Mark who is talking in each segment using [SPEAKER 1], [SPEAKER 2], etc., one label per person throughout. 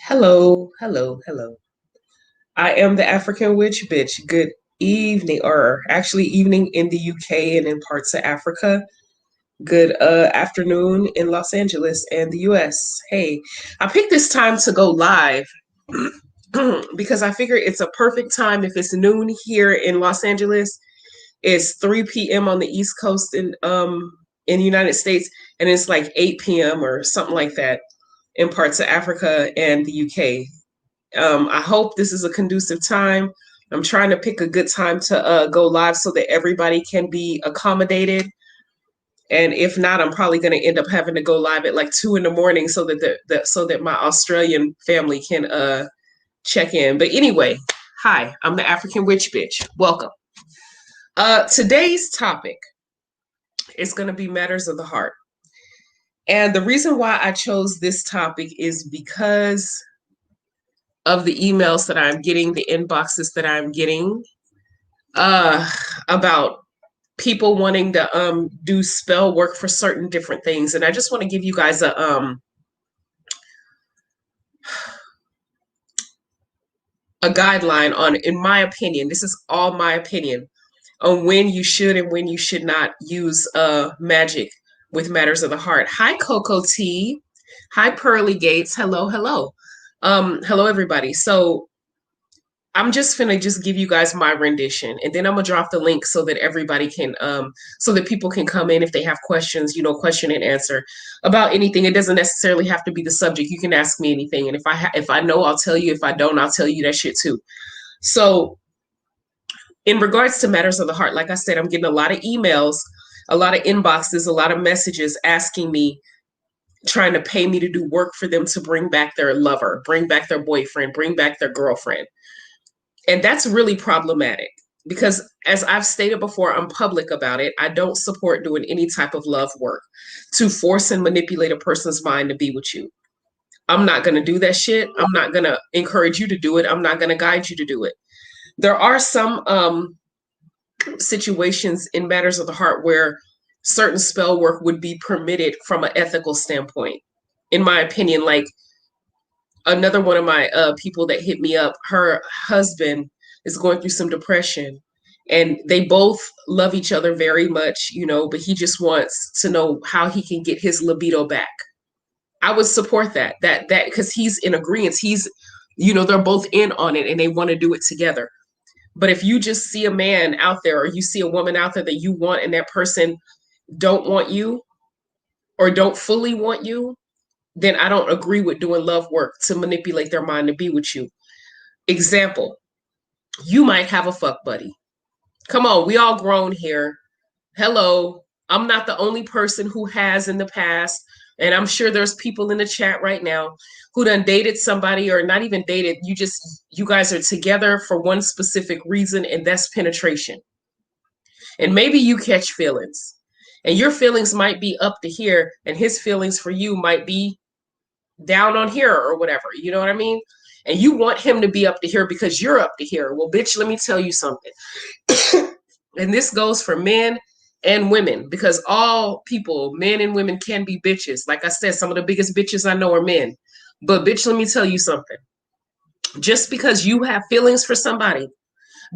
[SPEAKER 1] Hello, hello, hello. I am the African witch bitch. Good evening, or actually evening in the UK and in parts of Africa. Good afternoon in Los Angeles and the US. Hey, I picked this time to go live because I figure it's a perfect time if it's noon here in Los Angeles. It's 3 p.m. on the East Coast in the United States, and it's like 8 p.m. or something like that in parts of Africa and the UK. I hope this is a conducive time. I'm trying to pick a good time to go live so that everybody can be accommodated. And if not, I'm probably going to end up having to go live at like 2 in the morning so that so that my Australian family can check in. But anyway, hi, I'm the African witch bitch. Welcome. Today's topic is going to be matters of the heart. And the reason why I chose this topic is because of the emails that I'm getting, the inboxes that I'm getting uh, about people wanting to do spell work for certain different things. And I just want to give you guys a guideline on, in my opinion, this is all my opinion, on when you should and when you should not use magic with matters of the heart. Hi, Coco T. Hi, Pearly Gates. Hello, hello. Hello, everybody. So I'm just gonna just give you guys my rendition, and then I'm gonna drop the link so that everybody can, so that people can come in if they have questions, question and answer about anything. It doesn't necessarily have to be the subject. You can ask me anything, and if I know, I'll tell you. If I don't, I'll tell you that shit too. So, in regards to matters of the heart, like I said, I'm getting a lot of emails, a lot of inboxes, a lot of messages asking me, trying to pay me to do work for them to bring back their lover, bring back their boyfriend, bring back their girlfriend. And that's really problematic because, as I've stated before, I'm public about it. I don't support doing any type of love work to force and manipulate a person's mind to be with you. I'm not going to do that shit. I'm not going to encourage you to do it. I'm not going to guide you to do it. There are some situations in matters of the heart where certain spell work would be permitted from an ethical standpoint. In my opinion, like another one of my people that hit me up, her husband is going through some depression, and they both love each other very much, but he just wants to know how he can get his libido back. I would support that because he's in agreement. They're both in on it and they want to do it together. But if you just see a man out there, or you see a woman out there that you want, and that person don't want you or don't fully want you, then I don't agree with doing love work to manipulate their mind to be with you. Example, you might have a fuck buddy. Come on, we all grown here. Hello. I'm not the only person who has in the past. And I'm sure there's people in the chat right now who done dated somebody, or not even dated. You guys are together for one specific reason, and that's penetration. And maybe you catch feelings. And your feelings might be up to here, and his feelings for you might be down on here or whatever. You know what I mean? And you want him to be up to here because you're up to here. Well, bitch, let me tell you something. And this goes for men and women, because all people, men and women, can be bitches. Like I said, some of the biggest bitches I know are men. But bitch, let me tell you something. Just because you have feelings for somebody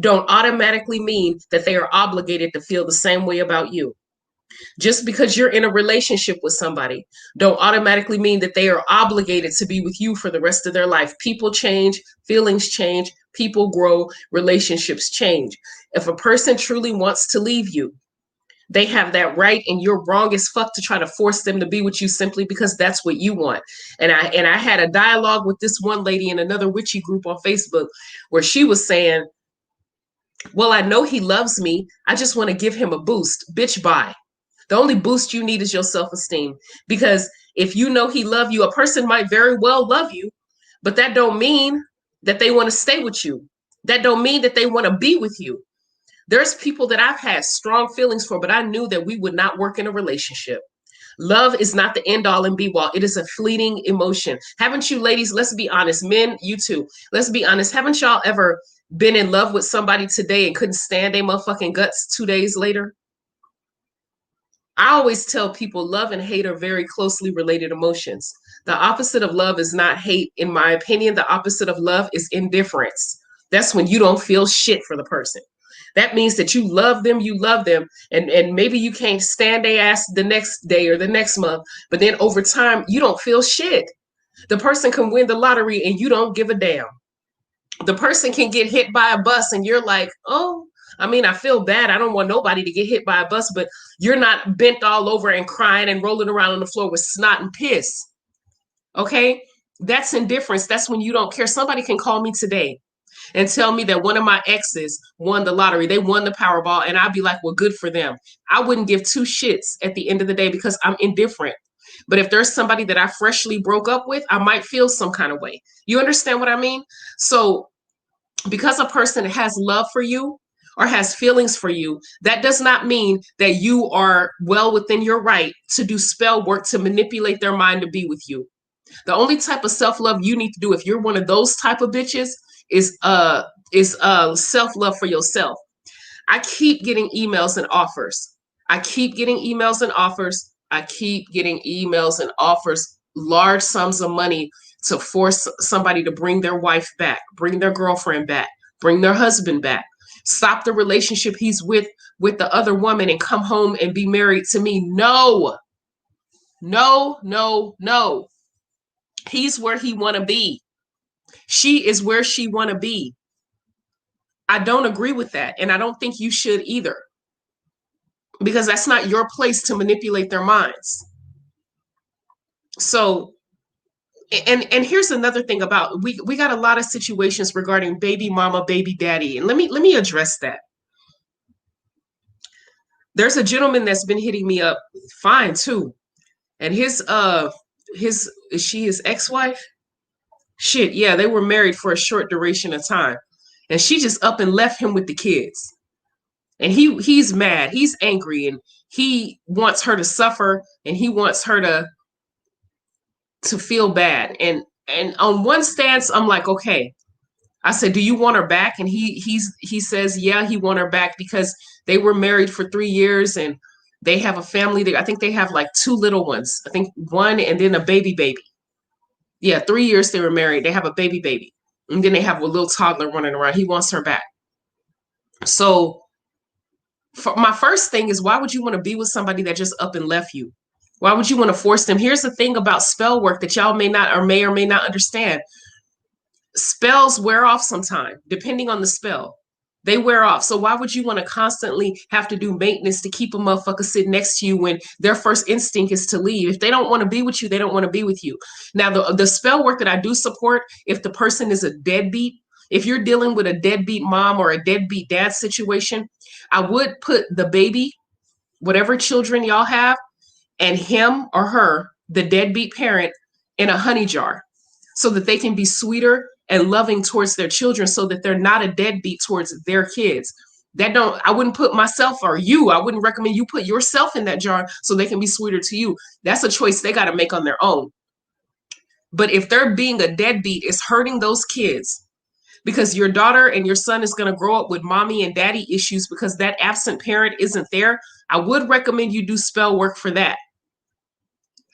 [SPEAKER 1] don't automatically mean that they are obligated to feel the same way about you. Just because you're in a relationship with somebody don't automatically mean that they are obligated to be with you for the rest of their life. People change, feelings change, people grow, relationships change. If a person truly wants to leave you, they have that right, and you're wrong as fuck to try to force them to be with you simply because that's what you want. And I had a dialogue with this one lady in another witchy group on Facebook where she was saying, well, I know he loves me. I just want to give him a boost. Bitch, bye. The only boost you need is your self-esteem. Because if you know he love you, a person might very well love you, but that don't mean that they want to stay with you. That don't mean that they want to be with you. There's people that I've had strong feelings for, but I knew that we would not work in a relationship. Love is not the end all and be all. It is a fleeting emotion. Haven't you ladies, let's be honest, men, you too, let's be honest. Haven't y'all ever been in love with somebody today and couldn't stand their motherfucking guts 2 days later? I always tell people love and hate are very closely related emotions. The opposite of love is not hate, in my opinion. The opposite of love is indifference. That's when you don't feel shit for the person. That means that you love them, and maybe you can't stand their ass the next day or the next month, but then over time, you don't feel shit. The person can win the lottery and you don't give a damn. The person can get hit by a bus and you're like, oh, I mean, I feel bad. I don't want nobody to get hit by a bus, but you're not bent all over and crying and rolling around on the floor with snot and piss. Okay? That's indifference. That's when you don't care. Somebody can call me today and tell me that one of my exes won the lottery. They won the Powerball. And I'd be like, well, good for them. I wouldn't give two shits at the end of the day because I'm indifferent. But if there's somebody that I freshly broke up with, I might feel some kind of way. You understand what I mean? So because a person has love for you or has feelings for you, that does not mean that you are well within your right to do spell work to manipulate their mind to be with you. The only type of self-love you need to do if you're one of those type of bitches is self-love for yourself. I keep getting emails and offers. I keep getting emails and offers. I keep getting emails and offers, large sums of money to force somebody to bring their wife back, bring their girlfriend back, bring their husband back, stop the relationship he's with the other woman and come home and be married to me. No, no, no, no. He's where he want to be. She is where she want to be. I don't agree with that. And I don't think you should either, because that's not your place to manipulate their minds. So, and here's another thing about, we got a lot of situations regarding baby mama, baby daddy. And let me address that. There's a gentleman that's been hitting me up fine too. And his is she his ex-wife? Shit, yeah, they were married for a short duration of time. And she just up and left him with the kids. And he's mad, he's angry, and he wants her to suffer, and he wants her to feel bad. And on one stance, I'm like, okay. I said, do you want her back? And he says, yeah, he want her back because they were married for 3 years and they have a family. I think they have like 2 little ones. I think 1 and then a baby. Yeah, 3 years they were married. They have a baby. And then they have a little toddler running around. He wants her back. So my first thing is, why would you want to be with somebody that just up and left you? Why would you want to force them? Here's the thing about spell work that y'all may or may not understand. Spells wear off sometime, depending on the spell. They wear off. So why would you want to constantly have to do maintenance to keep a motherfucker sitting next to you when their first instinct is to leave? If they don't want to be with you, they don't want to be with you. Now, the spell work that I do support, if the person is a deadbeat, if you're dealing with a deadbeat mom or a deadbeat dad situation, I would put the baby, whatever children y'all have, and him or her, the deadbeat parent, in a honey jar so that they can be sweeter and loving towards their children, so that they're not a deadbeat towards their kids. I wouldn't put myself or you, I wouldn't recommend you put yourself in that jar so they can be sweeter to you. That's a choice they got to make on their own. But if they're being a deadbeat, it's hurting those kids, because your daughter and your son is going to grow up with mommy and daddy issues because that absent parent isn't there. I would recommend you do spell work for that.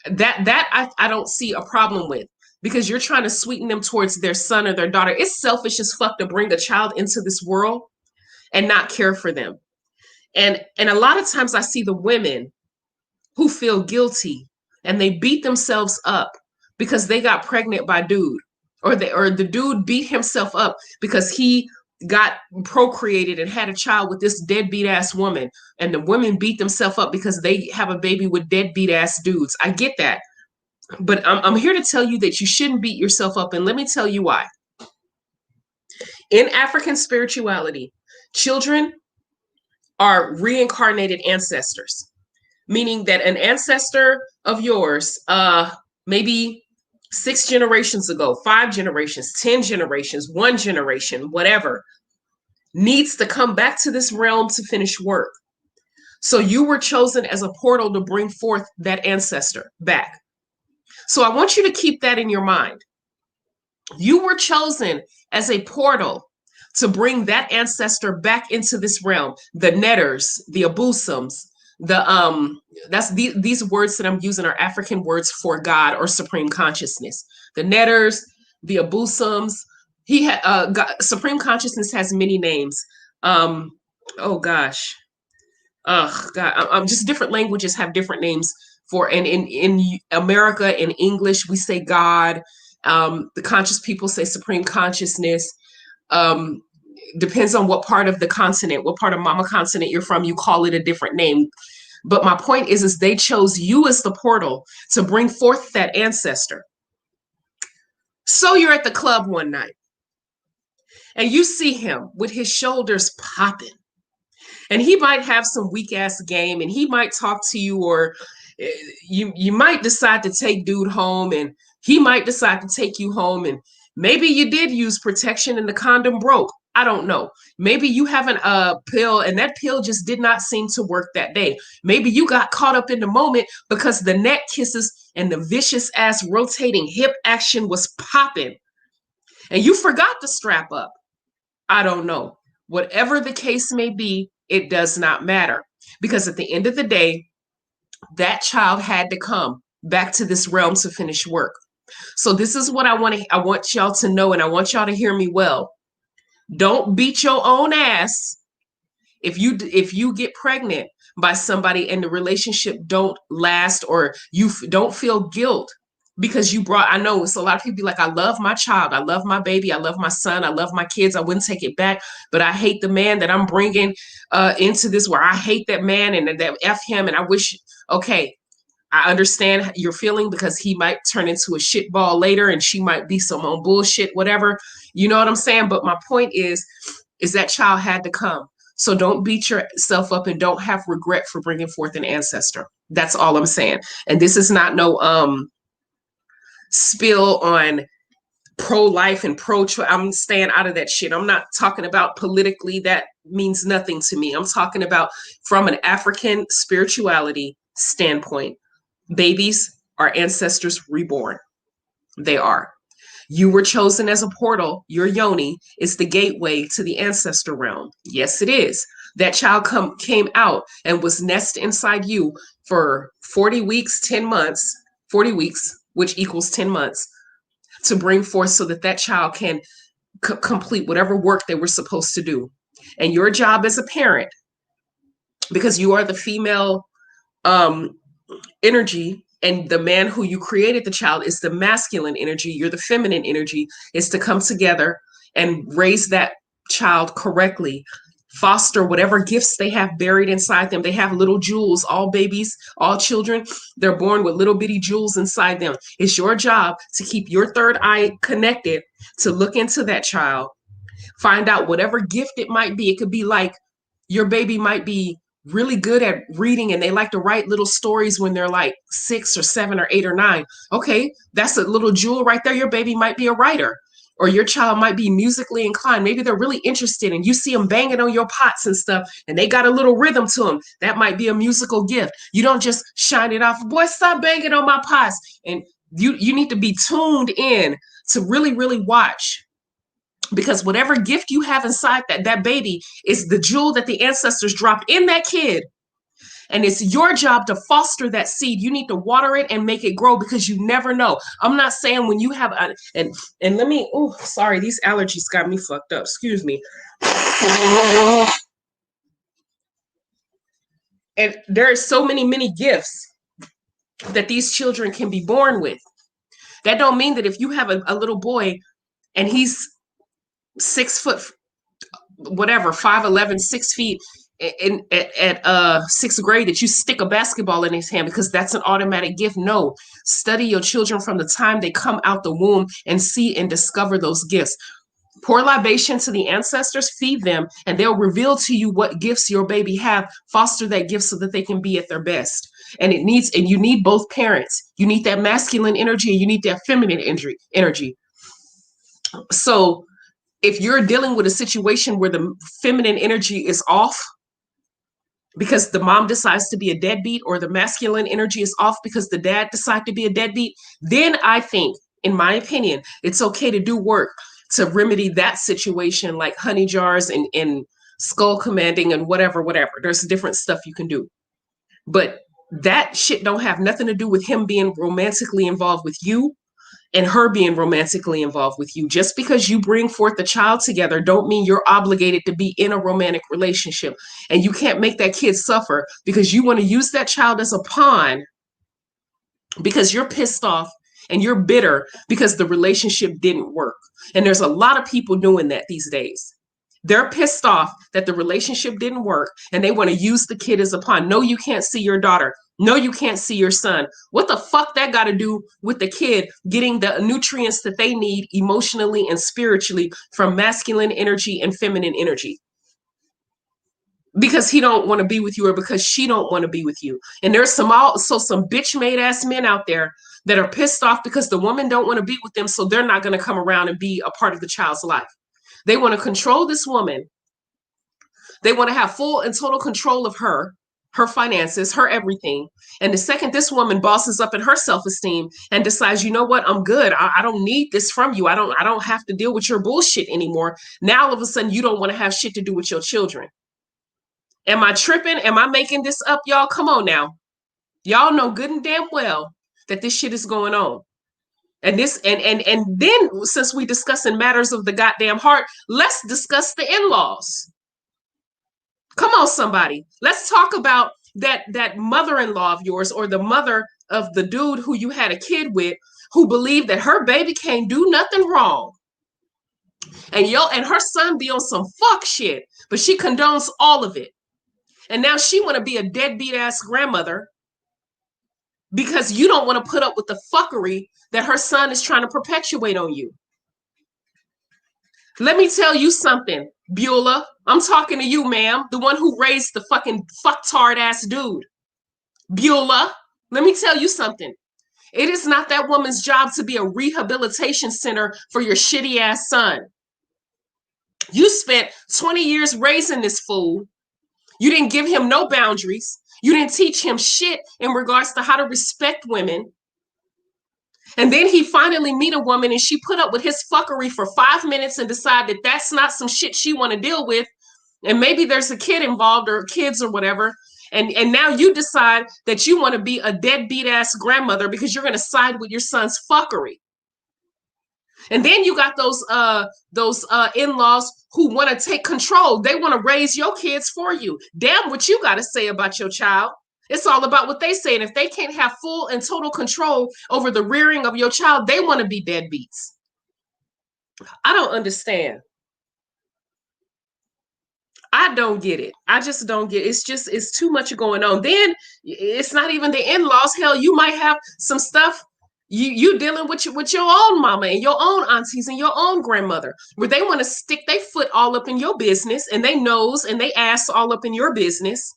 [SPEAKER 1] I don't see a problem with, because you're trying to sweeten them towards their son or their daughter. It's selfish as fuck to bring a child into this world and not care for them. And a lot of times I see the women who feel guilty and they beat themselves up because they got pregnant by dude, or the dude beat himself up because he got procreated and had a child with this deadbeat ass woman, and the women beat themselves up because they have a baby with deadbeat ass dudes. I get that. But I'm here to tell you that you shouldn't beat yourself up. And let me tell you why. In African spirituality, children are reincarnated ancestors, meaning that an ancestor of yours, maybe 6 generations ago, 5 generations, 10 generations, 1 generation, whatever, needs to come back to this realm to finish work. So you were chosen as a portal to bring forth that ancestor back. So I want you to keep that in your mind. You were chosen as a portal to bring that ancestor back into this realm. The Netters, the Abusums, The that's these words that I'm using are African words for God or supreme consciousness. The Netters, the Abusums. He had supreme consciousness has many names. Um, oh gosh, God, I'm just different languages have different names for. And in America, in English, we say God. The conscious people say supreme consciousness. Um, Depends on what part of the continent, what part of mama continent you're from, you call it a different name. But my point is they chose you as the portal to bring forth that ancestor. So you're at the club one night and you see him with his shoulders popping, and he might have some weak ass game, and he might talk to you, or you might decide to take dude home, and he might decide to take you home, and maybe you did use protection and the condom broke. I don't know. Maybe you have a pill and that pill just did not seem to work that day. Maybe you got caught up in the moment because the neck kisses and the vicious ass rotating hip action was popping and you forgot to strap up. I don't know. Whatever the case may be, it does not matter, because at the end of the day, that child had to come back to this realm to finish work. So this is what I want y'all to know, and I want y'all to hear me well. Don't beat your own ass if you get pregnant by somebody and the relationship don't last, or you don't feel guilt because you brought. I know it's a lot of people be like, I love my child, I love my baby, I love my son, I love my kids, I wouldn't take it back, but I hate the man that I'm bringing into this, where I hate that man and that F him, and I wish. Okay, I understand your feeling, because he might turn into a shitball later and she might be some on bullshit, whatever. You know what I'm saying? But my point is that child had to come. So don't beat yourself up and don't have regret for bringing forth an ancestor. That's all I'm saying. And this is not no spill on pro-life and pro-choice. I'm staying out of that shit. I'm not talking about politically. That means nothing to me. I'm talking about from an African spirituality standpoint. Babies are ancestors reborn. They are. You were chosen as a portal. Your yoni is the gateway to the ancestor realm. Yes, it is. That child came out and was nested inside you for 40 weeks, 10 months, 40 weeks, which equals 10 months, to bring forth so that that child can complete whatever work they were supposed to do. And your job as a parent, because you are the female energy, and the man who you created the child is the masculine energy, you're the feminine energy, is to come together and raise that child correctly, foster whatever gifts they have buried inside them. They have little jewels. All babies, all children, they're born with little bitty jewels inside them. It's your job to keep your third eye connected, to look into that child, find out whatever gift it might be. It could be like your baby might be really good at reading and they like to write little stories when they're like 6 or 7 or 8 or 9. Okay, that's a little jewel right there. Your baby might be a writer, or your child might be musically inclined. Maybe they're really interested and you see them banging on your pots and stuff and they got a little rhythm to them. That might be a musical gift. You don't just shine it off. Boy, stop banging on my pots. And you need to be tuned in to really, really watch, because whatever gift you have inside that baby is the jewel that the ancestors dropped in that kid. And it's your job to foster that seed. You need to water it and make it grow, because you never know. I'm not saying when you have and let me, oh, sorry, these allergies got me fucked up. Excuse me. And there are so many gifts that these children can be born with. That don't mean that if you have a little boy and he's 6 foot, whatever, 5'11", 6 feet, at sixth grade, that you stick a basketball in his hand because that's an automatic gift. No, study your children from the time they come out the womb and see and discover those gifts. Pour libation to the ancestors, feed them, and they'll reveal to you what gifts your baby have. Foster that gift so that they can be at their best. And you need both parents. You need that masculine energy and you need that feminine energy. So if you're dealing with a situation where the feminine energy is off because the mom decides to be a deadbeat, or the masculine energy is off because the dad decides to be a deadbeat, then I think, in my opinion, it's okay to do work to remedy that situation, like honey jars and skull commanding and whatever. There's different stuff you can do. But that shit don't have nothing to do with him being romantically involved with you and her being romantically involved with you. Just because you bring forth a child together don't mean you're obligated to be in a romantic relationship. And you can't make that kid suffer because you want to use that child as a pawn because you're pissed off and you're bitter because the relationship didn't work. And there's a lot of people doing that these days. They're pissed off that the relationship didn't work and they want to use the kid as a pawn. No, you can't see your daughter. No, you can't see your son. What the fuck that got to do with the kid getting the nutrients that they need emotionally and spiritually from masculine energy and feminine energy? Because he don't want to be with you or because she don't want to be with you. And there's some bitch made ass men out there that are pissed off because the woman don't want to be with them, so they're not going to come around and be a part of the child's life. They want to control this woman. They want to have full and total control of her finances, her everything. And the second this woman bosses up in her self-esteem and decides, you know what, I'm good. I don't need this from you. I don't have to deal with your bullshit anymore. Now all of a sudden you don't want to have shit to do with your children. Am I tripping? Am I making this up, y'all? Come on now. Y'all know good and damn well that this shit is going on. And this and then since we discussing matters of the goddamn heart, let's discuss the in-laws. Come on, somebody. Let's talk about that mother-in-law of yours or the mother of the dude who you had a kid with who believed that her baby can't do nothing wrong. And her son be on some fuck shit, but she condones all of it. And now she want to be a deadbeat ass grandmother because you don't want to put up with the fuckery that her son is trying to perpetuate on you. Let me tell you something, Beulah. I'm talking to you, ma'am, the one who raised the fucking fucktard ass dude. Beulah, let me tell you something. It is not that woman's job to be a rehabilitation center for your shitty ass son. You spent 20 years raising this fool. You didn't give him no boundaries. You didn't teach him shit in regards to how to respect women. And then he finally meet a woman and she put up with his fuckery for 5 minutes and decide that that's not some shit she want to deal with. And maybe there's a kid involved or kids or whatever. And now you decide that you want to be a deadbeat ass grandmother because you're going to side with your son's fuckery. And then you got those in-laws who want to take control. They want to raise your kids for you. Damn what you got to say about your child. It's all about what they say. And if they can't have full and total control over the rearing of your child, they want to be deadbeats. I don't understand. I don't get it. I just don't get it. It's too much going on. Then it's not even the in-laws. Hell, you might have some stuff you dealing with your own mama and your own aunties and your own grandmother, where they want to stick their foot all up in your business and they nose and they ass all up in your business.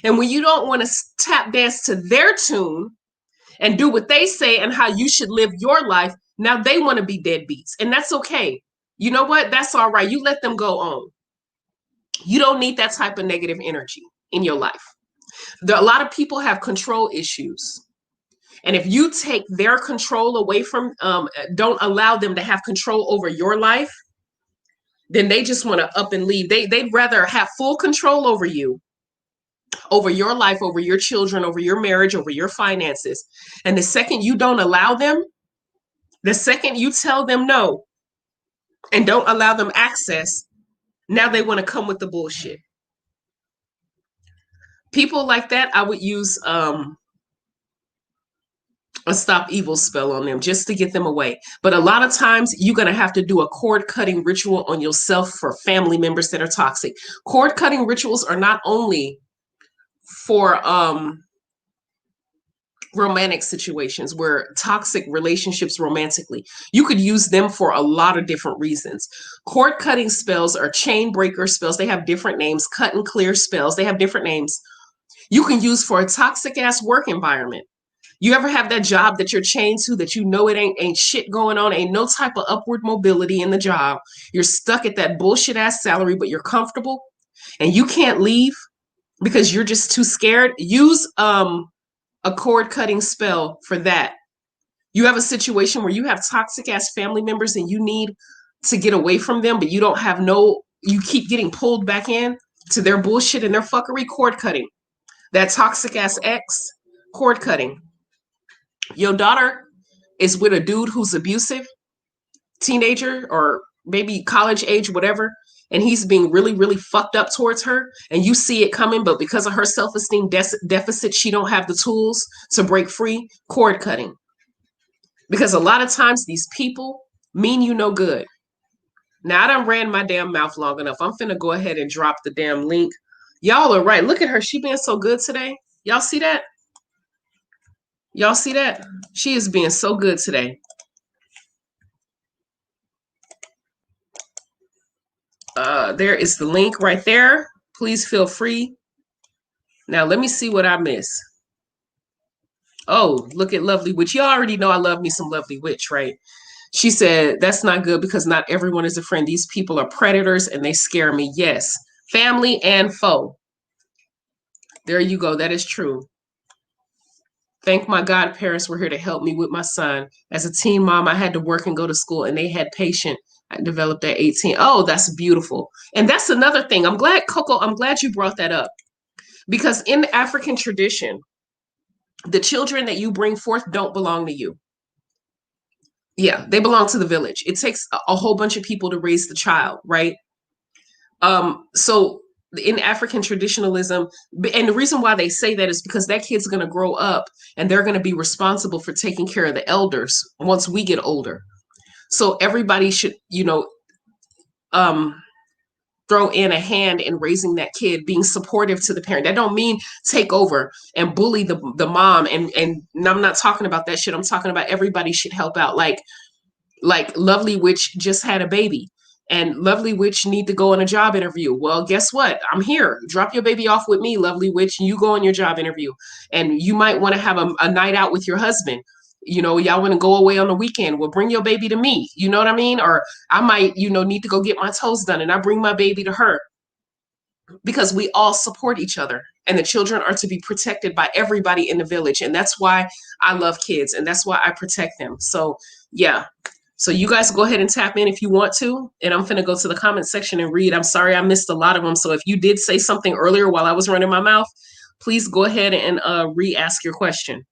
[SPEAKER 1] And when you don't want to tap dance to their tune and do what they say and how you should live your life, now they want to be deadbeats. And that's okay. You know what? That's all right. You let them go on. You don't need that type of negative energy in your life. A lot of people have control issues. And if you take their control away from, don't allow them to have control over your life, then they just want to up and leave. They'd rather have full control over you, over your life, over your children, over your marriage, over your finances. And the second you don't allow them, the second you tell them no and don't allow them access, now they want to come with the bullshit. People like that, I would use a stop evil spell on them just to get them away. But a lot of times you're going to have to do a cord cutting ritual on yourself for family members that are toxic. Cord cutting rituals are not only for romantic situations where toxic relationships romantically. You could use them for a lot of different reasons. Cord cutting spells are chain breaker spells. They have different names. Cut and clear spells. They have different names. You can use for a toxic ass work environment. You ever have that job that you're chained to that you know it ain't shit going on, ain't no type of upward mobility in the job. You're stuck at that bullshit ass salary, but you're comfortable and you can't leave because you're just too scared. Use a cord cutting spell for that. You have a situation where you have toxic ass family members and you need to get away from them, but you don't have you keep getting pulled back in to their bullshit and their fuckery. Cord cutting. That toxic ass ex, cord cutting. Your daughter is with a dude who's abusive, teenager or maybe college age, whatever, and he's being really, really fucked up towards her, and you see it coming, but because of her self-esteem deficit, she don't have the tools to break free. Cord cutting. Because a lot of times these people mean you no good. Now I done ran my damn mouth long enough. I'm finna go ahead and drop the damn link. Y'all are right. Look at her. She being so good today. Y'all see that? Y'all see that? She is being so good today. There is the link right there. Please feel free. Now let me see what I miss. Oh, look at Lovely Witch. You already know I love me some Lovely Witch, right? She said, that's not good because not everyone is a friend. These people are predators and they scare me. Yes, family and foe. There you go. That is true. Thank my godparents were here to help me with my son. As a teen mom, I had to work and go to school, and they had patience. I developed at 18. Oh, that's beautiful. And that's another thing. I'm glad, Coco, I'm glad you brought that up. Because in the African tradition, the children that you bring forth don't belong to you. Yeah, they belong to the village. It takes a whole bunch of people to raise the child, right? So in African traditionalism, and the reason why they say that is because that kid's going to grow up and they're going to be responsible for taking care of the elders once we get older. So everybody should, throw in a hand in raising that kid, being supportive to the parent. That don't mean take over and bully the mom. And I'm not talking about that shit. I'm talking about everybody should help out. Like Lovely Witch just had a baby. And Lovely Witch need to go on a job interview. Well, guess what? I'm here. Drop your baby off with me, Lovely Witch. You go on your job interview. And you might want to have a night out with your husband. Y'all want to go away on the weekend. Well, bring your baby to me. You know what I mean? Or I might, need to go get my toes done and I bring my baby to her. Because we all support each other. And the children are to be protected by everybody in the village. And that's why I love kids. And that's why I protect them. So, yeah. So you guys go ahead and tap in if you want to. And I'm going to go to the comment section and read. I'm sorry I missed a lot of them. So if you did say something earlier while I was running my mouth, please go ahead and re-ask your question.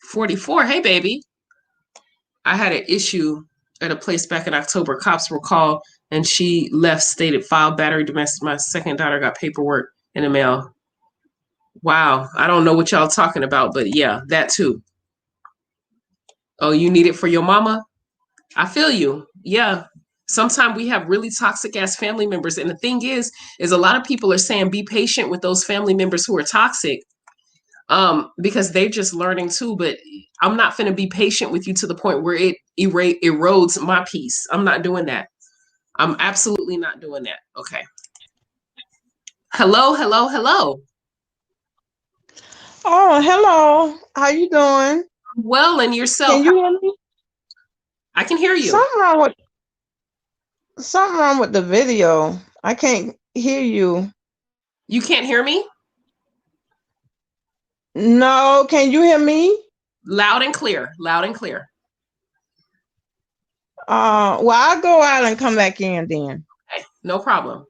[SPEAKER 1] 44. Hey, baby. I had an issue at a place back in October. Cops were called and she left, stated file battery domestic. My second daughter got paperwork in the mail. Wow. I don't know what y'all talking about, but yeah, that too. Oh, you need it for your mama? I feel you. Yeah. Sometimes we have really toxic ass family members. And the thing is a lot of people are saying be patient with those family members who are toxic. Because they're just learning too, but I'm not going to be patient with you to the point where it erodes my peace. I'm not doing that. I'm absolutely not doing that. Okay. Hello, hello, hello.
[SPEAKER 2] Oh, hello. How you doing?
[SPEAKER 1] Well, and yourself?
[SPEAKER 2] Can you hear me?
[SPEAKER 1] I can hear you.
[SPEAKER 2] Something wrong with the video. I can't hear you.
[SPEAKER 1] You can't hear me?
[SPEAKER 2] No, can you hear me?
[SPEAKER 1] Loud and clear. Loud and clear.
[SPEAKER 2] Well, I'll go out and come back in then.
[SPEAKER 1] Okay, no problem.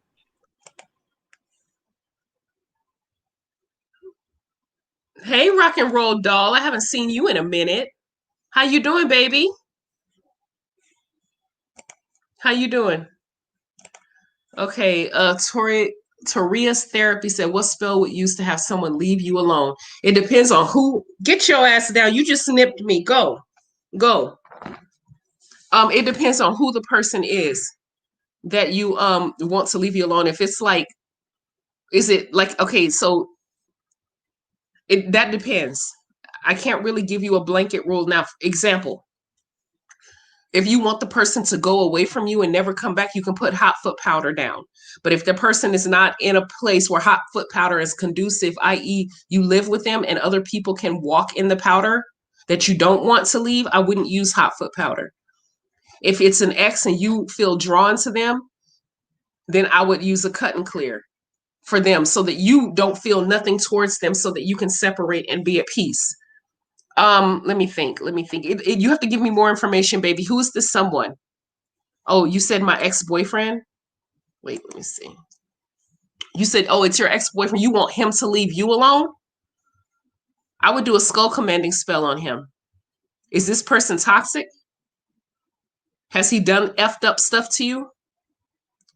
[SPEAKER 1] Hey, rock and roll doll. I haven't seen you in a minute. How you doing, baby? How you doing? Okay, Toria's therapy said, what spell would use to have someone leave you alone? It depends on who. Get your ass down. You just snipped me. Go. It depends on who the person is that you want to leave you alone. If it's like, is it like, okay, so that depends. I can't really give you a blanket rule. Now, example, if you want the person to go away from you and never come back, you can put hot foot powder down. But if the person is not in a place where hot foot powder is conducive, i.e., you live with them and other people can walk in the powder that you don't want to leave, I wouldn't use hot foot powder. If it's an ex and you feel drawn to them, then I would use a cut and clear for them so that you don't feel nothing towards them so that you can separate and be at peace. Let me think. You have to give me more information, baby. Who is this someone? Oh, you said my ex-boyfriend? Wait, let me see. You said, oh, it's your ex-boyfriend. You want him to leave you alone? I would do a skull commanding spell on him. Is this person toxic? Has he done effed up stuff to you?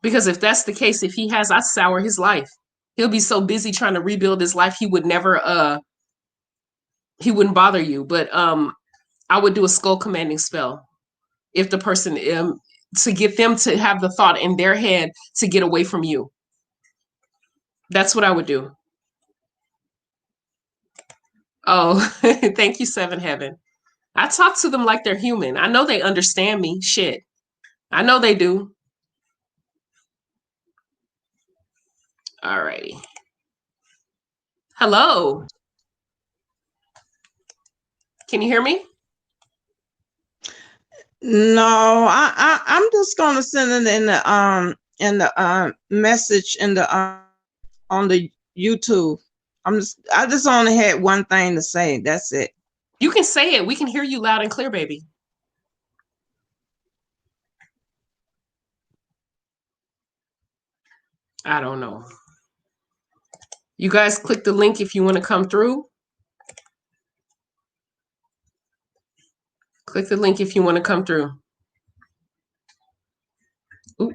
[SPEAKER 1] Because if that's the case, if he has, I sour his life. He'll be so busy trying to rebuild his life, he would never he wouldn't bother you. But I would do a skull commanding spell if the person to get them to have the thought in their head to get away from you. That's what I would do. Oh, thank you, Seven Heaven. I talk to them like they're human. I know they understand me. Shit. I know they do. Alrighty. Hello. Can you hear me?
[SPEAKER 2] No, I'm just gonna send it in the message in the on the YouTube. I just only had one thing to say. That's it.
[SPEAKER 1] You can say it. We can hear you loud and clear, baby. I don't know. You guys click the link if you want to come through. Click the link if you want to come through. Ooh,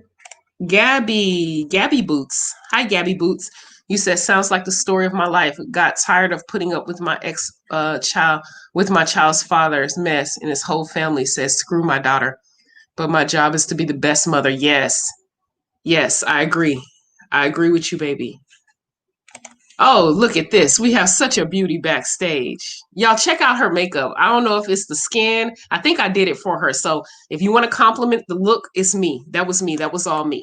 [SPEAKER 1] Gabby Boots. Hi, Gabby Boots. You said, sounds like the story of my life. Got tired of putting up with my my child's father's mess, and his whole family says, screw my daughter. But my job is to be the best mother. Yes. Yes, I agree. I agree with you, baby. Oh, look at this. We have such a beauty backstage. Y'all check out her makeup. I don't know if it's the skin. I think I did it for her. So if you want to compliment the look, it's me. That was me. That was all me.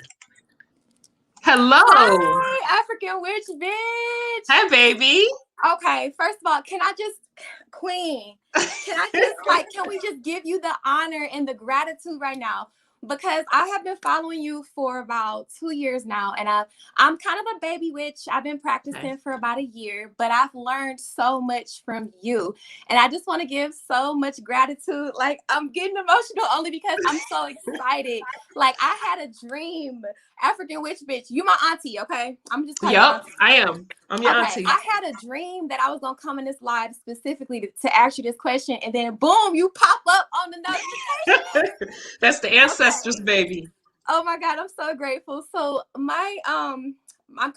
[SPEAKER 1] Hello.
[SPEAKER 3] Hi, African witch bitch.
[SPEAKER 1] Hi, baby.
[SPEAKER 3] Okay, first of all, can I just, queen, can we just give you the honor and the gratitude right now? Because I have been following you for about 2 years now, and I'm kind of a baby witch. I've been practicing for about a year, but I've learned so much from you, and I just want to give so much gratitude. Like, I'm getting emotional only because I'm so excited. Like, I had a dream. African witch bitch, you my auntie, okay? I'm just calling you auntie.
[SPEAKER 1] I am. I'm your auntie.
[SPEAKER 3] I had a dream that I was gonna come in this live specifically to ask you this question, and then boom, you pop up on the notification.
[SPEAKER 1] That's the ancestors, baby.
[SPEAKER 3] Oh my God, I'm so grateful. So I'm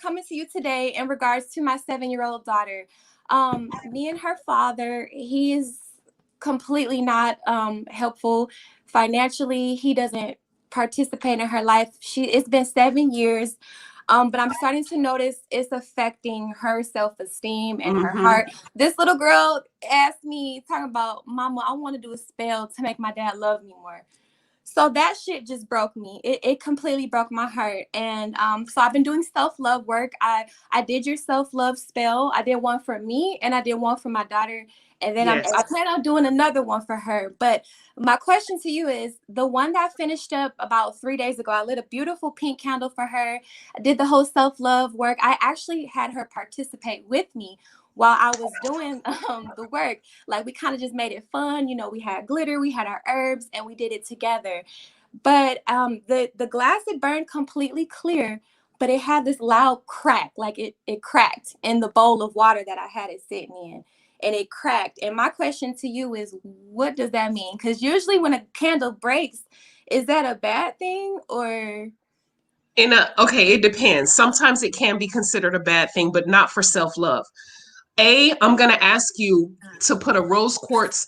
[SPEAKER 3] coming to you today in regards to my 7-year-old daughter. Me and her father, he is completely not helpful financially. He doesn't participate in her life. It's been 7 years. But I'm starting to notice it's affecting her self-esteem and her heart. This little girl asked me, talking about, Mama, I want to do a spell to make my dad love me more. So that shit just broke me. It completely broke my heart. And so I've been doing self-love work. I did your self-love spell. I did one for me, and I did one for my daughter. And then I plan on doing another one for her. But my question to you is, the one that finished up about 3 days ago, I lit a beautiful pink candle for her. I did the whole self-love work. I actually had her participate with me while I was doing the work. Like, we kind of just made it fun. You know, we had glitter, we had our herbs, and we did it together. But the glass, it burned completely clear, but it had this loud crack, like it cracked in the bowl of water that I had it sitting in. And it cracked. And my question to you is, what does that mean? Because usually when a candle breaks, is that a bad thing or?
[SPEAKER 1] Okay, it depends. Sometimes it can be considered a bad thing, but not for self-love. I'm going to ask you to put a rose quartz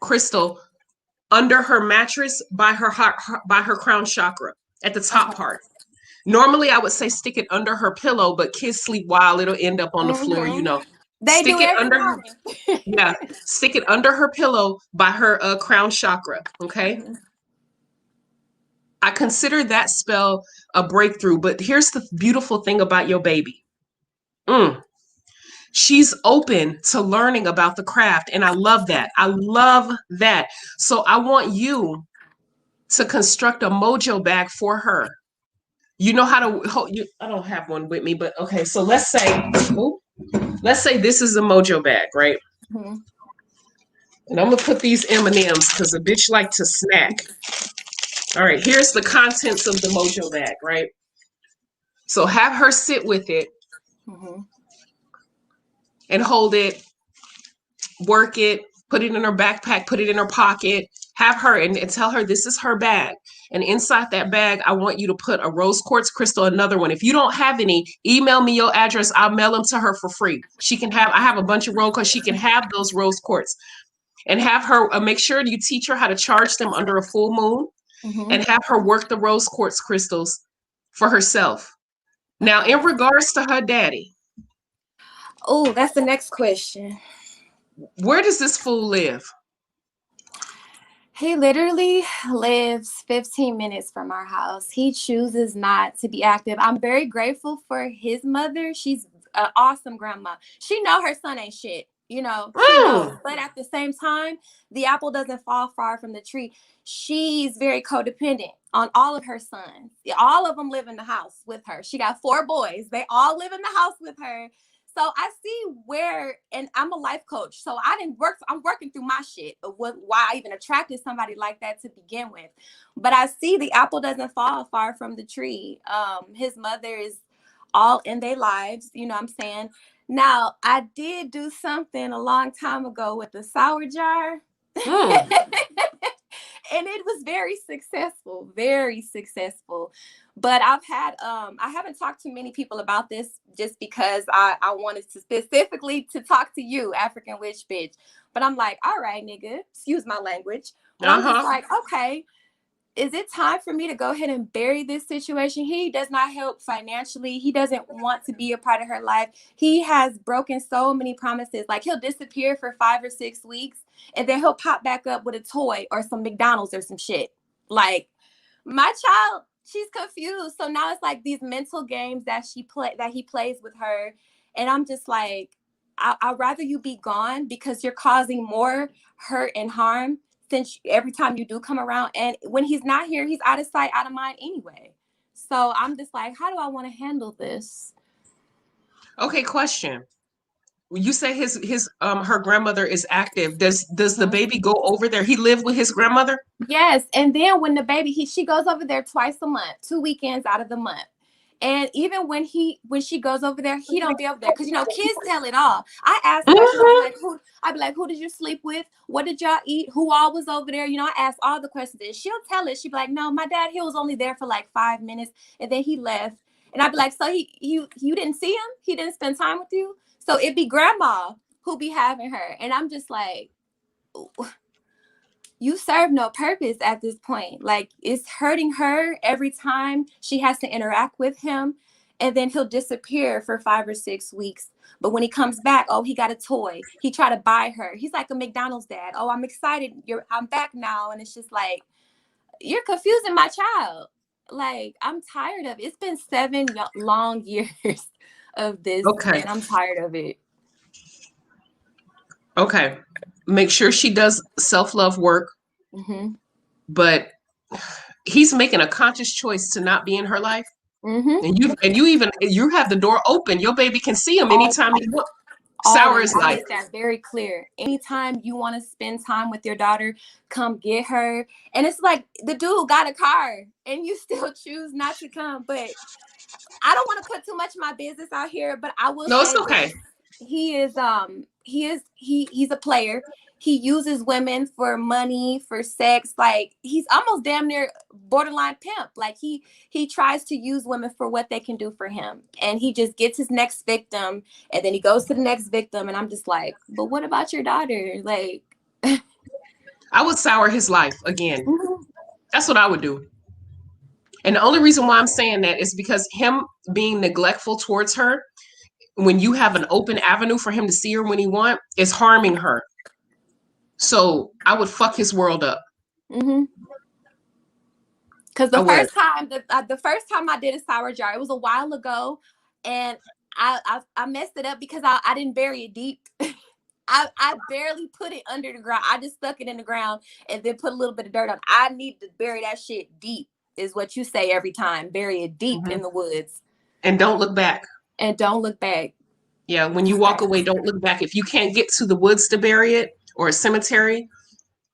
[SPEAKER 1] crystal under her mattress by her heart, by her crown chakra at the top part. Normally, I would say stick it under her pillow, but kids sleep while it'll end up on the floor, you know.
[SPEAKER 3] They
[SPEAKER 1] stick
[SPEAKER 3] do
[SPEAKER 1] it
[SPEAKER 3] every
[SPEAKER 1] under
[SPEAKER 3] morning.
[SPEAKER 1] Yeah, stick it under her pillow by her crown chakra, okay? I consider that spell a breakthrough, but here's the beautiful thing about your baby. She's open to learning about the craft, and I love that. I love that. So I want you to construct a mojo bag for her. You know how to I don't have one with me, but okay. So let's say this is a mojo bag, right? And I'm gonna put these M&Ms because a bitch like to snack. All right, here's the contents of the mojo bag, right? So have her sit with it and hold it, work it, put it in her backpack, put it in her pocket, have her and tell her this is her bag. And inside that bag, I want you to put a rose quartz crystal, another one. If you don't have any, email me your address. I'll mail them to her for free. She can have, I have a bunch of rose quartz. She can have those rose quartz. And have her, make sure you teach her how to charge them under a full moon and have her work the rose quartz crystals for herself. Now, in regards to her daddy.
[SPEAKER 3] Oh, that's the next question.
[SPEAKER 1] Where does this fool live?
[SPEAKER 3] He literally lives 15 minutes from our house. He chooses not to be active. I'm very grateful for his mother. She's an awesome grandma. She know her son ain't shit, you know. She knows. But at the same time, the apple doesn't fall far from the tree. She's very codependent on all of her sons. All of them live in the house with her. She got 4 boys. They all live in the house with her. So I see where, and I'm a life coach, so I'm working through my shit of why I even attracted somebody like that to begin with. But I see the apple doesn't fall far from the tree. His mother is all in their lives, you know what I'm saying? Now, I did do something a long time ago with the sour jar. And it was very successful, very successful. But I've had, I haven't talked to many people about this just because I wanted to specifically to talk to you, African witch bitch. But I'm like, all right, nigga, excuse my language. But I'm just like, okay, is it time for me to go ahead and bury this situation? He does not help financially. He doesn't want to be a part of her life. He has broken so many promises. Like he'll disappear for 5 or 6 weeks and then he'll pop back up with a toy or some McDonald's or some shit. Like my child, she's confused. So now it's like these mental games that he plays with her. And I'm just like, I'd rather you be gone because you're causing more hurt and harm since every time you do come around. And when he's not here, he's out of sight, out of mind anyway. So I'm just like, how do I want to handle this?
[SPEAKER 1] Okay, question. You say her grandmother is active. Does the baby go over there? He live with his grandmother?
[SPEAKER 3] Yes. And then when the baby, she goes over there twice a month, 2 weekends out of the month. And even when she goes over there, he don't be over there because you know kids tell it all. I ask questions I'd be like, who did you sleep with? What did y'all eat? Who all was over there? You know, I ask all the questions. And she'll tell it. She'd be like, no, my dad, he was only there for like 5 minutes, and then he left. And I'd be like, so you didn't see him? He didn't spend time with you? So it'd be grandma who be having her, and I'm just like, you serve no purpose at this point. Like it's hurting her every time she has to interact with him. And then he'll disappear for 5 or 6 weeks. But when he comes back, oh, he got a toy. He tried to buy her. He's like a McDonald's dad. Oh, I'm excited. I'm back now. And it's just like, you're confusing my child. Like, I'm tired of it. It's been 7 long years of this. Okay. And I'm tired of it.
[SPEAKER 1] Okay. Make sure she does self-love work. But he's making a conscious choice to not be in her life. And you have the door open. Your baby can see him anytime he wants. Sour is like
[SPEAKER 3] that's very clear. Anytime you want to spend time with your daughter, come get her. And it's like the dude got a car and you still choose not to come. But I don't want to put too much of my business out here, but I will say
[SPEAKER 1] it's okay.
[SPEAKER 3] He's a player. He uses women for money, for sex. Like he's almost damn near borderline pimp. Like he tries to use women for what they can do for him. And he just gets his next victim and then he goes to the next victim. And I'm just like, but what about your daughter? Like
[SPEAKER 1] I would sour his life again. That's what I would do. And the only reason why I'm saying that is because him being neglectful towards her, when you have an open avenue for him to see her when he wants, is harming her. So I would fuck his world up.
[SPEAKER 3] Because the first time I did a sour jar, it was a while ago, and I messed it up because I didn't bury it deep. I barely put it under the ground. I just stuck it in the ground and then put a little bit of dirt on. I need to bury that shit deep, is what you say every time. Bury it deep in the woods.
[SPEAKER 1] And don't look back.
[SPEAKER 3] And don't look back.
[SPEAKER 1] Yeah, when you walk away, don't look back. If you can't get to the woods to bury it or a cemetery,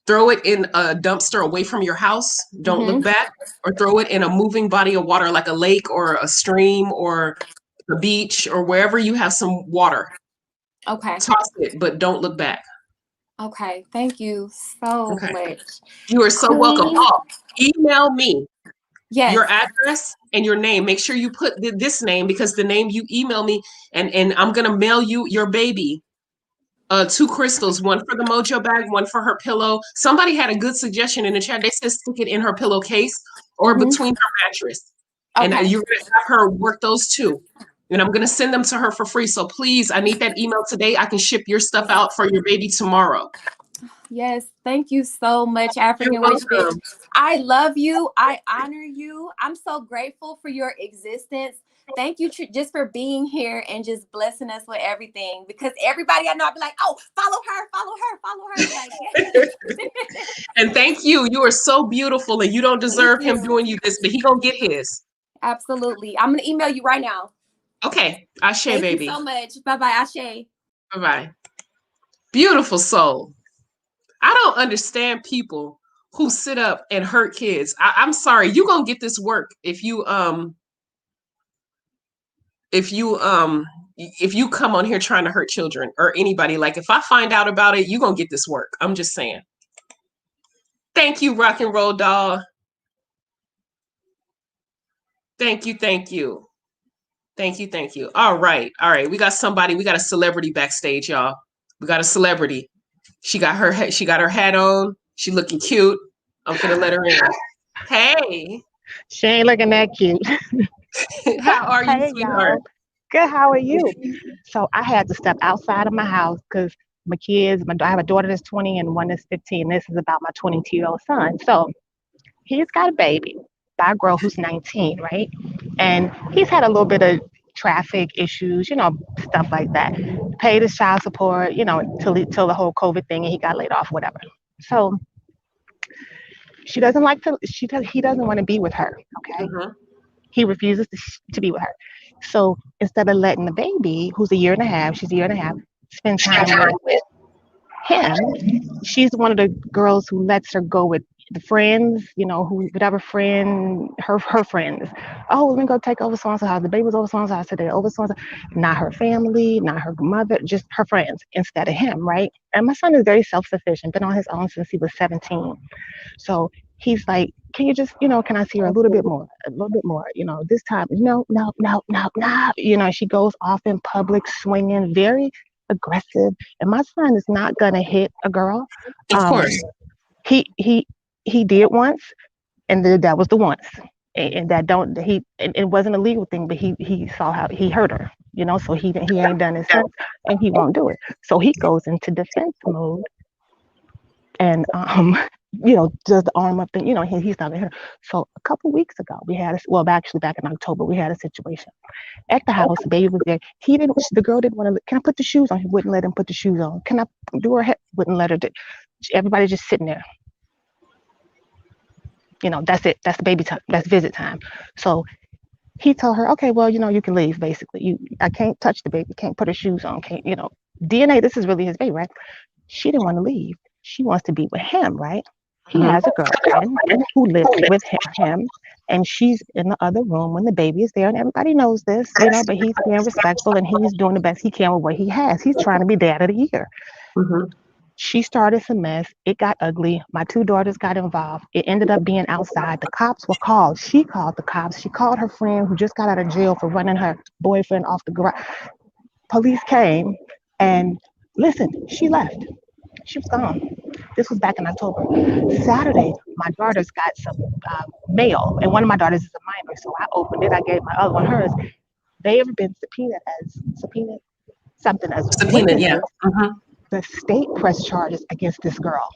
[SPEAKER 1] throw it in a dumpster away from your house. Don't look back, or throw it in a moving body of water like a lake or a stream or a beach or wherever you have some water.
[SPEAKER 3] Okay.
[SPEAKER 1] Toss it, but don't look back.
[SPEAKER 3] Okay. Thank you so much.
[SPEAKER 1] You are so welcome. Oh, email me your
[SPEAKER 3] Yes.
[SPEAKER 1] address and your name. Make sure you put this name, because the name you email me, and I'm gonna mail you your baby 2 crystals, one for the mojo bag, one for her pillow. Somebody had a good suggestion in the chat. They said stick it in her pillowcase or between her mattress. And
[SPEAKER 3] Okay.
[SPEAKER 1] you're gonna have her work those 2. And I'm gonna send them to her for free. So please, I need that email today. I can ship your stuff out for your baby tomorrow.
[SPEAKER 3] Yes, thank you so much, African Witch Bitch. I love you. I honor you. I'm so grateful for your existence. Thank you just for being here and just blessing us with everything. Because everybody I know, I'll be like, oh, follow her, follow her, follow her. Like,
[SPEAKER 1] and thank you. You are so beautiful, and you don't deserve him doing you this, but he gonna get his.
[SPEAKER 3] Absolutely. I'm gonna email you right now.
[SPEAKER 1] Okay. Ashe, baby.
[SPEAKER 3] Thank you so much. Bye-bye, Ashe.
[SPEAKER 1] Bye-bye. Beautiful soul. I don't understand people who sit up and hurt kids. I'm sorry, you're gonna get this work if you come on here trying to hurt children or anybody. Like, if I find out about it, you're gonna get this work. I'm just saying. Thank you, rock and roll doll. Thank you, thank you. Thank you, thank you. All right. We got somebody, we got a celebrity backstage, y'all. We got a celebrity. She got her hat on. She looking cute. I'm gonna let her in. Hey.
[SPEAKER 4] She ain't looking that cute.
[SPEAKER 1] How are you,
[SPEAKER 4] Hey,
[SPEAKER 1] sweetheart?
[SPEAKER 4] y'all. Good, how are you? So I had to step outside of my house because my kids, I have a daughter that's 20 and one that's 15. This is about my 22-year-old son. So he's got a baby by a girl who's 19, right? And he's had a little bit of traffic issues, stuff like that. Paid his child support, till the whole COVID thing, and he got laid off, whatever. So he doesn't want to be with her, okay? He refuses to be with her. So instead of letting the baby, who's she's a year and a half, spend time with him, she's one of the girls who lets her go with the friends, whatever friend, her friends. Oh, let me go take over so-and-so house. The baby was over so-and-so house today, over so-and-so. Not her family, not her mother, just her friends instead of him, right? And my son is very self-sufficient, been on his own since he was 17. So he's like, can you just, can I see her a little bit more, this time, no. She goes off in public swinging, very aggressive. And my son is not going to hit a girl.
[SPEAKER 1] Of course.
[SPEAKER 4] He did once, and that was the once. And it wasn't a legal thing, but he saw how he hurt her, so he ain't done it since, and he won't do it. So he goes into defense mode and does the arm up thing, he's not gonna hit her. So a couple weeks ago, actually back in October, we had a situation at the house. The baby was there. The girl didn't want to, can I put the shoes on? He wouldn't let him put the shoes on. Can I do her head? Wouldn't let her do. Everybody just sitting there. That's it. That's the baby time. That's visit time. So he told her, okay, well, you can leave, basically. I can't touch the baby, can't put her shoes on, can't, DNA, this is really his baby, right? She didn't want to leave. She wants to be with him, right? He has a girlfriend who lives with him, and she's in the other room when the baby is there, and everybody knows this, but he's being respectful, and he's doing the best he can with what he has. He's trying to be dad of the year. She started some mess. It got ugly. My 2 daughters got involved. It ended up being outside. The cops were called. She called the cops. She called her friend who just got out of jail for running her boyfriend off the garage. Police came, and listen, she left. She was gone. This was back in October. Saturday, my daughters got some mail, and one of my daughters is a minor, so I opened it. I gave my other one hers. They ever been subpoenaed?
[SPEAKER 1] Yeah.
[SPEAKER 4] The state pressed charges against this girl.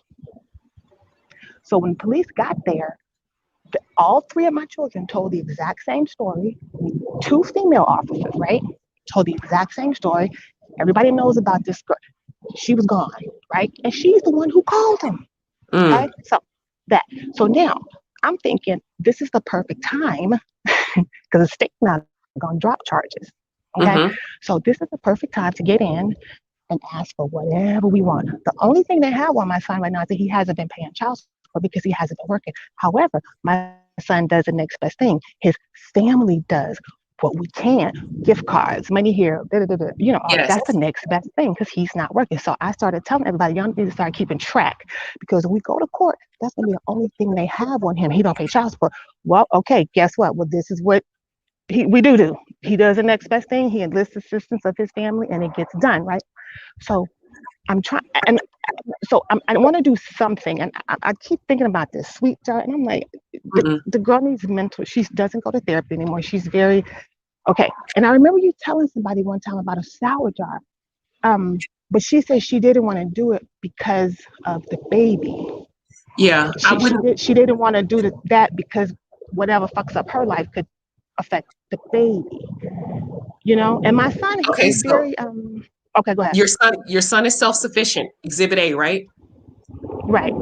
[SPEAKER 4] So when police got there, all 3 of my children told the exact same story. 2 female officers, right, told the exact same story. Everybody knows about this girl. She was gone, right? And she's the one who called him. Okay, so now I'm thinking this is the perfect time because the state's not going to drop charges. Okay, so this is the perfect time to get in and ask for whatever we want. The only thing they have on my son right now is that he hasn't been paying child support because he hasn't been working. However, my son does the next best thing. His family does what we can. Gift cards, money here,
[SPEAKER 1] Yes.
[SPEAKER 4] that's the next best thing because he's not working. So I started telling everybody, y'all need to start keeping track because when we go to court, that's going to be the only thing they have on him. He don't pay child support. Well, okay, guess what? Well, this is what we do. He does the next best thing. He enlists assistance of his family and it gets done, right? So I'm trying, and so I want to do something, and I keep thinking about this sweet child, and I'm like, the girl needs mental. She doesn't go to therapy anymore. She's very okay. And I remember you telling somebody one time about a sour jar, but she said she didn't want to do it because of the baby.
[SPEAKER 1] Yeah, I wouldn't.
[SPEAKER 4] She didn't want to do that because whatever fucks up her life could affect the baby. And my son,
[SPEAKER 1] Okay,
[SPEAKER 4] he's
[SPEAKER 1] so
[SPEAKER 4] very okay, go ahead.
[SPEAKER 1] your son is self-sufficient. Exhibit A, right?
[SPEAKER 4] Right.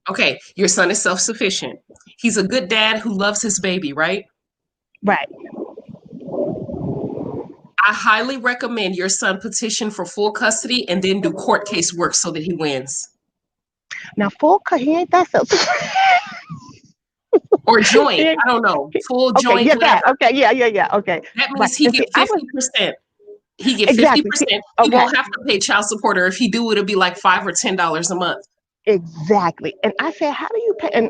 [SPEAKER 1] Okay, your son is self-sufficient. He's a good dad who loves his baby, right?
[SPEAKER 4] Right.
[SPEAKER 1] I highly recommend your son petition for full custody and then do court case work so that he wins.
[SPEAKER 4] Now, he ain't that self.
[SPEAKER 1] Or joint, I don't know, full
[SPEAKER 4] Okay,
[SPEAKER 1] joint.
[SPEAKER 4] yeah,
[SPEAKER 1] Whatever.
[SPEAKER 4] that. Okay, yeah. Okay.
[SPEAKER 1] That means
[SPEAKER 4] Right.
[SPEAKER 1] he
[SPEAKER 4] And
[SPEAKER 1] get
[SPEAKER 4] see,
[SPEAKER 1] 50%. He get
[SPEAKER 4] Exactly.
[SPEAKER 1] 50%. He
[SPEAKER 4] Okay.
[SPEAKER 1] won't have to pay child support, or if he do, it'll be like $5 or $10 a month.
[SPEAKER 4] Exactly. And I said, how do you pay? And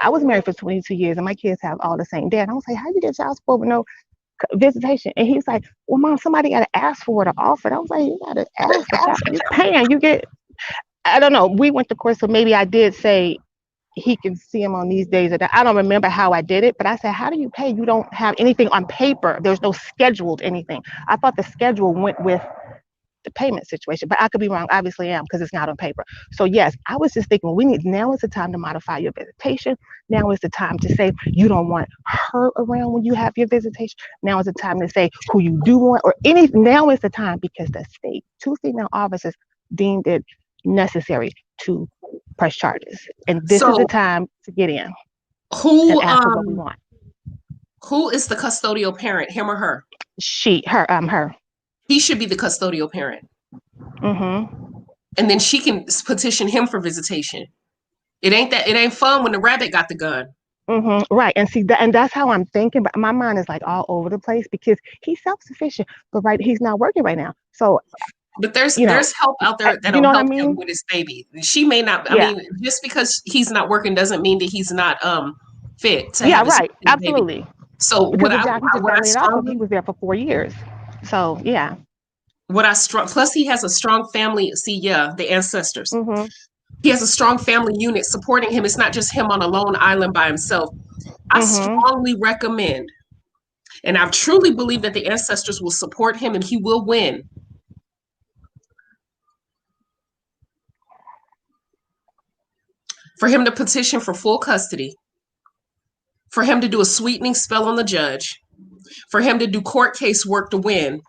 [SPEAKER 4] I was married for 22 years, and my kids have all the same dad. I was like, how do you get child support with no visitation? And he's like, well, Mom, somebody got to ask for it or offer it. I was like, you got to ask for child. You're paying. You get. I don't know. We went to court, so maybe I did say he can see him on these days. I don't remember how I did it, but I said, how do you pay? You don't have anything on paper. There's no scheduled anything. I thought the schedule went with the payment situation, but I could be wrong. Obviously I am because it's not on paper. So yes, I was just thinking now is the time to modify your visitation. Now is the time to say you don't want her around when you have your visitation. Now is the time to say who you do want or anything. Now is the time because the state, 2 female officers deemed it necessary to press charges. And this is the time to get in and ask for what we want.
[SPEAKER 1] Who is the custodial parent, him or her?
[SPEAKER 4] Her.
[SPEAKER 1] He should be the custodial parent.
[SPEAKER 4] Mm-hmm.
[SPEAKER 1] And then she can petition him for visitation. It ain't fun when the rabbit got the gun.
[SPEAKER 4] Mm-hmm. Right. And see and that's how I'm thinking, but my mind is like all over the place because he's self-sufficient, but he's not working right now. So
[SPEAKER 1] but there's help out there that'll help him with his baby. She may not. I mean, just because he's not working doesn't mean that he's not fit to have
[SPEAKER 4] right.
[SPEAKER 1] Baby.
[SPEAKER 4] Absolutely.
[SPEAKER 1] So
[SPEAKER 4] because he was there for 4 years. So yeah.
[SPEAKER 1] Plus he has a strong family. See, the ancestors.
[SPEAKER 4] Mm-hmm.
[SPEAKER 1] He has a strong family unit supporting him. It's not just him on a lone island by himself. I strongly recommend, and I truly believe that the ancestors will support him and he will win. For him to petition for full custody, for him to do a sweetening spell on the judge, for him to do court case work to win,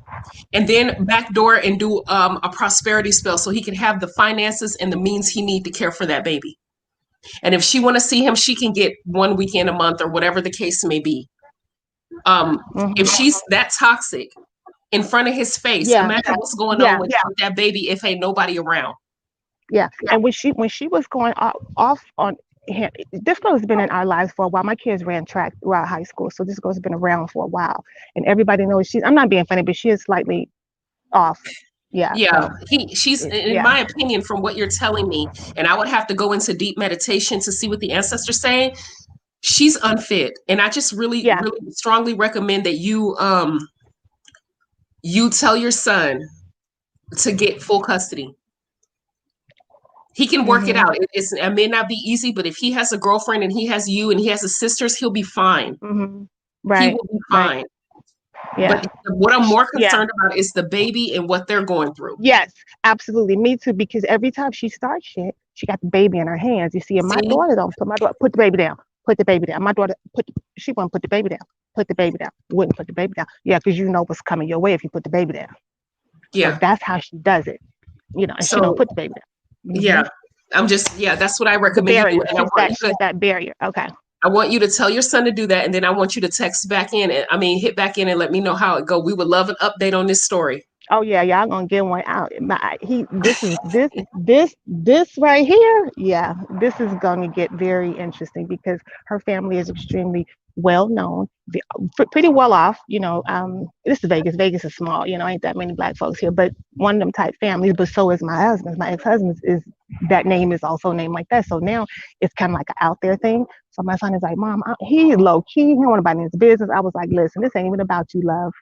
[SPEAKER 1] and then backdoor and do a prosperity spell so he can have the finances and the means he needs to care for that baby. And if she want to see him, she can get 1 weekend a month or whatever the case may be. If she's that toxic in front of his face, imagine what's going on with that baby if ain't nobody around.
[SPEAKER 4] Yeah. And when she was going off on him, this girl has been in our lives for a while. My kids ran track throughout high school, so this girl's been around for a while, and everybody knows I'm not being funny, but she is slightly off. Yeah.
[SPEAKER 1] Yeah. She's in my opinion, from what you're telling me, and I would have to go into deep meditation to see what the ancestors say. She's unfit, and I just really strongly recommend that you tell your son to get full custody. He can work it out. It may not be easy, but if he has a girlfriend and he has you and he has his sisters, he'll be fine.
[SPEAKER 4] Right.
[SPEAKER 1] He will be fine.
[SPEAKER 4] Right. Yeah.
[SPEAKER 1] But what I'm more concerned about is the baby and what they're going through.
[SPEAKER 4] Yes, absolutely. Me too. Because every time she starts shit, she got the baby in her hands. You see, and my daughter don't. So my daughter put the baby down. Put the baby down. My daughter she wouldn't put the baby down. Put the baby down. Wouldn't put the baby down. Yeah, because you know what's coming your way if you put the baby down.
[SPEAKER 1] Yeah.
[SPEAKER 4] So that's how she does it. And she don't put the baby down.
[SPEAKER 1] Yeah. That's what I recommend.
[SPEAKER 4] That barrier. Okay.
[SPEAKER 1] I want you to tell your son to do that, and then I want you to text back in hit back in and let me know how it go. We would love an update on this story.
[SPEAKER 4] Oh yeah, y'all gonna get one out. This right here. Yeah, this is gonna get very interesting because her family is extremely well known, pretty well off. This is Vegas. Vegas is small. Ain't that many black folks here, but one of them type families. But so is my husband's. My ex-husband's is that name is also named like that. So now it's kind of like an out there thing. So my son is like, Mom, he's low key. He don't want to buy his business. I was like, listen, this ain't even about you, love.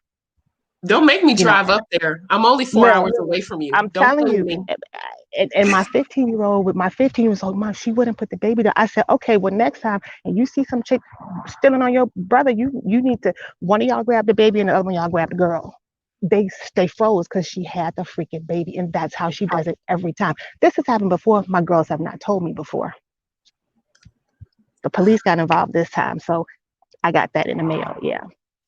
[SPEAKER 1] Don't make me
[SPEAKER 4] You know,
[SPEAKER 1] drive up there. I'm only 4 hours
[SPEAKER 4] look,
[SPEAKER 1] away from you.
[SPEAKER 4] I'm
[SPEAKER 1] Don't
[SPEAKER 4] telling
[SPEAKER 1] play with
[SPEAKER 4] you,
[SPEAKER 1] me.
[SPEAKER 4] and my 15-year-old with my 15-year-old mom, she wouldn't put the baby down. I said, okay, well, next time, and you see some chick stealing on your brother, you need to, one of y'all grab the baby and the other one y'all grab the girl. They froze because she had the freaking baby, and that's how she does it every time. This has happened before. My girls have not told me before. The police got involved this time, so I got that in the mail. Yeah.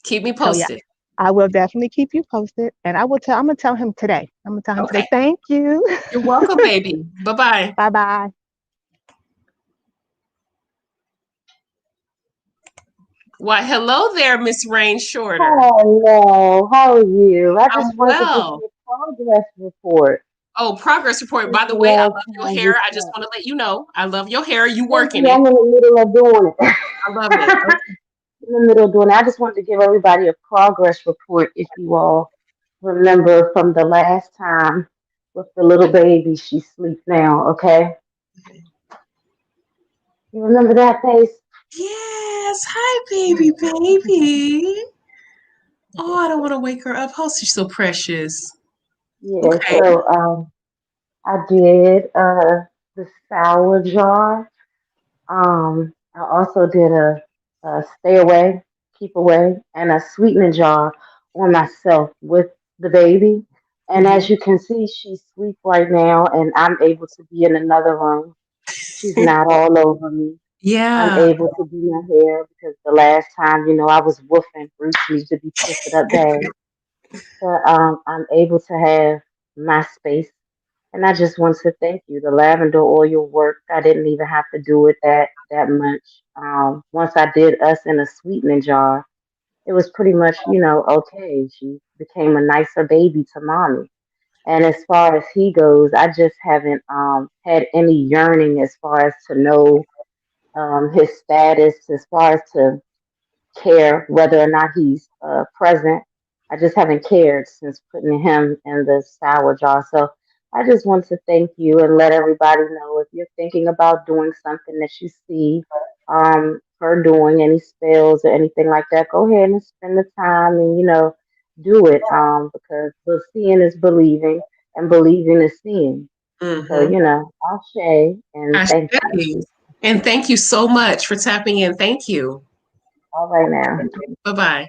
[SPEAKER 1] Keep me
[SPEAKER 4] So yeah,
[SPEAKER 1] posted.
[SPEAKER 4] I will definitely keep you posted, and I'm gonna tell him today. I'm gonna tell him
[SPEAKER 1] Okay.
[SPEAKER 4] today. Thank you.
[SPEAKER 1] You're welcome, baby. Bye-bye.
[SPEAKER 4] Bye bye.
[SPEAKER 1] Why, hello there, Miss Rain Shorter.
[SPEAKER 5] Hello, how are you? I
[SPEAKER 1] I'm
[SPEAKER 5] just wanted to give
[SPEAKER 1] well.
[SPEAKER 5] you a progress report
[SPEAKER 1] Oh, progress report.
[SPEAKER 5] since
[SPEAKER 1] By the
[SPEAKER 5] the
[SPEAKER 1] way, I
[SPEAKER 5] last
[SPEAKER 1] love your
[SPEAKER 5] time we
[SPEAKER 1] hair. I just
[SPEAKER 5] talked.
[SPEAKER 1] want to let you know. I love your hair. You
[SPEAKER 5] Thank
[SPEAKER 1] working
[SPEAKER 5] you.
[SPEAKER 1] it.
[SPEAKER 5] I'm in the middle of doing it.
[SPEAKER 1] I love it. Okay.
[SPEAKER 5] In the middle of doing it. I just wanted to give everybody a progress report if you all remember from the last time with the little baby. She sleeps now, okay? You remember that face?
[SPEAKER 1] Yes. Hi, baby, baby. Oh, I don't want to wake her up. Oh, she's so precious.
[SPEAKER 5] Yeah,
[SPEAKER 1] Okay.
[SPEAKER 5] so I did the sour jar. I also did a stay away, keep away, and a sweetening jar on myself with the baby. And
[SPEAKER 1] Mhm.
[SPEAKER 5] as you can see, she's asleep right now, and I'm able to be in another room. She's not all over me. I'm
[SPEAKER 1] Yeah.
[SPEAKER 5] able to do my hair because the last time, I was woofing briefly to be twisted up bad. But I'm able to have my space, and I just want to thank you. The lavender oil worked. I didn't even have to do it that much. Once I did us in a sweetening jar, it was pretty much, okay. She became a nicer baby to mommy. And as far as he goes, I just haven't had any yearning as far as to know his status, as far as to care whether or not he's present. I just haven't cared since putting him in the sour jar. So I just want to thank you and let everybody know if you're thinking about doing something that you see her doing, any spells or anything like that, go ahead and spend the time and, do it because the seeing is believing and believing is seeing. So,
[SPEAKER 1] Mm-hmm.
[SPEAKER 5] Ashe and
[SPEAKER 1] I
[SPEAKER 5] thank you.
[SPEAKER 1] say. And thank you so much for tapping in. Thank you.
[SPEAKER 5] All right now.
[SPEAKER 1] Bye-bye.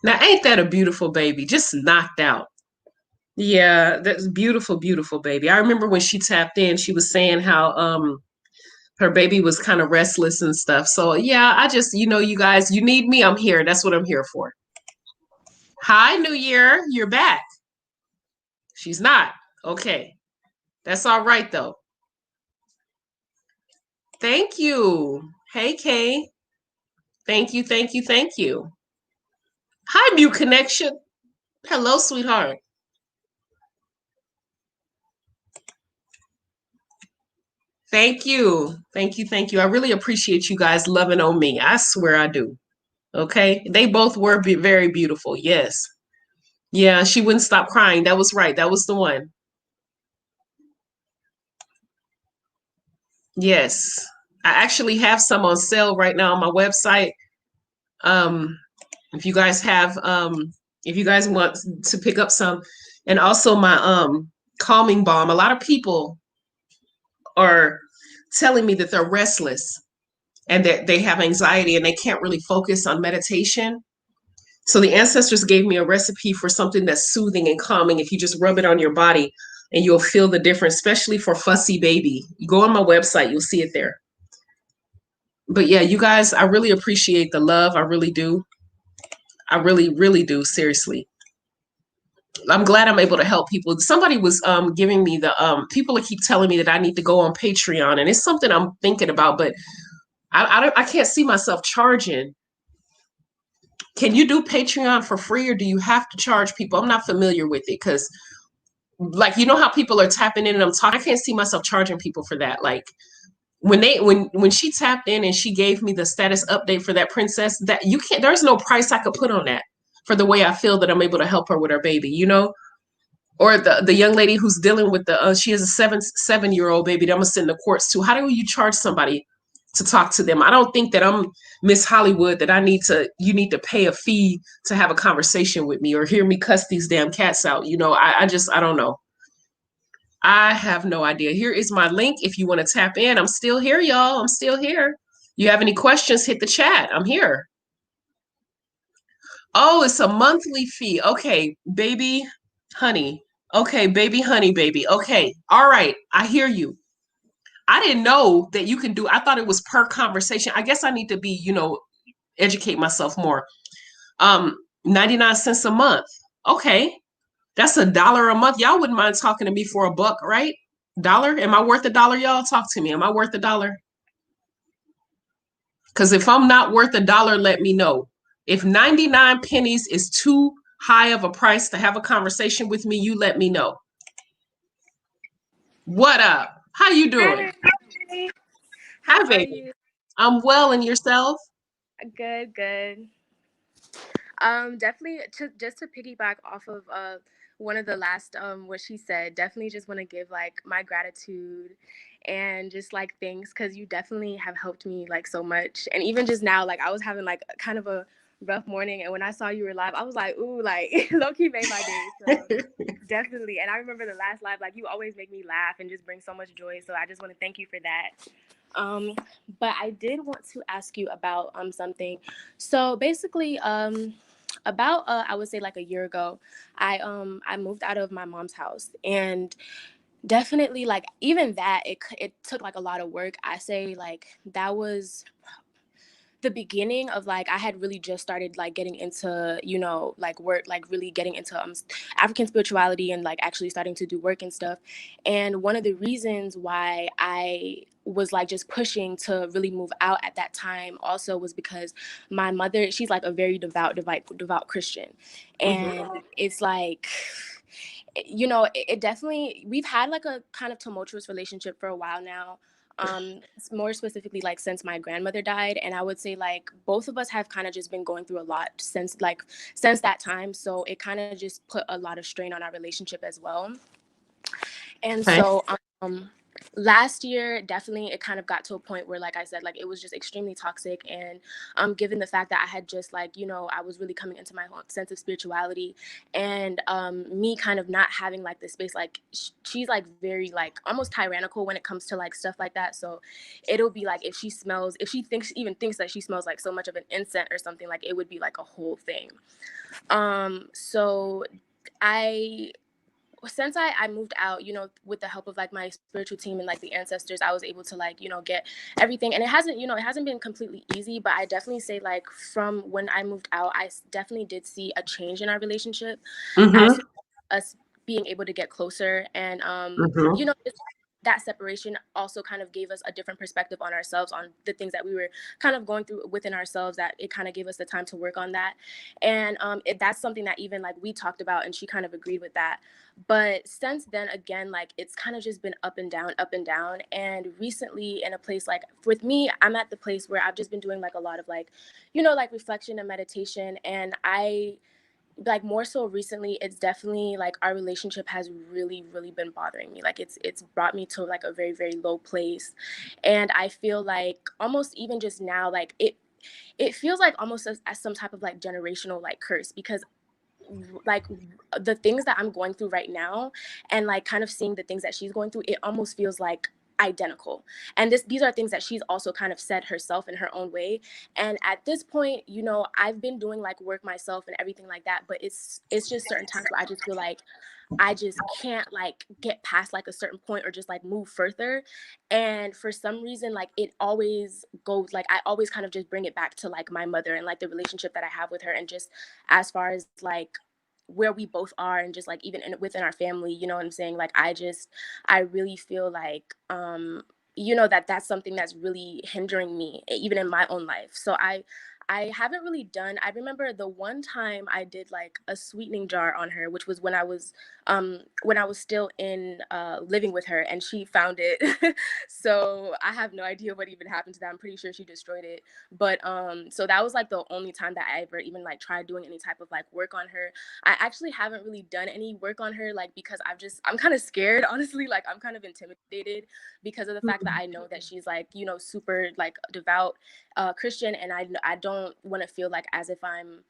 [SPEAKER 1] Now, ain't that a beautiful baby? Just knocked out. Yeah, that's beautiful, beautiful baby. I remember when she tapped in, she was saying how her baby was kind of restless and stuff. So yeah, I just, you guys, you need me, I'm here. That's what I'm here for. Hi, New Year. You're back. She's not. Okay. That's all right though. Thank you. Hey, Kay. Thank you, thank you, thank you. Hi, Mute Connection. Hello, sweetheart. Thank you. Thank you. Thank you. I really appreciate you guys loving on me. I swear I do. Okay. They both were very beautiful. Yes. Yeah. She wouldn't stop crying. That was right. That was the one. Yes. I actually have some on sale right now on my website. Um, if you guys have, if you guys want to pick up some, and also my calming balm. A lot of people are telling me that they're restless and that they have anxiety and they can't really focus on meditation. So the ancestors gave me a recipe for something that's soothing and calming. If you just rub it on your body and you'll feel the difference, especially for fussy baby. You go on my website, you'll see it there. But yeah, you guys, I really appreciate the love. I really do. I really, really do. Seriously. I'm glad I'm able to help people. Somebody was giving me the people keep telling me that I need to go on Patreon, and it's something I'm thinking about, but I can't see myself charging Can you do Patreon for free, or do you have to charge people? I'm not familiar with it, because like, you know how people are tapping in and I'm talking, I can't see myself charging people for that. Like when she tapped in and she gave me the status update for that princess, that you can't, there's no price I could put on that for the way I feel that I'm able to help her with her baby, you know? Or the young lady who's dealing with the she has a 7-year-old baby that I'm gonna send to courts to. How do you charge somebody to talk to them? I don't think that I'm Miss Hollywood that you need to pay a fee to have a conversation with me or hear me cuss these damn cats out. You know, I don't know. I have no idea. Here is my link if you want to tap in. I'm still here, y'all. I'm still here. You have any questions, hit the chat. I'm here. Oh, it's a monthly fee. Okay, baby honey. Okay, baby honey, baby. Okay. All right. I hear you. I didn't know that you can do, I thought it was per conversation. I guess I need to be, educate myself more. 99 cents a month. Okay. That's $1 a month. Y'all wouldn't mind talking to me for $1, right? Dollar? Am I worth $1, y'all? Talk to me. Am I worth $1? Because if I'm not worth $1, let me know. If 99 pennies is too high of a price to have a conversation with me, you let me know. What up? How you doing?
[SPEAKER 6] Hi.
[SPEAKER 1] Hi,
[SPEAKER 6] How are
[SPEAKER 1] baby.
[SPEAKER 6] you?
[SPEAKER 1] I'm well, and yourself?
[SPEAKER 6] Good, good. Definitely just to piggyback off of one of the last what she said, definitely just want to give like my gratitude and just like thanks, because you definitely have helped me like so much. And even just now, like I was having like kind of a rough morning, and when I saw you were live, I was like, ooh, like low-key made my day. So definitely. And I remember the last live, like you always make me laugh and just bring so much joy, so I just want to thank you for that. um but I did want to ask you about something. So basically, about I would say like a year ago, I moved out of my mom's house, and definitely like even that it took like a lot of work. I say like that was the beginning of like I had really just started like getting into like work, like really getting into African spirituality and like actually starting to do work and stuff. And one of the reasons why I was like just pushing to really move out at that time also was because my mother, she's like a very devout Christian. And it's like, it definitely, we've had like a kind of tumultuous relationship for a while now. More specifically like since my grandmother died, and I would say like both of us have kind of just been going through a lot since that time, so it kind of just put a lot of strain on our relationship as well. And
[SPEAKER 1] Okay.
[SPEAKER 6] so last year definitely it kind of got to a point where, like I said, like it was just extremely toxic. And given the fact that I had just like I was really coming into my own sense of spirituality, and me kind of not having like the space, like she's like very like almost tyrannical when it comes to like stuff like that. So it'll be like if she thinks that she smells like so much of an incense or something, like it would be like a whole thing. So I since I moved out, with the help of like my spiritual team and like the ancestors, I was able to like, get everything. And it hasn't been completely easy, but I definitely say like from when I moved out, definitely did see a change in our relationship as us being able to get closer. And, that separation also kind of gave us a different perspective on ourselves, on the things that we were kind of going through within ourselves, that it kind of gave us the time to work on that. And that's something that even like we talked about, and she kind of agreed with that. But since then, again, like it's kind of just been up and down, up and down. And recently, in a place like with me, I'm at the place where I've just been doing like a lot of like, like reflection and meditation. And I like more so recently, it's definitely like our relationship has really, really been bothering me. Like it's brought me to like a very, very low place. And I feel like almost even just now, like it feels like almost as some type of like generational like curse, because like the things that I'm going through right now, and like kind of seeing the things that she's going through, it almost feels like identical. And these are things that she's also kind of said herself in her own way. And at this point, I've been doing like work myself and everything like that, but it's just certain times where I just feel like I just can't like get past like a certain point or just like move further. And for some reason, like it always goes, like I always kind of just bring it back to like my mother and like the relationship that I have with her, and just as far as like where we both are, and just like even within our family, you know what I'm saying? Like I really feel like that's something that's really hindering me even in my own life. So I haven't really done. I remember the one time I did like a sweetening jar on her, which was when I was still in living with her, and she found it. So I have no idea what even happened to that. I'm pretty sure she destroyed it. But so that was like the only time that I ever even like tried doing any type of like work on her. I actually haven't really done any work on her, like, because I'm kind of scared, honestly. Like, I'm kind of intimidated because of the fact that I know that she's like, you know, super like devout Christian, and I don't want to feel like as if I'm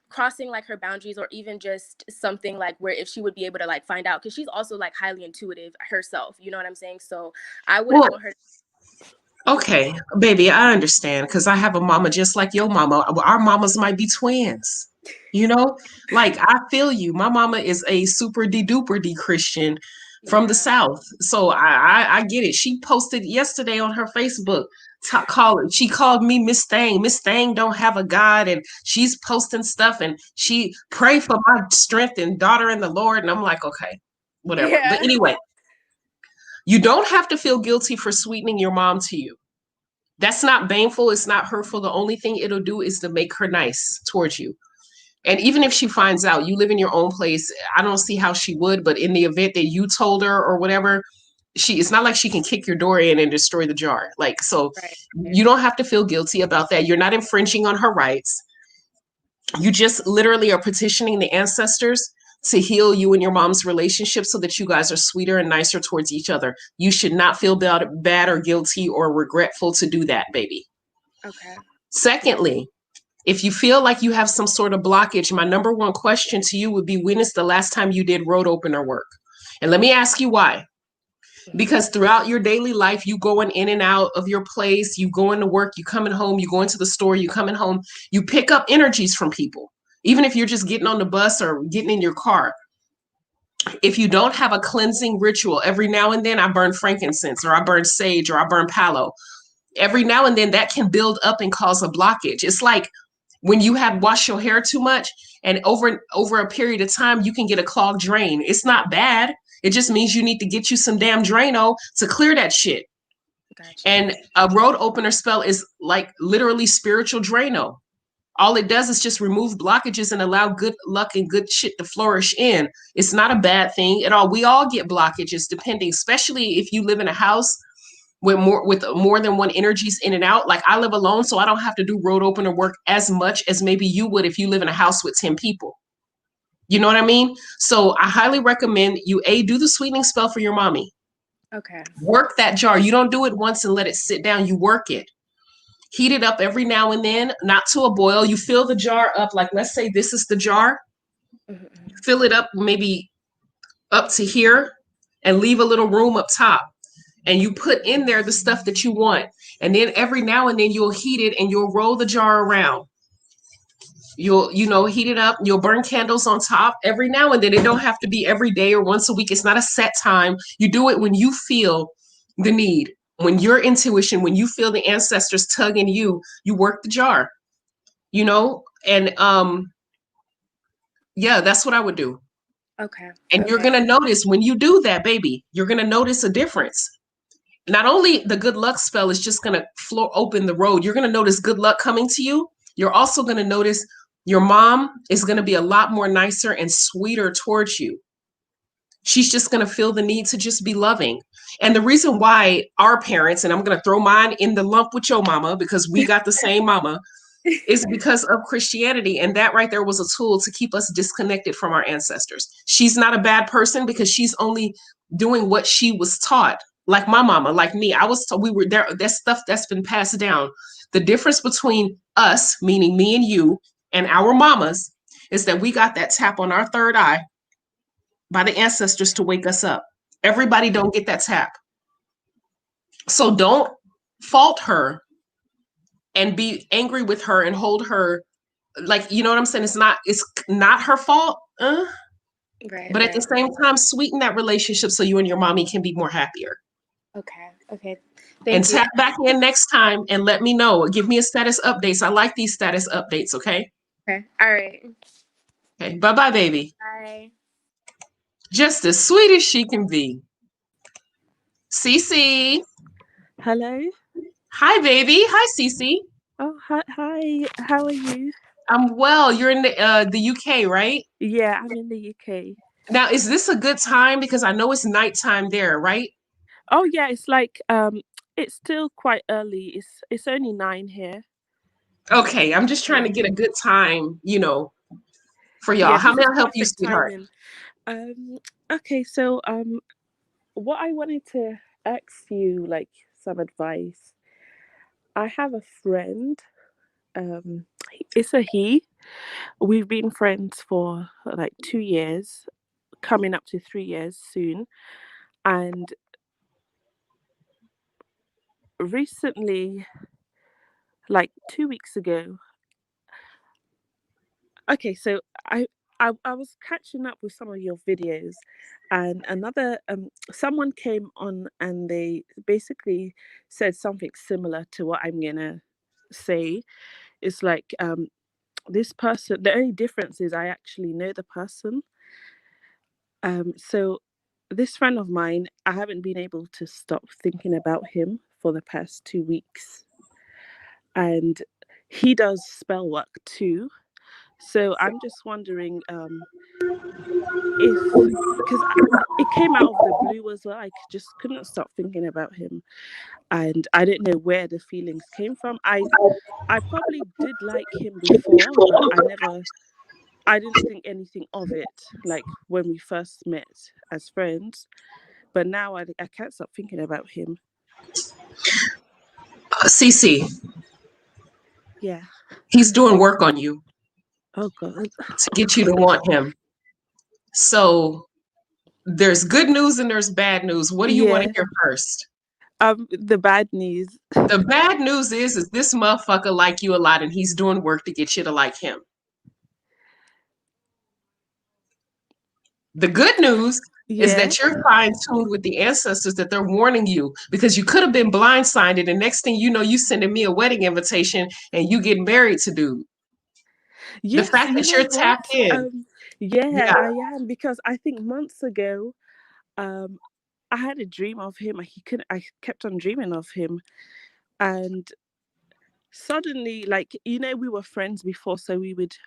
[SPEAKER 6] crossing like her boundaries, or even just something like where if she would be able to like find out, because she's also like highly intuitive herself, you know what I'm saying? So I wouldn't
[SPEAKER 1] Well,
[SPEAKER 6] want her.
[SPEAKER 1] okay, baby, I understand because I have a mama just like your mama. Our mamas might be twins. You know, like I feel you. My mama is a super de duper de Christian from the
[SPEAKER 6] Yeah.
[SPEAKER 1] South, so I get it. She posted yesterday on her Facebook. She called me Miss Thang. Miss Thang don't have a God, and she's posting stuff, and she pray for my strength and daughter in the Lord. And I'm like, okay, whatever. But
[SPEAKER 6] Yeah.
[SPEAKER 1] anyway, you don't have to feel guilty for sweetening your mom to you. That's not baneful. It's not hurtful. The only thing it'll do is to make her nice towards you. And even if she finds out you live in your own place, I don't see how she would, but in the event that you told her or whatever, it's not like she can kick your door in and destroy the jar. Like, so
[SPEAKER 6] Right.
[SPEAKER 1] you don't have to feel guilty about that. You're not infringing on her rights. You just literally are petitioning the ancestors to heal you and your mom's relationship so that you guys are sweeter and nicer towards each other. You should not feel bad or guilty or regretful to do that, baby.
[SPEAKER 6] Okay.
[SPEAKER 1] Secondly, if you feel like you have some sort of blockage, my number one question to you would be, when is the last time you did road opener work? And let me ask you why. Because throughout your daily life, you going in and out of your place, you going to work, you coming home, you going to the store, you coming home, you pick up energies from people. Even if you're just getting on the bus or getting in your car. If you don't have a cleansing ritual, every now and then I burn frankincense, or I burn sage, or I burn palo. Every now and then that can build up and cause a blockage. It's like when you have washed your hair too much, and over a period of time you can get a clogged drain. It's not bad. It just means you need to get you some damn Drano to clear that shit.
[SPEAKER 6] Gotcha.
[SPEAKER 1] And a road opener spell is like literally spiritual Drano. All it does is just remove blockages and allow good luck and good shit to flourish in. It's not a bad thing at all. We all get blockages, depending, especially if you live in a house with more than one energies in and out. Like, I live alone, so I don't have to do road opener work as much as maybe you would if you live in a house with 10 people. You know what I mean? So I highly recommend you do the sweetening spell for your mommy.
[SPEAKER 6] Okay.
[SPEAKER 1] Work that jar. You don't do it once and let it sit down. You work it. Heat it up every now and then, not to a boil. You fill the jar up. Like, let's say this is the jar.
[SPEAKER 6] Mm-hmm.
[SPEAKER 1] Fill it up maybe up to here and leave a little room up top. And you put in there the stuff that you want. And then every now and then you'll heat it and you'll roll the jar around. You'll, heat it up. You'll burn candles on top every now and then. It don't have to be every day or once a week. It's not a set time. You do it when you feel the need. When your intuition, when you feel the ancestors tugging you, you work the jar, and yeah, that's what I would do.
[SPEAKER 6] Okay.
[SPEAKER 1] And
[SPEAKER 6] Okay.
[SPEAKER 1] you're going to notice when you do that, baby, you're going to notice a difference. Not only the good luck spell is just going to open the road, you're going to notice good luck coming to you. You're also going to notice your mom is going to be a lot more nicer and sweeter towards you. She's just going to feel the need to just be loving. And the reason why our parents, and I'm going to throw mine in the lump with your mama because we got the same mama, is because of Christianity. And that right there was a tool to keep us disconnected from our ancestors. She's not a bad person because she's only doing what she was taught. Like my mama, like me, I was told, we were there. That's stuff that's been passed down. The difference between us, meaning me and you, and our mamas, is that we got that tap on our third eye by the ancestors to wake us up. Everybody don't get that tap. So don't fault her and be angry with her and hold her, like, you know what I'm saying? It's not her fault.
[SPEAKER 6] Right.
[SPEAKER 1] But at the same time, sweeten that relationship so you and your mommy can be more happier.
[SPEAKER 6] Okay. Okay.
[SPEAKER 1] And
[SPEAKER 6] Thank you.
[SPEAKER 1] tap back in next time and let me know. Give me a status updates. I like these status updates, okay?
[SPEAKER 6] Okay. All right.
[SPEAKER 1] Okay. Bye-bye, baby.
[SPEAKER 6] Bye.
[SPEAKER 1] Just as sweet as she can be. Cece.
[SPEAKER 7] Hello.
[SPEAKER 1] Hi, baby. Hi, Cece.
[SPEAKER 7] Oh, Hi, how are you?
[SPEAKER 1] I'm well. You're in the UK, right?
[SPEAKER 7] Yeah, I'm in the UK.
[SPEAKER 1] Now, is this a good time? Because I know it's nighttime there, right?
[SPEAKER 7] Oh yeah, it's like it's still quite early. It's only 9 here.
[SPEAKER 1] Okay, I'm just trying to
[SPEAKER 7] Yeah.
[SPEAKER 1] get a good time, for y'all.
[SPEAKER 7] Yeah,
[SPEAKER 1] How
[SPEAKER 7] this
[SPEAKER 1] may
[SPEAKER 7] is
[SPEAKER 1] I help you,
[SPEAKER 7] perfect
[SPEAKER 1] sweetheart?
[SPEAKER 7] timing. Um okay, so what I wanted to ask you, like, some advice. I have a friend, it's a he. We've been friends for like 2 years, coming up to 3 years soon. And recently, like 2 weeks ago, okay, so I was catching up with some of your videos, and another someone came on and they basically said something similar to what I'm gonna say. It's like, this person. The only difference is I actually know the person. So this friend of mine, I haven't been able to stop thinking about him for the past 2 weeks, and he does spell work too. So I'm just wondering, if because it came out of the blue as well. Just couldn't stop thinking about him, and I didn't know where the feelings came from. I probably did like him before, but I didn't think anything of it, like when we first met as friends. But now I can't stop thinking about him.
[SPEAKER 1] Cece,
[SPEAKER 7] Yeah.
[SPEAKER 1] he's doing work on you
[SPEAKER 7] Oh God.
[SPEAKER 1] to get you to want him. So there's good news and there's bad news. What do you want to
[SPEAKER 7] Yeah.
[SPEAKER 1] hear first?
[SPEAKER 7] The bad news.
[SPEAKER 1] The bad news is this motherfucker like you a lot and he's doing work to get you to like him. The good news is
[SPEAKER 7] Yeah.
[SPEAKER 1] that you're fine tuned with the ancestors, that they're warning you, because you could have been blindsided. And next thing you know, you sending me a wedding invitation and you getting married to dude. The
[SPEAKER 7] Yes,
[SPEAKER 1] fact
[SPEAKER 7] you
[SPEAKER 1] that
[SPEAKER 7] know
[SPEAKER 1] you're
[SPEAKER 7] what?
[SPEAKER 1] tapped in.
[SPEAKER 7] Yeah,
[SPEAKER 1] Yeah.
[SPEAKER 7] I am, because I think months ago, um, I had a dream of him. I kept on dreaming of him, and suddenly, like, we were friends before, so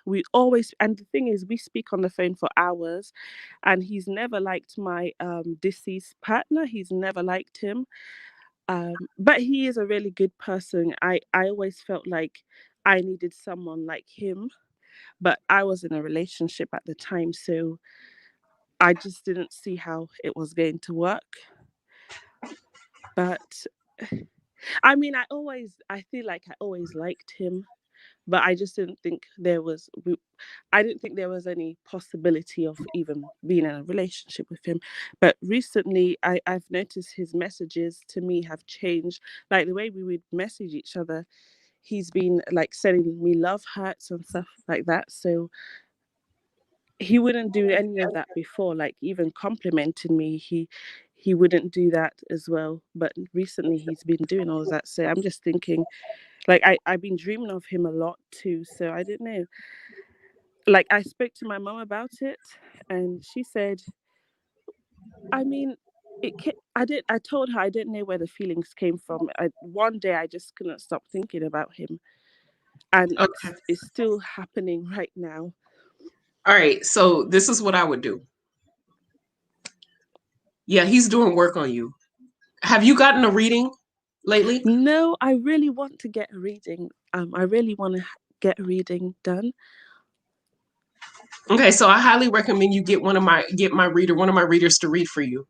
[SPEAKER 7] we always, and the thing is, we speak on the phone for hours, and he's never liked my deceased partner. He's never liked him. But he is a really good person. I always felt like I needed someone like him, but I was in a relationship at the time, so I just didn't see how it was going to work. But I mean, I feel like I always liked him, but I just didn't think I didn't think there was any possibility of even being in a relationship with him. But recently, I've noticed his messages to me have changed. Like the way we would message each other, he's been like sending me love hearts and stuff like that. So he wouldn't do any of that before, like even complimenting me. He wouldn't do that as well. But recently, he's been doing all of that. So I'm just thinking, like, I've been dreaming of him a lot too. So I didn't know. Like, I spoke to my mom about it, and she said, I mean, I told her I didn't know where the feelings came from. One day I just couldn't stop thinking about him, and
[SPEAKER 1] Okay.
[SPEAKER 7] it's still happening right now.
[SPEAKER 1] All right. So this is what I would do. Yeah, he's doing work on you. Have you gotten a reading lately?
[SPEAKER 7] No, I really want to get a reading. I really want to get a reading done.
[SPEAKER 1] Okay, so I highly recommend you get one of my one of my readers to read for you.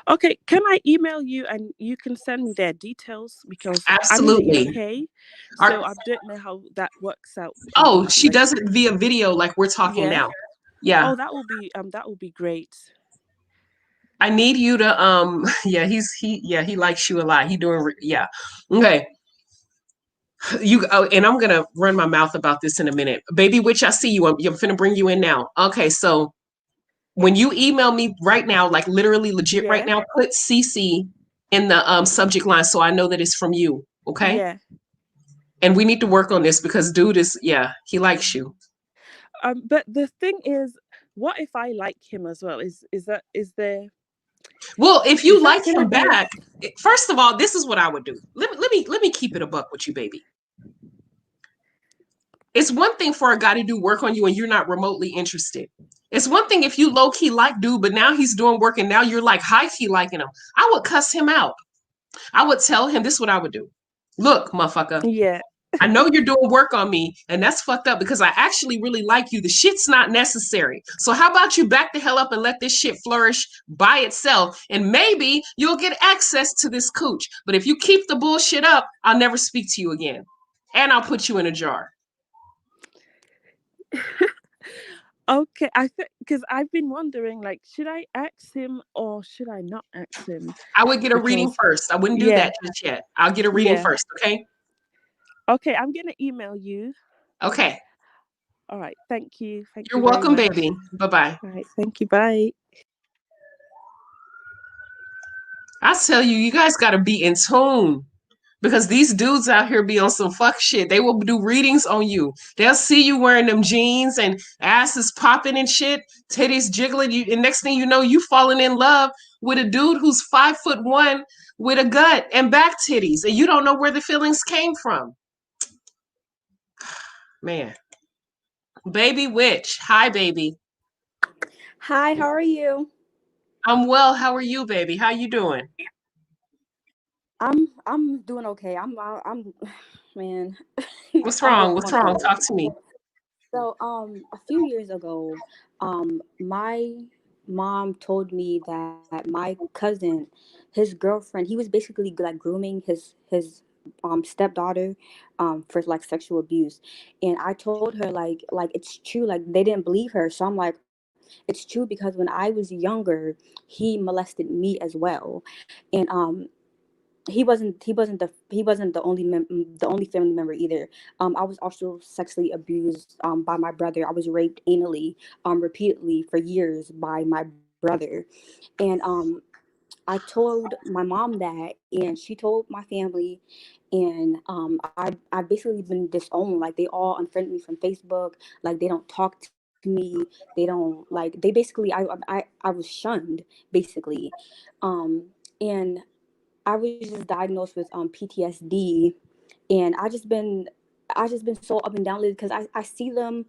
[SPEAKER 7] Okay, can I email you and you can send me their details, because I'm in the
[SPEAKER 1] Absolutely.
[SPEAKER 7] UK, so
[SPEAKER 1] Are,
[SPEAKER 7] I don't know how that works out.
[SPEAKER 1] oh, she
[SPEAKER 7] Like,
[SPEAKER 1] does it via video like we're talking
[SPEAKER 7] yeah.
[SPEAKER 1] now. Yeah.
[SPEAKER 7] Oh, that will be great.
[SPEAKER 1] I need you to yeah, he likes you a lot. He doing yeah. Okay. And I'm gonna run my mouth about this in a minute. Baby witch, I see you. I'm finna bring you in now. Okay, so when you email me right now, like literally legit right
[SPEAKER 7] Yeah.
[SPEAKER 1] now, put CC in the subject line so I know that it's from you. Okay.
[SPEAKER 7] Yeah.
[SPEAKER 1] And we need to work on this because dude is, yeah, he likes you.
[SPEAKER 7] But the thing is, what if I like him as well?
[SPEAKER 1] Well, if
[SPEAKER 7] Is
[SPEAKER 1] you
[SPEAKER 7] that
[SPEAKER 1] like
[SPEAKER 7] gonna
[SPEAKER 1] him
[SPEAKER 7] be a
[SPEAKER 1] back, first of all, this is what I would do. Let me keep it a buck with you, baby. It's one thing for a guy to do work on you and you're not remotely interested. It's one thing if you low key like dude, but now he's doing work and now you're like high key liking him. I would cuss him out. I would tell him this is what I would do. Look, motherfucker,
[SPEAKER 7] Yeah.
[SPEAKER 1] I know you're doing work on me, and that's fucked up because I actually really like you. The shit's not necessary. So how about you back the hell up and let this shit flourish by itself, and maybe you'll get access to this cooch. But if you keep the bullshit up, I'll never speak to you again, and I'll put you in a jar.
[SPEAKER 7] Okay, I think because I've been wondering, like, should I ask him or should I not ask him?
[SPEAKER 1] I would get a reading
[SPEAKER 7] Because
[SPEAKER 1] first. I wouldn't do
[SPEAKER 7] yeah,
[SPEAKER 1] that just yet. I'll get a reading
[SPEAKER 7] yeah.
[SPEAKER 1] first, okay?
[SPEAKER 7] Okay, I'm gonna email you.
[SPEAKER 1] Okay.
[SPEAKER 7] All right, thank you. Thank
[SPEAKER 1] You're
[SPEAKER 7] you very
[SPEAKER 1] welcome,
[SPEAKER 7] much.
[SPEAKER 1] baby. Bye-bye.
[SPEAKER 7] All right, thank you. Bye.
[SPEAKER 1] I tell you, you guys got to be in tune. Because these dudes out here be on some fuck shit. They will do readings on you. They'll see you wearing them jeans and asses popping and shit, titties jiggling. You, and next thing you know, you falling in love with a dude who's 5'1" with a gut and back titties, and you don't know where the feelings came from. Man, baby witch. Hi, baby.
[SPEAKER 8] Hi, how are you?
[SPEAKER 1] I'm well. How are you, baby? How you doing?
[SPEAKER 8] I'm doing okay. I'm man,
[SPEAKER 1] What's
[SPEAKER 8] I'm
[SPEAKER 1] wrong?
[SPEAKER 8] going
[SPEAKER 1] What's
[SPEAKER 8] through
[SPEAKER 1] wrong?
[SPEAKER 8] it.
[SPEAKER 1] Talk to me.
[SPEAKER 8] So a few years ago, my mom told me that my cousin, his girlfriend, he was basically like grooming his stepdaughter for like sexual abuse. And I told her like it's true, like they didn't believe her. So I'm like, it's true because when I was younger, he molested me as well. And he wasn't the only family member either. I was also sexually abused by my brother. I was raped anally repeatedly for years by my brother. And I told my mom that, and she told my family, and I've basically been disowned. Like they all unfriended me from Facebook. Like they don't talk to me. They don't like. They basically I was shunned basically, and I was just diagnosed with PTSD, and I just been so up and down lately because I see them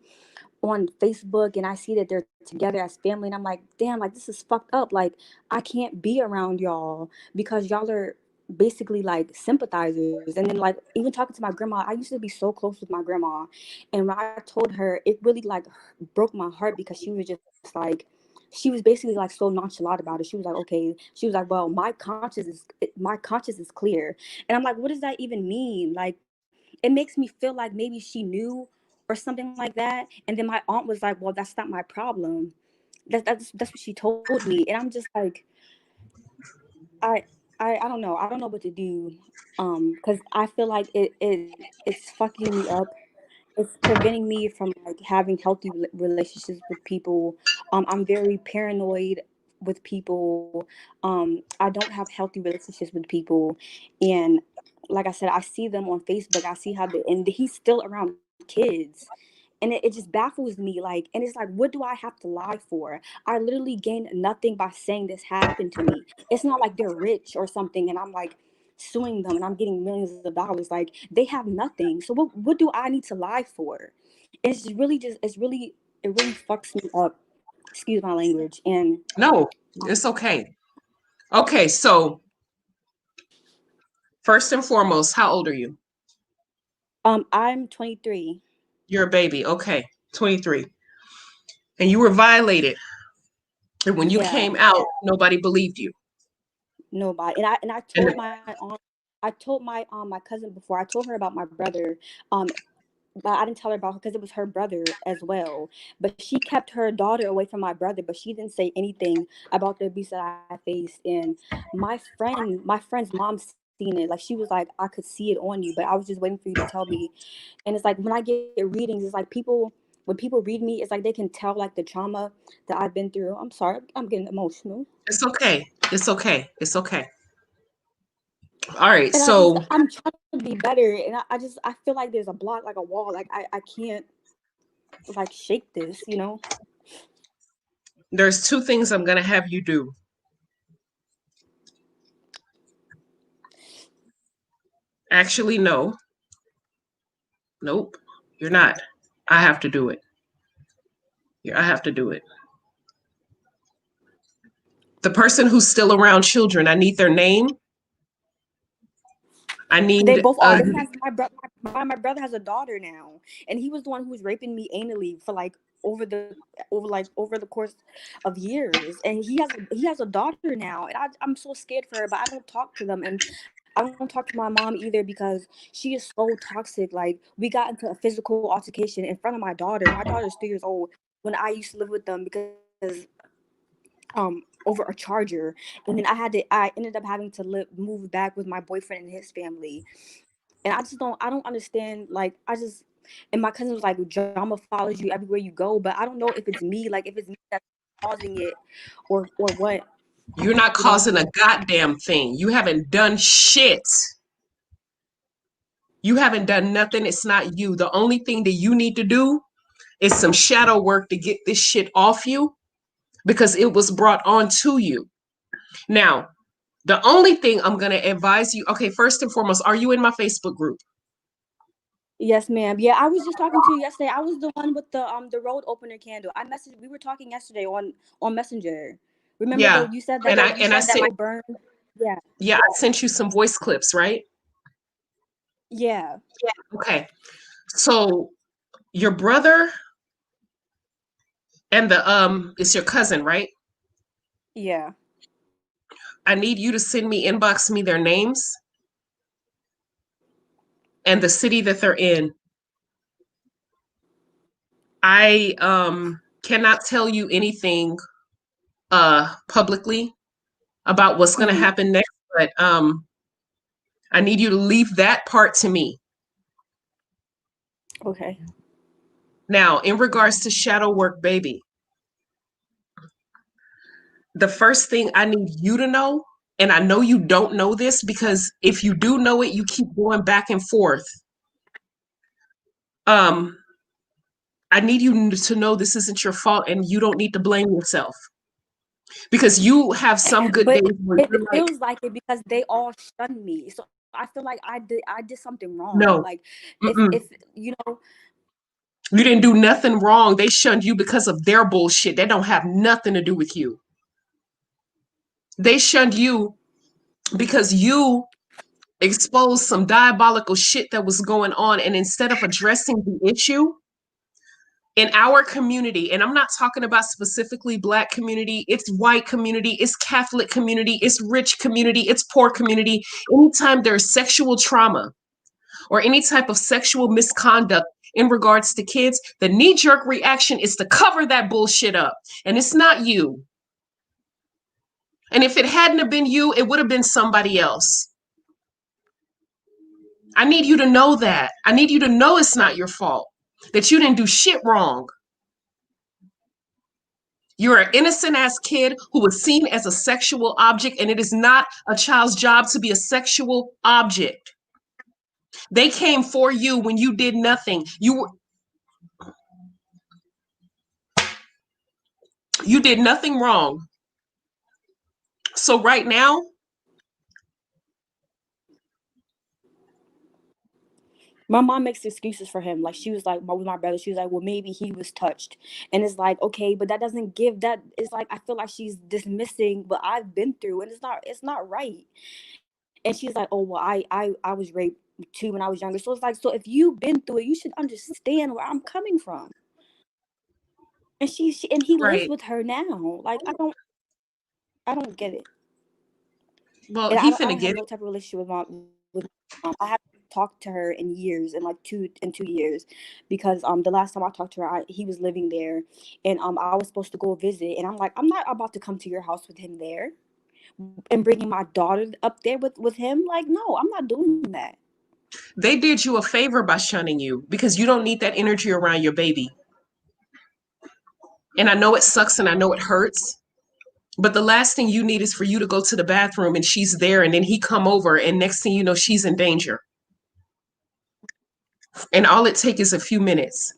[SPEAKER 8] on Facebook and I see that they're together as family, and I'm like, damn, like this is fucked up. Like I can't be around y'all because y'all are basically like sympathizers. And then like even talking to my grandma, I used to be so close with my grandma, and when I told her, it really like broke my heart because she was just like, she was basically like so nonchalant about it. She was like, okay, she was like, well, my conscience is clear. And I'm like, what does that even mean? Like it makes me feel like maybe she knew or something like that. And then my aunt was like, well, that's not my problem. That's what she told me. And I'm just like, I don't know. I don't know what to do. Because I feel like it's fucking me up. It's preventing me from like having healthy relationships with people. I'm very paranoid with people. I don't have healthy relationships with people. And like I said, I see them on Facebook. I see how they, and he's still around kids. And it just baffles me. Like, and it's like, what do I have to lie for? I literally gained nothing by saying this happened to me. It's not like they're rich or something, and I'm like suing them and I'm getting millions of dollars. Like they have nothing. So what do I need to lie for? It's really just it really fucks me up. Excuse my language. And
[SPEAKER 1] No, it's okay. Okay, so first and foremost, how old are you?
[SPEAKER 8] I'm 23.
[SPEAKER 1] You're a baby. Okay, 23. And you were violated. And when you
[SPEAKER 8] Yeah,
[SPEAKER 1] came out, nobody believed you.
[SPEAKER 8] nobody. And I
[SPEAKER 1] And
[SPEAKER 8] told my aunt, I told my cousin before. I told her about my brother. Um, but I didn't tell her about her because it was her brother as well. But she kept her daughter away from my brother, but she didn't say anything about the abuse that I faced. And my friend's mom seen it. Like she was like, I could see it on you, but I was just waiting for you to tell me. And it's like when I get readings, it's like when people read me, it's like they can tell like the trauma that I've been through. I'm sorry, I'm getting emotional.
[SPEAKER 1] it's okay. It's okay. It's okay. All right,
[SPEAKER 8] And
[SPEAKER 1] so
[SPEAKER 8] I'm trying to be better, and I feel like there's a block, like a wall. Like I can't like shake this.
[SPEAKER 1] there's two things I'm going to have you do. Actually, no. Nope, you're not. I have to do it. Yeah, I have to do it. The person who's still around children, I need their name. I
[SPEAKER 8] They
[SPEAKER 1] need
[SPEAKER 8] both are. He has my brother has a daughter now, and he was the one who was raping me anally for like over the course of years. And he has a daughter now, and I'm so scared for her, but I don't talk to them, and I don't talk to my mom either because she is so toxic. Like, we got into a physical altercation in front of my daughter. My daughter's 3 years old when I used to live with them because over a charger, and then I ended up having to move back with my boyfriend and his family. And I don't understand. Like, and my cousin was like, drama follows you everywhere you go, but I don't know if it's me, like if it's me that's causing it, or what,
[SPEAKER 1] You're not
[SPEAKER 8] you know.
[SPEAKER 1] causing a goddamn thing. You haven't done shit. You haven't done nothing. It's not you. The only thing that you need to do is some shadow work to get this shit off you because it was brought on to you. Now, the only thing I'm going to advise you, okay, first and foremost, are you in my Facebook group?
[SPEAKER 8] Yes, ma'am. Yeah, I was just talking to you yesterday. I was the one with the road opener candle. We were talking yesterday on Messenger. Remember though,
[SPEAKER 1] Yeah.
[SPEAKER 8] you said
[SPEAKER 1] And
[SPEAKER 8] that
[SPEAKER 1] I sent
[SPEAKER 8] my burn. Yeah.
[SPEAKER 1] yeah, I sent you some voice clips, right?
[SPEAKER 8] Yeah.
[SPEAKER 1] Okay. So your brother and it's your cousin, right?
[SPEAKER 8] Yeah.
[SPEAKER 1] I need you to inbox me their names and the city that they're in. I cannot tell you anything publicly about what's going to
[SPEAKER 8] Mm-hmm.
[SPEAKER 1] happen next, but I need you to leave that part to me.
[SPEAKER 8] Okay.
[SPEAKER 1] Now, in regards to shadow work, baby, the first thing I need you to know, and I know you don't know this because if you do know it, you keep going back and forth. Um, I need you to know this isn't your fault and you don't need to blame yourself because you have some good
[SPEAKER 8] But
[SPEAKER 1] days where
[SPEAKER 8] it
[SPEAKER 1] you're like,
[SPEAKER 8] feels like it because they all shunned me. So I feel like I did something wrong.
[SPEAKER 1] no,
[SPEAKER 8] Like,
[SPEAKER 1] mm-mm.
[SPEAKER 8] if you know.
[SPEAKER 1] You didn't do nothing wrong. They shunned you because of their bullshit. That don't have nothing to do with you. They shunned you because you exposed some diabolical shit that was going on. And instead of addressing the issue in our community, and I'm not talking about specifically Black community, it's white community, it's Catholic community, it's rich community, it's poor community. Anytime there's sexual trauma or any type of sexual misconduct in regards to kids, the knee-jerk reaction is to cover that bullshit up. And it's not you. And if it hadn't have been you, it would have been somebody else. I need you to know that. I need you to know it's not your fault, that you didn't do shit wrong. You're an innocent ass kid who was seen as a sexual object, and it is not a child's job to be a sexual object. They came for you when you did nothing. You did nothing wrong. So right now,
[SPEAKER 8] My mom makes excuses for him. Like, she was like, with my brother, she was like, well, maybe he was touched. And it's like, okay, but that doesn't give that. It's like, I feel like she's dismissing what I've been through, and it's not right. And she's like, oh, well, I was raped too when I was younger. So it's like, so if you've been through it, you should understand where I'm coming from. And and he lives
[SPEAKER 1] right.
[SPEAKER 8] with her now. Like, I don't get it.
[SPEAKER 1] Well,
[SPEAKER 8] And
[SPEAKER 1] he
[SPEAKER 8] I
[SPEAKER 1] finna
[SPEAKER 8] don't have
[SPEAKER 1] get
[SPEAKER 8] no
[SPEAKER 1] it.
[SPEAKER 8] type of relationship with mom. I haven't talked to her in years, in like 2 years, because the last time I talked to her, he was living there, and I was supposed to go visit, and I'm like, I'm not about to come to your house with him there, and bringing my daughter up there with him. Like, no, I'm not doing that.
[SPEAKER 1] They did you a favor by shunning you because you don't need that energy around your baby. And I know it sucks and I know it hurts, but the last thing you need is for you to go to the bathroom and she's there and then he come over and next thing you know, she's in danger. And all it takes is a few minutes.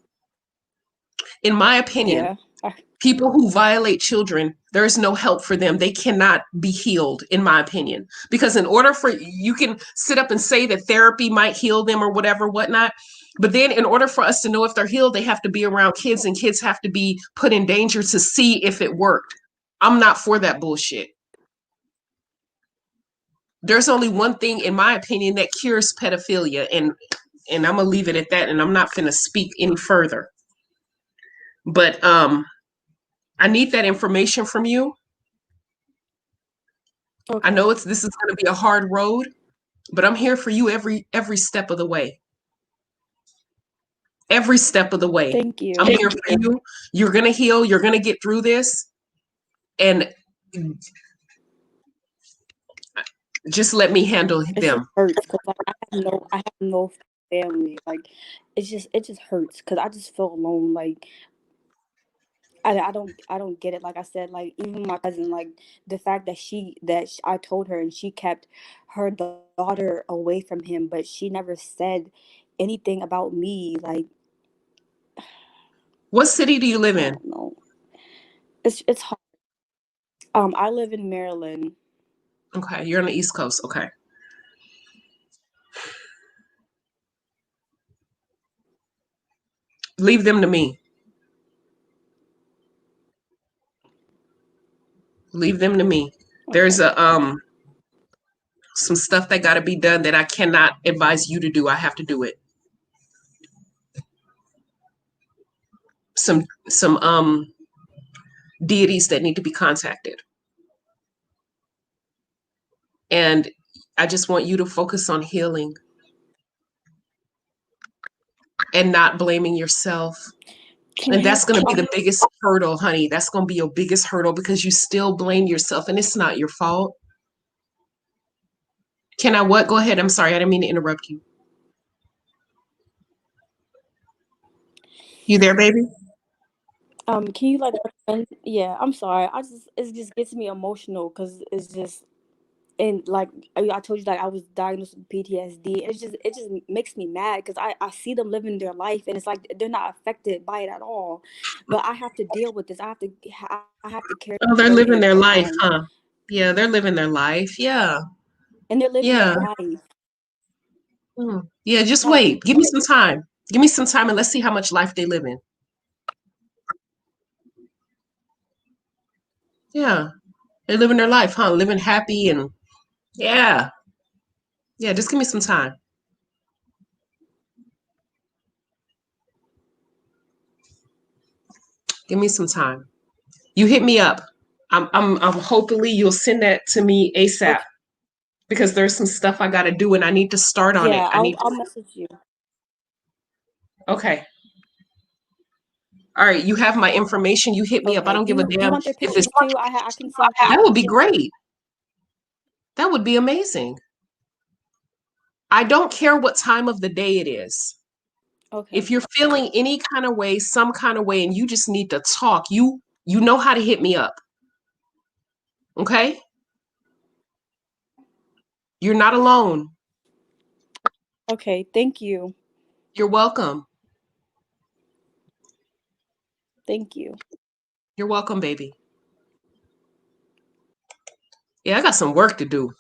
[SPEAKER 1] In my opinion,
[SPEAKER 8] Yeah.
[SPEAKER 1] people who violate children There is no help for them. They cannot be healed, in my opinion, because in order for, you can sit up and say that therapy might heal them or whatever, whatnot. But then in order for us to know if they're healed, they have to be around kids, and kids have to be put in danger to see if it worked. I'm not for that bullshit. There's only one thing, in my opinion, that cures pedophilia, and I'm gonna leave it at that, and I'm not gonna speak any further. But I need that information from you.
[SPEAKER 8] Okay.
[SPEAKER 1] I know this is gonna be a hard road, but I'm here for you every step of the way. Every step of the way.
[SPEAKER 8] Thank you.
[SPEAKER 1] I'm here for you. You're gonna heal. You're gonna get through this, and just let me handle
[SPEAKER 8] It just
[SPEAKER 1] them.
[SPEAKER 8] hurts because like, I have no family. Like it just hurts because I just feel alone. Like I don't get it. Like I said, like even my cousin, like the fact that I told her and she kept her daughter away from him, but she never said anything about me. Like
[SPEAKER 1] What city do you live
[SPEAKER 8] I
[SPEAKER 1] in?
[SPEAKER 8] don't know. It's hard. I live in Maryland.
[SPEAKER 1] Okay, you're on the East Coast. Okay. Leave them to me. Leave them to me. There's
[SPEAKER 8] Okay.
[SPEAKER 1] some stuff that got to be done that I cannot advise you to do. I have to do it. Some deities that need to be contacted. And I just want you to focus on healing and not blaming yourself. And that's going to be the biggest hurdle, honey. That's going to be your biggest hurdle because you still blame yourself and it's not your fault. Can I what? Go ahead. I'm sorry. I didn't mean to interrupt you. You there, baby?
[SPEAKER 8] Can you like recommend? Yeah, I'm sorry. It just gets me emotional because it's just and like I told you, like I was diagnosed with PTSD. It just makes me mad because I see them living their life and it's like they're not affected by it at all. But I have to deal with this. I have to carry
[SPEAKER 1] Oh,
[SPEAKER 8] the
[SPEAKER 1] they're living
[SPEAKER 8] burden
[SPEAKER 1] their life,
[SPEAKER 8] alone,
[SPEAKER 1] huh? Yeah, they're living their life. Yeah.
[SPEAKER 8] and they're living
[SPEAKER 1] Yeah.
[SPEAKER 8] their life.
[SPEAKER 1] Yeah, just
[SPEAKER 8] Gotta
[SPEAKER 1] wait.
[SPEAKER 8] think
[SPEAKER 1] Give me some time. Give me some time and let's see how much life they live in. Yeah. They're living their life, huh? Living happy and yeah. Yeah, just give me some time. Give me some time. You hit me up. I'm hopefully you'll send that to me ASAP
[SPEAKER 8] Okay.
[SPEAKER 1] because there's some stuff I got to do and I need to start on it.
[SPEAKER 8] Yeah, I'll message you.
[SPEAKER 1] Okay. All right, you have my information. You hit me up. I
[SPEAKER 8] Okay.
[SPEAKER 1] don't give a
[SPEAKER 8] Do you
[SPEAKER 1] damn
[SPEAKER 8] want their
[SPEAKER 1] if it's
[SPEAKER 8] pictures too? I can send
[SPEAKER 1] that
[SPEAKER 8] you.
[SPEAKER 1] would be great. That would be amazing. I don't care what time of the day it is.
[SPEAKER 8] Okay.
[SPEAKER 1] If you're feeling any kind of way, some kind of way, and you just need to talk, you know how to hit me up. Okay? You're not alone.
[SPEAKER 8] Okay. Thank you.
[SPEAKER 1] You're welcome.
[SPEAKER 8] Thank you.
[SPEAKER 1] You're welcome, baby. Yeah, I got some work to do.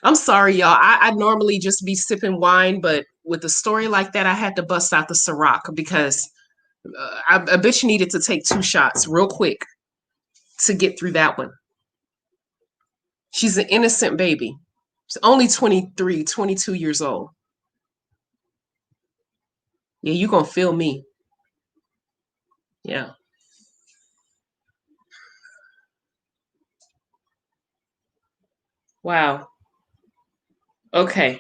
[SPEAKER 1] I'm sorry, y'all. I normally just be sipping wine, but with a story like that, I had to bust out the Ciroc because I bitch needed to take 2 shots real quick to get through that one. She's an innocent baby. She's only 23, 22 years old. Yeah, you gonna feel me. Yeah. Wow. Okay.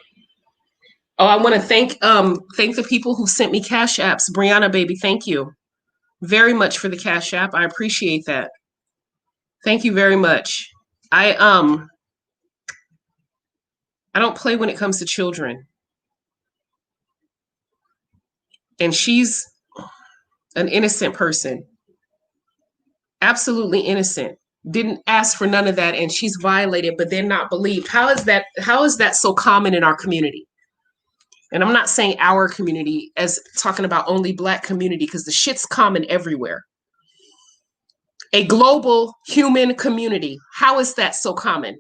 [SPEAKER 1] Oh, I want to thank the people who sent me cash apps. Brianna, baby, thank you very much for the cash app. I appreciate that. Thank you very much. I I don't play when it comes to children. And she's an innocent person. Absolutely innocent. Didn't ask for none of that and she's violated but then not believed. How is that so common in our community? And I'm not saying our community as talking about only Black community because the shit's common everywhere. A global human community. How is that so common?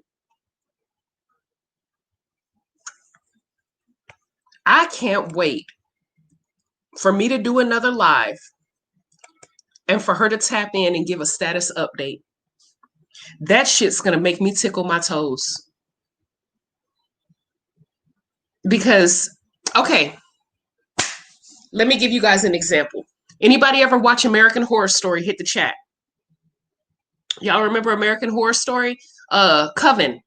[SPEAKER 1] I can't wait for me to do another live and for her to tap in and give a status update. That shit's gonna make me tickle my toes. Because, okay, let me give you guys an example. Anybody ever watch American Horror Story? Hit the chat. Y'all remember American Horror Story? Coven.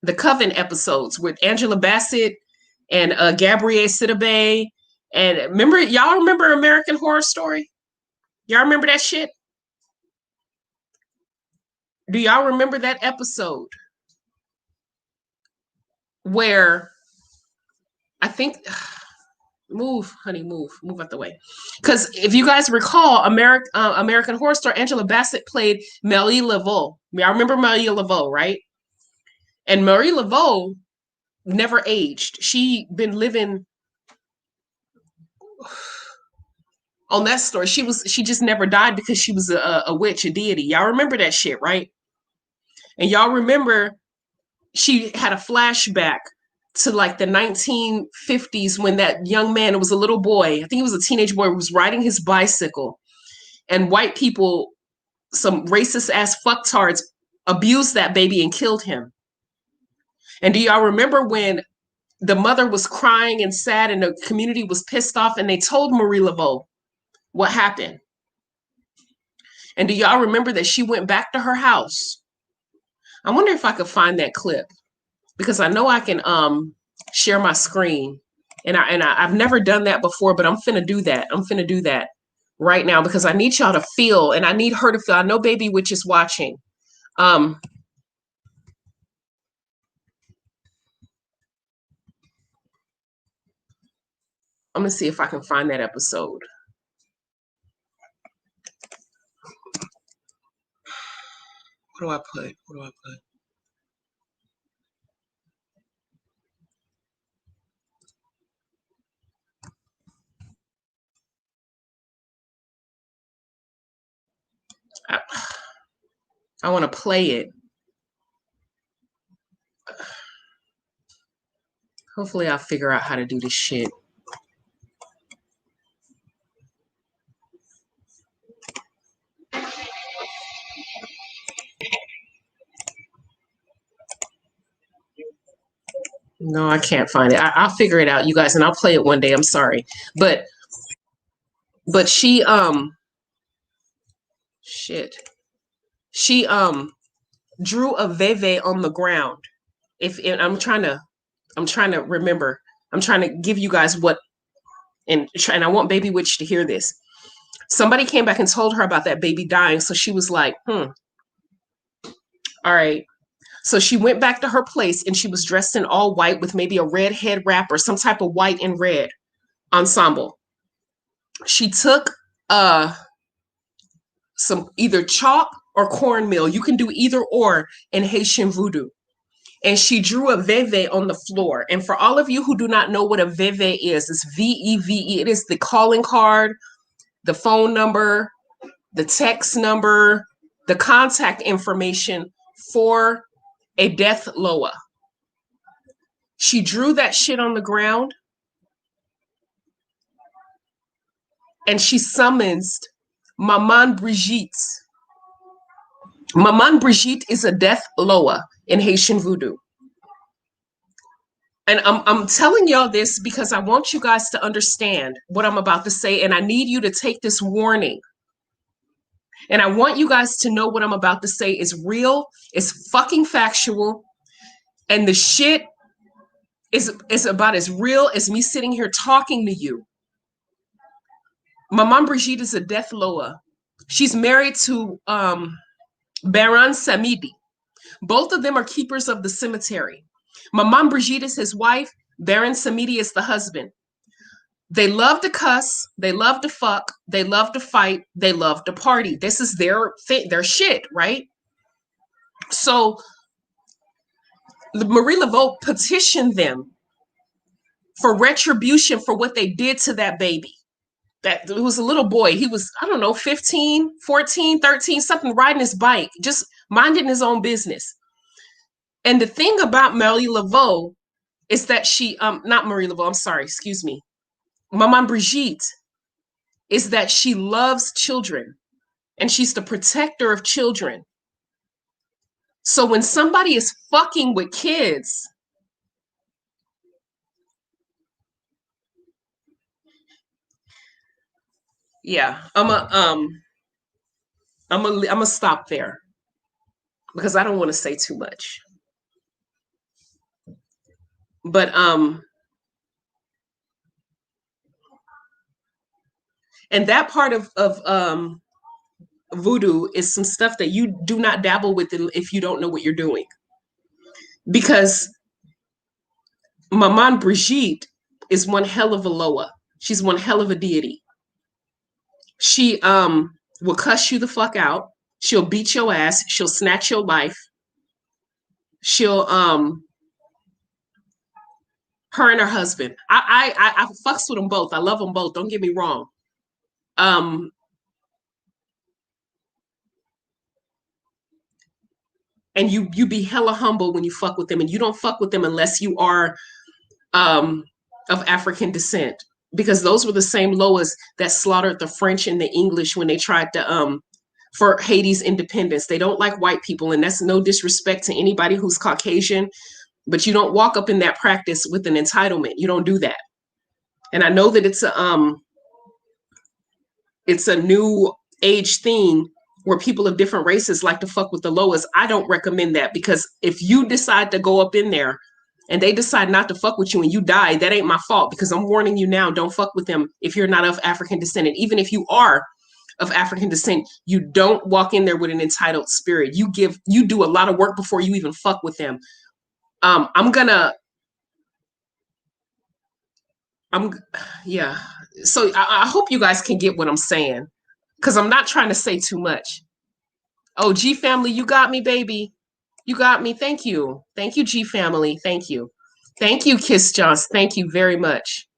[SPEAKER 1] The Coven episodes with Angela Bassett and Gabrielle Sidibe. And y'all remember American Horror Story? Y'all remember that shit? Do y'all remember that episode where I think move, honey, move out the way. Because if you guys recall, American Horror Story, Angela Bassett played Marie Laveau. Y'all remember Marie Laveau, right? And Marie Laveau never aged. She been living on that story. She just never died because she was a witch, a deity. Y'all remember that shit, right? And y'all remember she had a flashback to like the 1950s when that young man, it was a little boy, I think he was a teenage boy, was riding his bicycle, and white people, some racist ass fucktards, abused that baby and killed him. And do y'all remember when the mother was crying and sad and the community was pissed off and they told Marie Laveau what happened? And do y'all remember that she went back to her house? I wonder if I could find that clip, because I know I can share my screen. And I've never done that before, but I'm finna do that. I'm finna do that right now because I need y'all to feel, and I need her to feel. I know Baby Witch is watching. I'm gonna see if I can find that episode. What do I put? What do I put? I want to play it. Hopefully I'll figure out how to do this shit. No, I can't find it. I'll figure it out, you guys, and I'll play it one day. I'm sorry. But she shit. She drew a veve on the ground. If I'm trying to remember. I'm trying to give you guys what, and I want Baby Witch to hear this. Somebody came back and told her about that baby dying, so she was like, all right. So she went back to her place and she was dressed in all white with maybe a red head wrap or some type of white and red ensemble. She took some either chalk or cornmeal. You can do either or in Haitian voodoo. And she drew a veve on the floor. And for all of you who do not know what a veve is, it's VEVE. It is the calling card, the phone number, the text number, the contact information for a death loa. She drew that shit on the ground and she summons Maman Brigitte. Maman Brigitte is a death loa in Haitian voodoo. And I'm telling y'all this because I want you guys to understand what I'm about to say, and I need you to take this warning. And I want you guys to know what I'm about to say is real, is fucking factual, and the shit is about as real as me sitting here talking to you. Maman Brigitte is a death loa. She's married to Baron Samedi. Both of them are keepers of the cemetery. Maman Brigitte is his wife. Baron Samedi is the husband. They love to cuss. They love to fuck. They love to fight. They love to party. This is their shit, right? So Marie Laveau petitioned them for retribution for what they did to that baby. that it was a little boy. He was, I don't know, 15, 14, 13, something, riding his bike, just minding his own business. And the thing about Marie Laveau is that she, not Marie Laveau, I'm sorry, excuse me, Maman Brigitte, is that she loves children and she's the protector of children. So when somebody is fucking with kids, yeah, I'm gonna stop there because I don't want to say too much. But and that part of voodoo is some stuff that you do not dabble with if you don't know what you're doing. Because Maman Brigitte is one hell of a Loa. She's one hell of a deity. She will cuss you the fuck out. She'll beat your ass. She'll snatch your life. She'll her and her husband. I fucks with them both. I love them both. Don't get me wrong. And you be hella humble when you fuck with them, and you don't fuck with them unless you are of African descent, because those were the same Loas that slaughtered the French and the English when they tried to for Haiti's independence. They don't like white people, and that's no disrespect to anybody who's Caucasian, but you don't walk up in that practice with an entitlement. You don't do that. And I know that it's a new age thing where people of different races like to fuck with the Loas. I don't recommend that, because if you decide to go up in there and they decide not to fuck with you and you die, that ain't my fault, because I'm warning you now, don't fuck with them if you're not of African descent. And even if you are of African descent, you don't walk in there with an entitled spirit. You do a lot of work before you even fuck with them. Yeah. So I hope you guys can get what I'm saying, because I'm not trying to say too much. Oh, G family, you got me, baby. You got me. Thank you. Thank you, G family. Thank you. Thank you, Kiss Johnson. Thank you very much.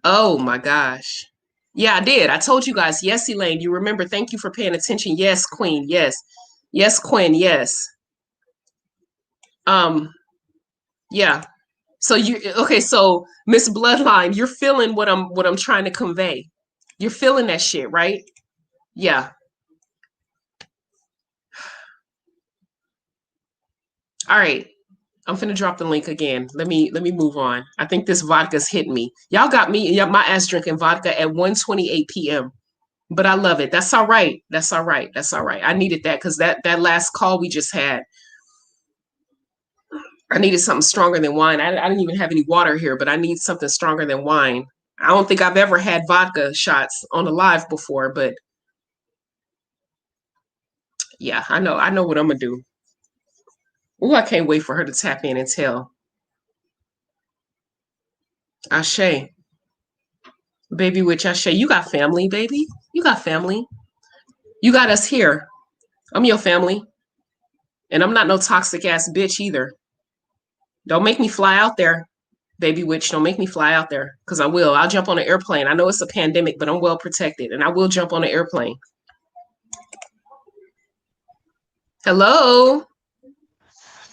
[SPEAKER 1] Oh my gosh. Yeah, I did. I told you guys. Yes, Elaine, you remember. Thank you for paying attention. Yes, Queen. Yes. Yes, Quinn. Yes. Yeah. So so Miss Bloodline, you're feeling what I'm trying to convey. You're feeling that shit, right? Yeah. All right. I'm finna drop the link again. Let me move on. I think this vodka's hitting me. Y'all got me, my ass drinking vodka at 1:28 p.m. But I love it. That's all right. That's all right. That's all right. I needed that because that last call we just had, I needed something stronger than wine. I didn't even have any water here, but I need something stronger than wine. I don't think I've ever had vodka shots on a live before, but yeah, I know what I'm gonna do. Ooh, I can't wait for her to tap in and tell. Ashe. Baby witch Ashe. You got family, baby. You got family. You got us here. I'm your family. And I'm not no toxic ass bitch either. Don't make me fly out there, baby witch. Don't make me fly out there, because I will. I'll jump on an airplane. I know it's a pandemic, but I'm well protected, and I will jump on an airplane. Hello.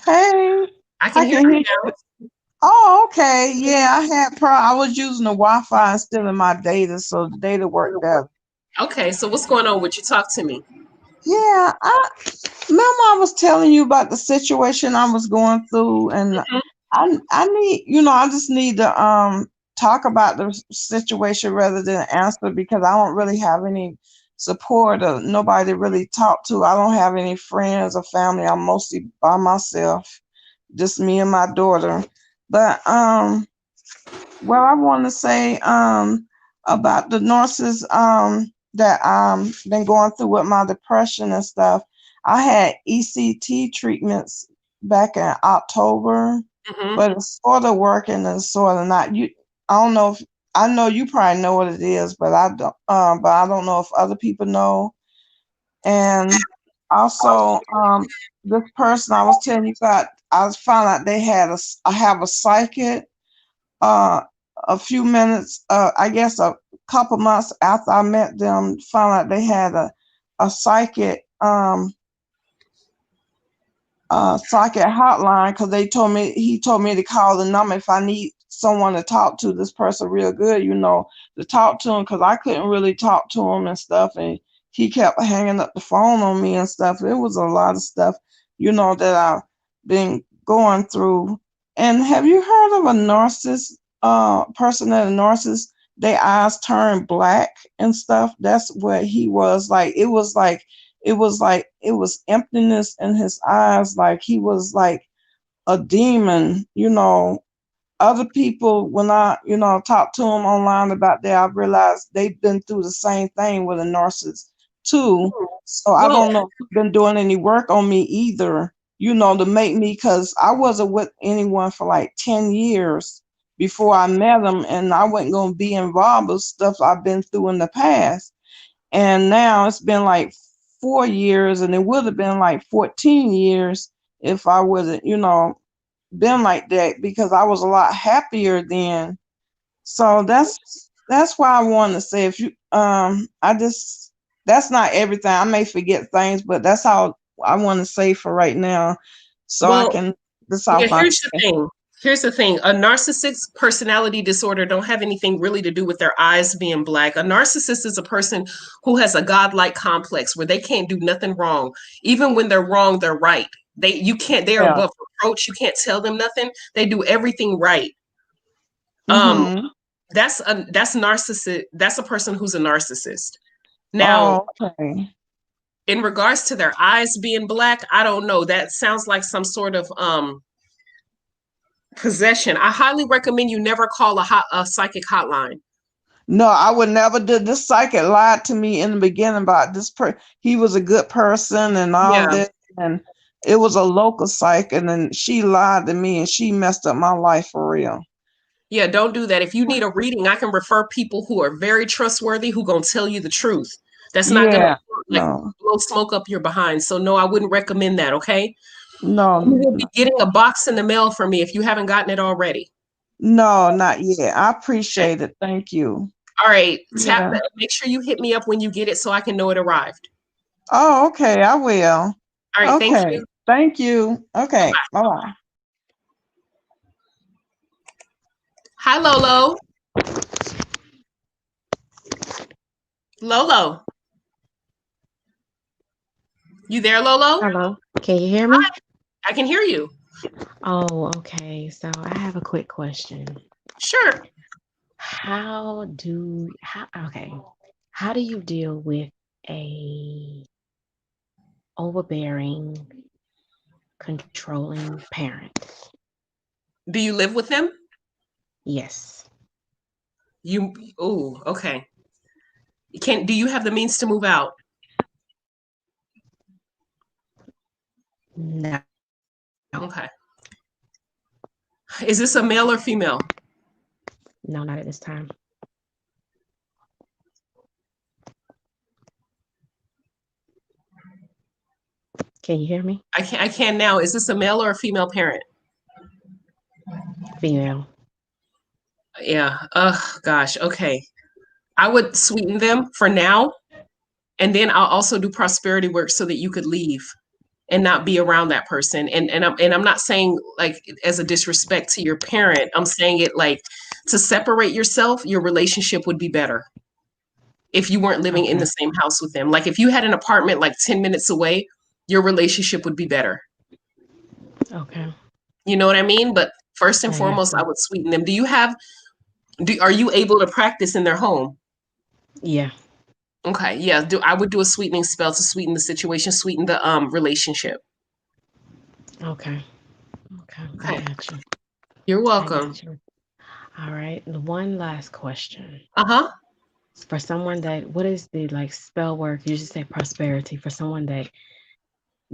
[SPEAKER 2] Hey.
[SPEAKER 1] I can hear you now.
[SPEAKER 2] Oh, okay. Yeah, I was using the Wi-Fi instead of my data, so the data worked better.
[SPEAKER 1] Okay, so what's going on with you? Talk to me.
[SPEAKER 2] Yeah, remember I was telling you about the situation I was going through, and I need, I just need to talk about the situation rather than answer, because I don't really have any support or nobody to really talk to. I don't have any friends or family. I'm mostly by myself, just me and my daughter. But well, I want to say about the nurses that been going through with my depression and stuff. I had ECT treatments back in October, but it's sort of working and sort of not. I don't know if I know you probably know what it is, but I don't. But I don't know if other people know. And also, this person I was telling you about, I found out I have a psychic. a few minutes, I guess a couple months after I met them, found out they had a psychic hotline, because he told me to call the number if I need someone to talk to this person real good, to talk to him, because I couldn't really talk to him and stuff, and he kept hanging up the phone on me and stuff. It was a lot of stuff, that I've been going through. And have you heard of a narcissist, person that a narcissist, their eyes turn black and stuff? That's what he was like. It was emptiness in his eyes, like he was like a demon. Other people, when I talk to them online about that, I realized they've been through the same thing with a narcissist too. So I
[SPEAKER 1] Well,
[SPEAKER 2] don't know if you've been doing any work on me either, to make me, because I wasn't with anyone for like 10 years before I met them, and I wasn't going to be involved with stuff I've been through in the past. And now it's been like 4 years, and it would have been like 14 years if I wasn't, been like that, because I was a lot happier then. So that's why I wanted to say, if you that's not everything. I may forget things, but that's how I want to say for right now, so I
[SPEAKER 1] well,
[SPEAKER 2] can
[SPEAKER 1] yeah,
[SPEAKER 2] decide my.
[SPEAKER 1] Here's the thing. A narcissist's personality disorder don't have anything really to do with their eyes being black. A narcissist is a person who has a godlike complex where they can't do nothing wrong. Even when they're wrong, they're right. They are
[SPEAKER 2] Yeah.
[SPEAKER 1] above reproach. You can't tell them nothing. They do everything right.
[SPEAKER 2] Mm-hmm.
[SPEAKER 1] That's narcissist. That's a person who's a narcissist. Now,
[SPEAKER 2] Oh, okay.
[SPEAKER 1] in regards to their eyes being black, I don't know. That sounds like some sort of possession. I highly recommend you never call a psychic hotline.
[SPEAKER 2] No, I would never do. This psychic lied to me in the beginning about this he was a good person and all
[SPEAKER 1] Yeah.
[SPEAKER 2] this, and it was a local psych, and then she lied to me and she messed up my life for real.
[SPEAKER 1] Yeah, don't do that. If you need a reading, I can refer people who are very trustworthy who gonna tell you the truth. That's not gonna
[SPEAKER 2] Yeah.
[SPEAKER 1] like
[SPEAKER 2] No.
[SPEAKER 1] blow smoke up your behind. So no, I wouldn't recommend that, okay?
[SPEAKER 2] No.
[SPEAKER 1] You will be getting a box in the mail from me if you haven't gotten it already.
[SPEAKER 2] No, not yet. I
[SPEAKER 1] Okay.
[SPEAKER 2] appreciate it. Thank you.
[SPEAKER 1] All right. Tap
[SPEAKER 2] Yeah.
[SPEAKER 1] that. Make sure you hit me up when you get it so I can know it arrived.
[SPEAKER 2] Oh, okay. I will.
[SPEAKER 1] All right, thank
[SPEAKER 2] Okay.
[SPEAKER 1] you.
[SPEAKER 2] Thank you. Okay. Bye-bye.
[SPEAKER 1] Hi, Lolo. Lolo. You there, Lolo?
[SPEAKER 9] Hello, can you hear me?
[SPEAKER 1] Hi. I can hear you.
[SPEAKER 9] Oh, okay. So I have a quick question.
[SPEAKER 1] Sure.
[SPEAKER 9] How do you deal with a overbearing, controlling parent?
[SPEAKER 1] Do you live with them?
[SPEAKER 9] Yes.
[SPEAKER 1] Okay. Do you have the means to move out?
[SPEAKER 9] No.
[SPEAKER 1] Okay. Is this a male or female?
[SPEAKER 9] No, not at this time. Can you hear me?
[SPEAKER 1] I can now. Is this a male or a female parent?
[SPEAKER 9] Female.
[SPEAKER 1] Yeah. Gosh. Okay. I would sweeten them for now, and then I'll also do prosperity work so that you could leave and not be around that person. And I'm not saying like as a disrespect to your parent. I'm saying it like to separate yourself. Your relationship would be better if you weren't living in the same house with them. Like if you had an apartment like 10 minutes away, your relationship would be better.
[SPEAKER 9] Okay.
[SPEAKER 1] You know what I mean? But first and foremost, I would sweeten them. Are you able to practice in their home?
[SPEAKER 9] Yeah.
[SPEAKER 1] Okay. Yeah. I would do a sweetening spell to sweeten the situation, sweeten the relationship.
[SPEAKER 9] Okay. I got you.
[SPEAKER 1] You're welcome.
[SPEAKER 9] You. All right. One last question.
[SPEAKER 1] Uh-huh.
[SPEAKER 9] For someone that, what is the like spell work? You just say prosperity for someone that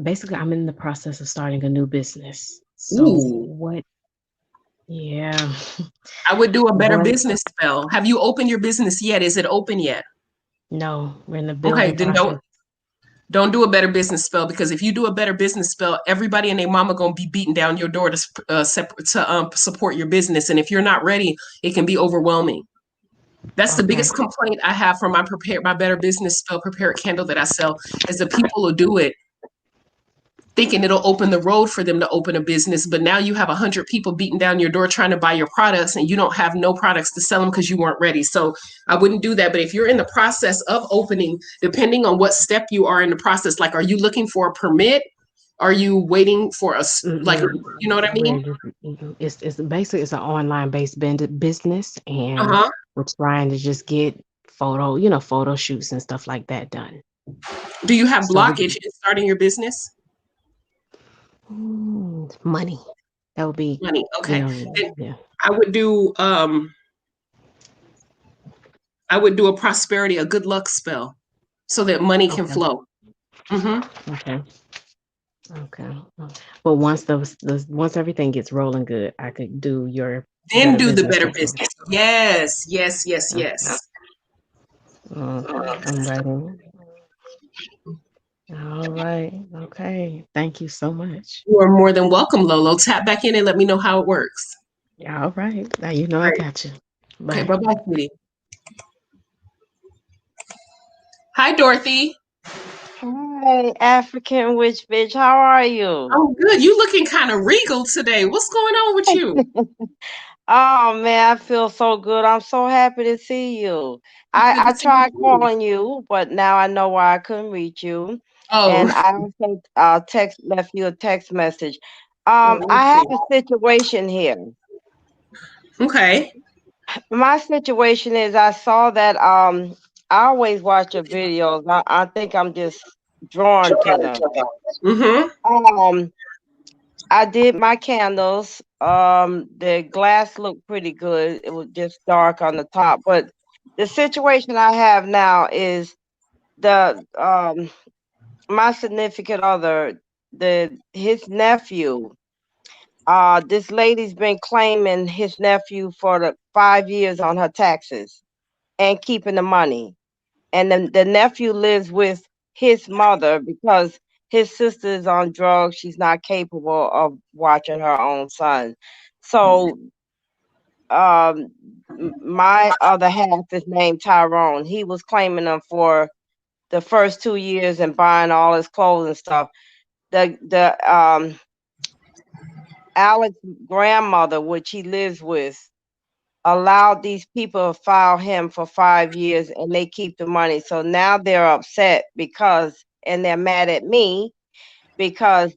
[SPEAKER 9] basically I'm in the process of starting a new business. So what? Yeah.
[SPEAKER 1] I would do a better business spell. Have you opened your business yet? Is it open yet?
[SPEAKER 9] No, we're in the building
[SPEAKER 1] Okay, then
[SPEAKER 9] process.
[SPEAKER 1] Don't do a better business spell, because if you do a better business spell, everybody and their mama gonna be beating down your door to support your business. And if you're not ready, it can be overwhelming. That's the
[SPEAKER 9] Okay.
[SPEAKER 1] biggest complaint I have from my better business spell prepared candle that I sell, is the people who do it thinking it'll open the road for them to open a business, but now you have 100 people beating down your door trying to buy your products, and you don't have no products to sell them because you weren't ready. So I wouldn't do that. But if you're in the process of opening, depending on what step you are in the process, like, are you looking for a permit? Are you waiting for like,
[SPEAKER 9] Mm-mm.
[SPEAKER 1] you know what I mean?
[SPEAKER 9] We're just, it's basically it's an online based business, and
[SPEAKER 1] Uh-huh.
[SPEAKER 9] we're trying to just get photo shoots and stuff like that done.
[SPEAKER 1] Do you have
[SPEAKER 9] So we,
[SPEAKER 1] blockage in starting your business?
[SPEAKER 9] money. That would be,
[SPEAKER 1] Money. Okay. And
[SPEAKER 9] yeah.
[SPEAKER 1] I would do I would do a prosperity, a good luck spell, so that money can
[SPEAKER 9] Okay.
[SPEAKER 1] flow. Hmm.
[SPEAKER 9] Okay. Okay. But once everything gets rolling good, I could do your
[SPEAKER 1] Then
[SPEAKER 9] better
[SPEAKER 1] do the
[SPEAKER 9] business
[SPEAKER 1] better
[SPEAKER 9] stuff.
[SPEAKER 1] business. Yes, yes, yes,
[SPEAKER 9] Okay.
[SPEAKER 1] yes.
[SPEAKER 9] Okay. I'm writing. All right. Okay. Thank you so much.
[SPEAKER 1] You are more than welcome, Lolo. Tap back in and let me know how it works.
[SPEAKER 9] Yeah, all right. Now you know
[SPEAKER 1] All
[SPEAKER 9] I
[SPEAKER 1] right.
[SPEAKER 9] got you.
[SPEAKER 1] Okay,
[SPEAKER 9] Bye.
[SPEAKER 1] bye-bye, sweetie. Hi, Dorothy.
[SPEAKER 10] Hi, African witch bitch. How are you?
[SPEAKER 1] I'm good. You looking kind of regal today. What's going on with you?
[SPEAKER 10] Oh man, I feel so good. I'm so happy to see you.
[SPEAKER 1] Good to
[SPEAKER 10] I
[SPEAKER 1] see you
[SPEAKER 10] tried
[SPEAKER 1] too.
[SPEAKER 10] calling you, but now I know why I couldn't reach you.
[SPEAKER 1] Oh,
[SPEAKER 10] And I also left you a text message.
[SPEAKER 1] oh, let me
[SPEAKER 10] I have
[SPEAKER 1] see.
[SPEAKER 10] a situation here.
[SPEAKER 1] Okay.
[SPEAKER 10] My situation is I saw that I always watch your videos. I think I'm just drawn to them.
[SPEAKER 1] Mm-hmm.
[SPEAKER 10] Um I did my candles. The glass looked pretty good. It was just dark on the top. But the situation I have now is the my significant other, his nephew. This lady's been claiming his nephew for the 5 years on her taxes and keeping the money. And then the nephew lives with his mother because his sister is on drugs. She's not capable of watching her own son. So um my other half is named Tyrone. He was claiming them for the first 2 years and buying all his clothes and stuff. The Alex grandmother, which he lives with, allowed these people to file him for 5 years and they keep the money. So now they're upset and they're mad at me because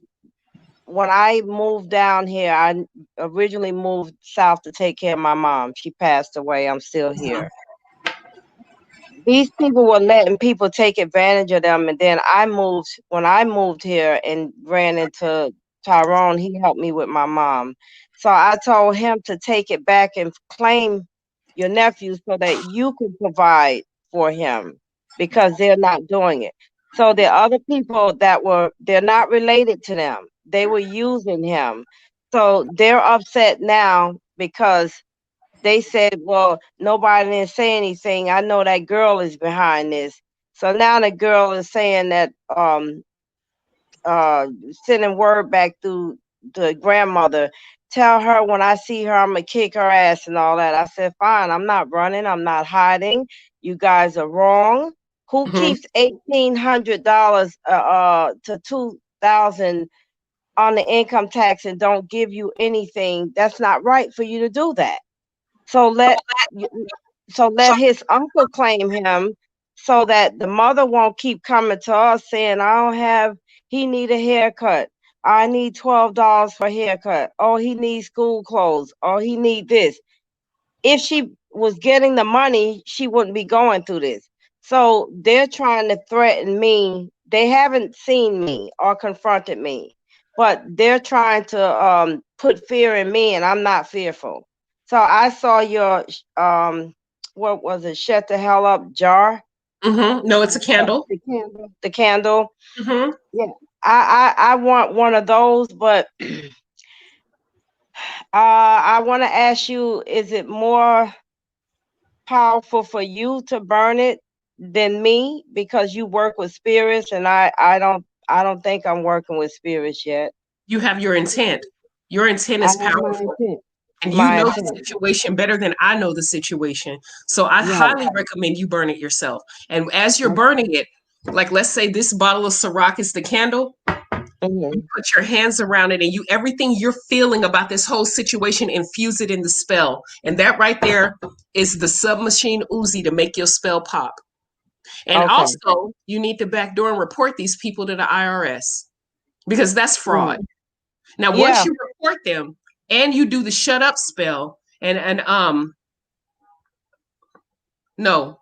[SPEAKER 10] when I moved down here, I originally moved south to take care of my mom. She passed away. I'm still here. These people were letting people take advantage of them. And then when I moved here and ran into Tyrone, he helped me with my mom. So I told him to take it back and claim your nephew so that you could provide for him because they're not doing it. So the other people they're not related to them. They were using him. So they're upset now because they said, well, nobody didn't say anything. I know that girl is behind this. So now the girl is saying that sending word back through the grandmother, tell her when I see her, I'm gonna kick her ass and all that. I said, fine, I'm not running, I'm not hiding. You guys are wrong. Who
[SPEAKER 1] Mm-hmm.
[SPEAKER 10] keeps $1,800 to 2,000 on the income tax and don't give you anything? That's not right for you to do that. So let his uncle claim him so that the mother won't keep coming to us saying, he need a haircut. I need $12 for a haircut. Oh, he needs school clothes. Oh, he need this. If she was getting the money, she wouldn't be going through this. So they're trying to threaten me. They haven't seen me or confronted me, but they're trying to put fear in me, and I'm not fearful. So I saw your what was it? Shut the hell up jar.
[SPEAKER 1] Mm-hmm. No, it's a candle.
[SPEAKER 10] The candle. The candle.
[SPEAKER 1] Mm-hmm.
[SPEAKER 10] Yeah. I want one of those, but I want to ask you: is it more powerful for you to burn it than me because you work with spirits, and I don't think I'm working with spirits yet.
[SPEAKER 1] You have your intent. Your intent
[SPEAKER 10] I
[SPEAKER 1] is
[SPEAKER 10] have my
[SPEAKER 1] powerful.
[SPEAKER 10] intent.
[SPEAKER 1] And you
[SPEAKER 10] My
[SPEAKER 1] know the
[SPEAKER 10] intent.
[SPEAKER 1] situation better than I know the situation. So I
[SPEAKER 10] Right.
[SPEAKER 1] highly recommend you burn it yourself. And as you're
[SPEAKER 10] Okay.
[SPEAKER 1] burning it, like let's say this bottle of Ciroc is the candle, you
[SPEAKER 10] Mhm.
[SPEAKER 1] put your hands around it and you everything you're feeling about this whole situation, infuse it in the spell. And that right there is the submachine Uzi to make your spell pop. And
[SPEAKER 10] Okay.
[SPEAKER 1] also, you need to backdoor and report these people to the IRS because that's
[SPEAKER 10] Right.
[SPEAKER 1] fraud. Now, once
[SPEAKER 10] Yeah.
[SPEAKER 1] you report them and you do the shut up spell, and no,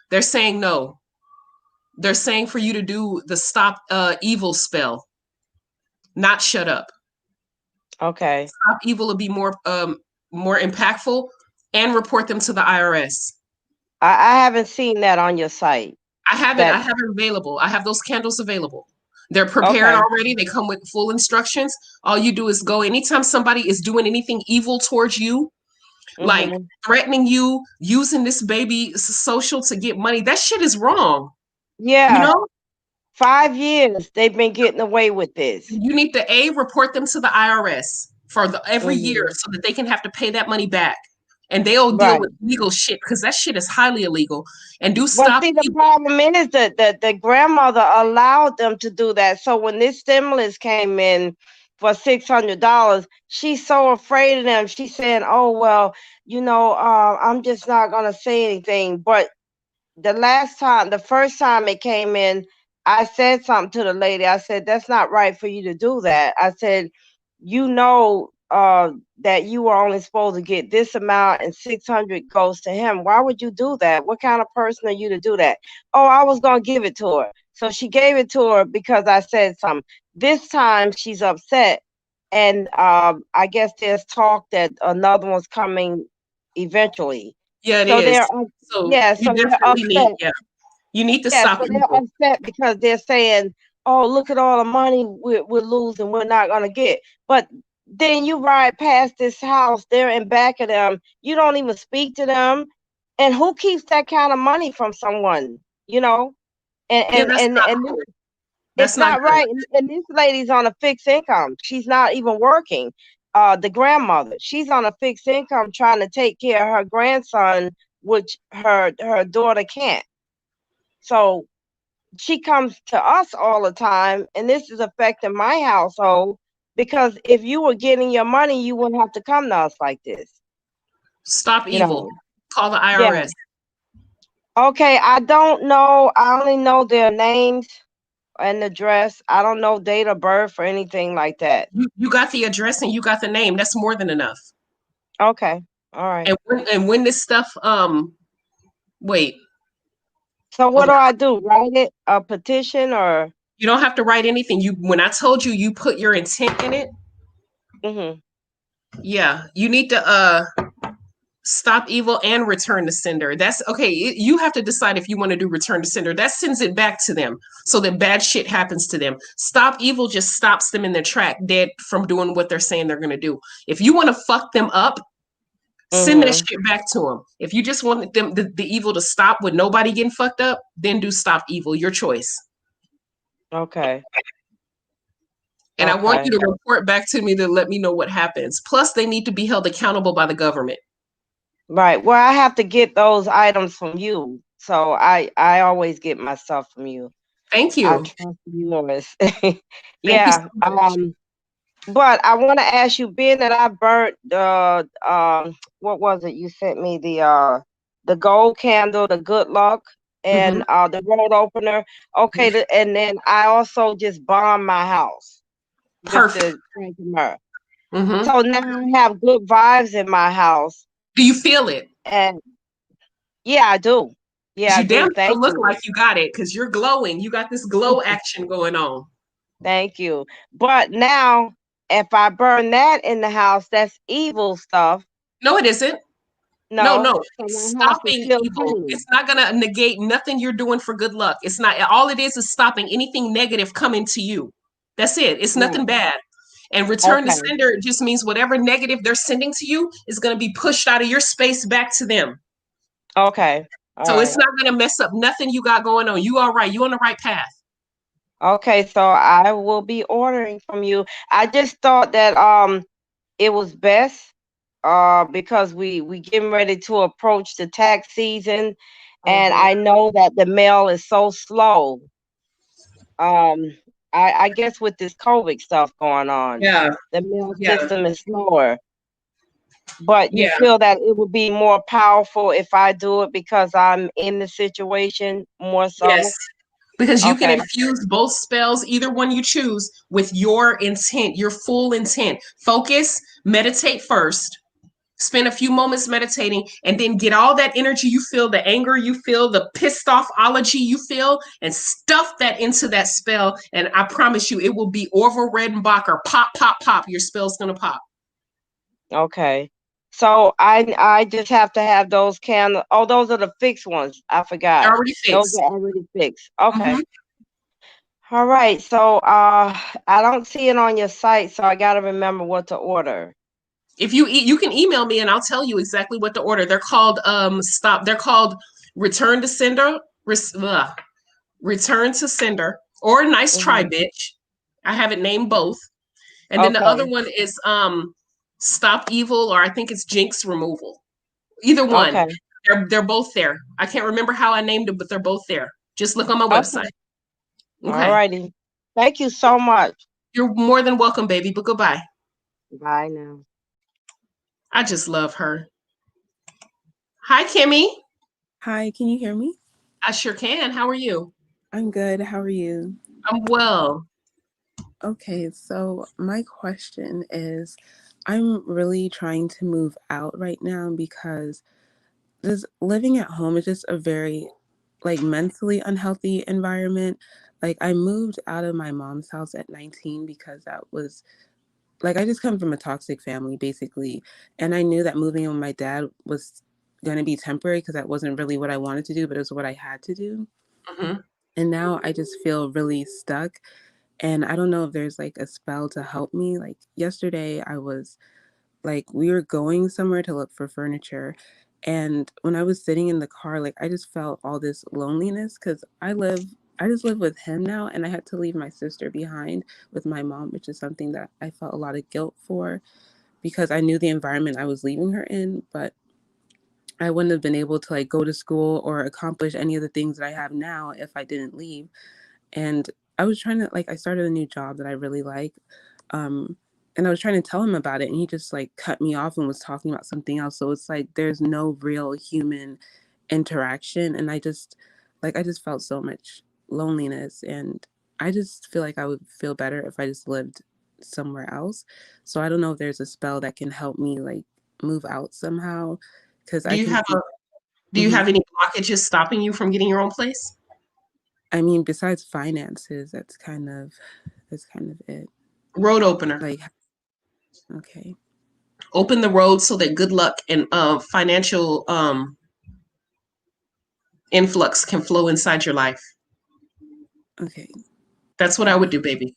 [SPEAKER 1] they're saying no. They're saying for you to do the stop evil spell, not shut up.
[SPEAKER 10] Okay.
[SPEAKER 1] Stop evil will be more impactful, and report them to the IRS.
[SPEAKER 10] I haven't seen that on your site.
[SPEAKER 1] I
[SPEAKER 10] That
[SPEAKER 1] have it available. I have those candles available. They're prepared
[SPEAKER 10] okay.
[SPEAKER 1] already. They come with full instructions. All you do is go anytime somebody is doing anything evil towards you, like
[SPEAKER 10] Mhm.
[SPEAKER 1] threatening you, using this baby social to get money. That shit is wrong. You
[SPEAKER 10] Yeah.
[SPEAKER 1] know,
[SPEAKER 10] 5 years they've been getting away with this.
[SPEAKER 1] you need to report them to the IRS for every year
[SPEAKER 10] Mhm.
[SPEAKER 1] so that they can have to pay that money back. And they'll deal
[SPEAKER 10] Right.
[SPEAKER 1] with legal shit because that shit is highly illegal. And do
[SPEAKER 10] Well,
[SPEAKER 1] stop
[SPEAKER 10] see, the
[SPEAKER 1] evil.
[SPEAKER 10] problem is that the grandmother allowed them to do that. So when this stimulus came in for $600, she's so afraid of them. She's saying, "Oh well, I'm just not gonna say anything." But the first time it came in, I said something to the lady. I said, "That's not right for you to do that." I said, that you were only supposed to get this amount and 600 goes to him. Why would you do that? What kind of person are you to do that? Oh, I was going to give it to her. So she gave it to her because I said something. This time she's upset. And I guess there's talk that another one's coming eventually.
[SPEAKER 1] Yeah, it
[SPEAKER 10] So
[SPEAKER 1] is.
[SPEAKER 10] they're,
[SPEAKER 1] So
[SPEAKER 10] yeah,
[SPEAKER 1] you
[SPEAKER 10] so they're
[SPEAKER 1] definitely need,
[SPEAKER 10] upset.
[SPEAKER 1] yeah, you need to
[SPEAKER 10] Yeah,
[SPEAKER 1] stop
[SPEAKER 10] so they're
[SPEAKER 1] evil.
[SPEAKER 10] upset because they're saying, "Oh, look at all the money we're losing. We're not gonna get." But then you ride past this house, they're in back of them. You don't even speak to them, and who keeps that kind of money from someone? You know, and
[SPEAKER 1] Yeah,
[SPEAKER 10] and
[SPEAKER 1] that's
[SPEAKER 10] and
[SPEAKER 1] not
[SPEAKER 10] and
[SPEAKER 1] cool. That's
[SPEAKER 10] it's
[SPEAKER 1] not
[SPEAKER 10] not
[SPEAKER 1] good.
[SPEAKER 10] right. And this lady's on a fixed income. She's not even working. The grandmother, she's on a fixed income trying to take care of her grandson, which her daughter can't. So she comes to us all the time, and this is affecting my household because if you were getting your money, you wouldn't have to come to us like this.
[SPEAKER 1] Stop
[SPEAKER 10] You
[SPEAKER 1] evil.
[SPEAKER 10] know,
[SPEAKER 1] Call the
[SPEAKER 10] yeah.
[SPEAKER 1] IRS.
[SPEAKER 10] Okay, I don't know. I only know their names and address. I don't know date of birth or anything like that.
[SPEAKER 1] You got the address and you got the name. That's more than enough.
[SPEAKER 10] Okay, all right.
[SPEAKER 1] And when this stuff wait,
[SPEAKER 10] So what do
[SPEAKER 1] okay.
[SPEAKER 10] I do? Write it a petition or?
[SPEAKER 1] You don't have to write anything. You when I told you you put your intent in it,
[SPEAKER 10] Mm-hmm.
[SPEAKER 1] yeah, you need to stop evil and return to sender. That's okay. You have to decide if you want to do return to sender. That sends it back to them so that bad shit happens to them. Stop evil just stops them in their track, dead from doing what they're saying they're going to do. If you want to fuck them up, send that
[SPEAKER 10] Mm-hmm.
[SPEAKER 1] shit back to them. If you just want them the evil to stop with nobody getting fucked up, then do stop evil. Your choice.
[SPEAKER 10] Okay.
[SPEAKER 1] And I want
[SPEAKER 10] Okay.
[SPEAKER 1] you to report back to me to let me know what happens. Plus, they need to be held accountable by the government.
[SPEAKER 10] Right. Well, I have to get those items from you. So I always get my stuff from you.
[SPEAKER 1] Thank
[SPEAKER 10] I
[SPEAKER 1] you.
[SPEAKER 10] trust you on this.
[SPEAKER 1] Thank you so
[SPEAKER 10] Yeah.
[SPEAKER 1] much.
[SPEAKER 10] But I want to ask you, being that I burnt the what was it you sent me, the gold candle, the good luck,
[SPEAKER 1] Hmm.
[SPEAKER 10] and the road opener. Okay, and then I also just bombed my house with
[SPEAKER 1] Perfect.
[SPEAKER 10] the Frankenmuth.
[SPEAKER 1] Hmm.
[SPEAKER 10] So now I have good vibes in my house,
[SPEAKER 1] Do you feel it?
[SPEAKER 10] and yeah, I do. Yeah,
[SPEAKER 1] Because
[SPEAKER 10] I
[SPEAKER 1] you damn
[SPEAKER 10] do.
[SPEAKER 1] sure
[SPEAKER 10] Thank
[SPEAKER 1] look
[SPEAKER 10] you.
[SPEAKER 1] like you got it because you're glowing. You got this glow action going on.
[SPEAKER 10] Thank you. But now, if I burn that in the house, that's evil stuff.
[SPEAKER 1] No, it isn't. No,
[SPEAKER 10] No,
[SPEAKER 1] no.
[SPEAKER 10] so
[SPEAKER 1] It's
[SPEAKER 10] my house is
[SPEAKER 1] stopping
[SPEAKER 10] still
[SPEAKER 1] evil.
[SPEAKER 10] clean.
[SPEAKER 1] It's not going to negate nothing you're doing for good luck. It's not, all it is stopping anything negative coming to you. That's it. It's
[SPEAKER 10] Right.
[SPEAKER 1] nothing bad. And return to
[SPEAKER 10] Okay.
[SPEAKER 1] sender just means whatever negative they're sending to you is going to be pushed out of your space back to them.
[SPEAKER 10] Okay. All
[SPEAKER 1] So it's
[SPEAKER 10] right.
[SPEAKER 1] not gonna mess up nothing you got going on. You all right, you on the right path.
[SPEAKER 10] Okay, so I will be ordering from you. I just thought that it was best because we getting ready to approach the tax season, and
[SPEAKER 1] Mhm.
[SPEAKER 10] I know that the mail is so slow. Um, I guess with this COVID stuff going on,
[SPEAKER 1] Yeah,
[SPEAKER 10] the mail
[SPEAKER 1] yeah,
[SPEAKER 10] system is slower. But you
[SPEAKER 1] yeah.
[SPEAKER 10] feel that it would be more powerful if I do it because I'm in the situation more
[SPEAKER 1] Yes.
[SPEAKER 10] so?
[SPEAKER 1] Because you can
[SPEAKER 10] Okay,
[SPEAKER 1] infuse both spells, either one you choose, with your intent, your full intent. Focus, meditate first. Spend a few moments meditating and then get all that energy you feel, the anger you feel, the pissed offology you feel, and stuff that into that spell. And I promise you, it will be Orville Redenbacher. Pop, pop, pop. Your spell's gonna pop.
[SPEAKER 10] okay. So I just have to have those candles. Oh, those are the fixed ones. I
[SPEAKER 1] They're
[SPEAKER 10] forgot.
[SPEAKER 1] already
[SPEAKER 10] Those
[SPEAKER 1] fixed.
[SPEAKER 10] are already fixed. Okay.
[SPEAKER 1] Mhm.
[SPEAKER 10] All right. So I don't see it on your site, so I gotta remember what to order.
[SPEAKER 1] If you you can email me and I'll tell you exactly what to order. They're called stop. They're called return to sender. Return to sender or nice try,
[SPEAKER 10] Hmm.
[SPEAKER 1] bitch. I have it named both. And then the other
[SPEAKER 10] Okay.
[SPEAKER 1] one is stop evil, or I think it's jinx removal. Either one.
[SPEAKER 10] Okay.
[SPEAKER 1] They're both there. I can't remember how I named them, but they're both there. Just look on my
[SPEAKER 10] Okay.
[SPEAKER 1] website.
[SPEAKER 10] All
[SPEAKER 1] Okay.
[SPEAKER 10] righty. Thank you so much.
[SPEAKER 1] You're more than welcome, baby, but goodbye.
[SPEAKER 10] Bye now.
[SPEAKER 1] I just love her. Hi, Kimmy.
[SPEAKER 11] Hi, can you hear me?
[SPEAKER 1] I sure can. How are you?
[SPEAKER 11] I'm good. How are you?
[SPEAKER 1] I'm well.
[SPEAKER 11] Okay, so my question is I'm really trying to move out right now because this living at home is just a very like mentally unhealthy environment. Like I moved out of my mom's house at 19 because that was like I just come from a toxic family basically, and I knew that moving in with my dad was going to be temporary because that wasn't really what I wanted to do, but it was what I had to do.
[SPEAKER 1] Hmm.
[SPEAKER 11] And now I just feel really stuck. And I don't know if there's like a spell to help me. Like yesterday, I was like, we were going somewhere to look for furniture. And when I was sitting in the car, like I just felt all this loneliness because I just live with him now. And I had to leave my sister behind with my mom, which is something that I felt a lot of guilt for because I knew the environment I was leaving her in. But I wouldn't have been able to like go to school or accomplish any of the things that I have now if I didn't leave. And I was trying to like I started a new job that I really like. Um and I was trying to tell him about it and he just like cut me off and was talking about something else. So it's like there's no real human interaction and I just felt so much loneliness and I just feel like I would feel better if I just lived somewhere else. So I don't know if there's a spell that can help me like move out somehow because
[SPEAKER 1] Do
[SPEAKER 11] I
[SPEAKER 1] you
[SPEAKER 11] can
[SPEAKER 1] have
[SPEAKER 11] see.
[SPEAKER 1] do you
[SPEAKER 11] Mhm.
[SPEAKER 1] have any blockages stopping you from getting your own place?
[SPEAKER 11] I mean, besides finances, that's kind of it.
[SPEAKER 1] Road opener.
[SPEAKER 11] Like, okay,
[SPEAKER 1] Open the road so that good luck and financial influx can flow inside your life.
[SPEAKER 11] okay,
[SPEAKER 1] That's what I would do, baby.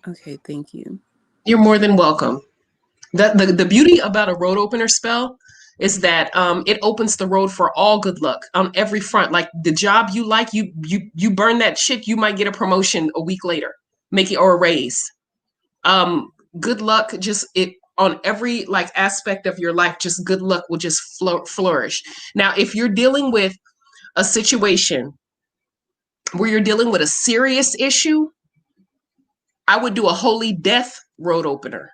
[SPEAKER 11] okay. Thank you.
[SPEAKER 1] You're more than welcome. The beauty about a road opener spell is that it opens the road for all good luck on every front. Like the job you like, you burn that shit, you might get a promotion a week later, make it or a raise. Good luck, just it on every like aspect of your life. Just good luck will just flourish. Now, if you're dealing with a situation where you're dealing with a serious issue, I would do a holy death road opener.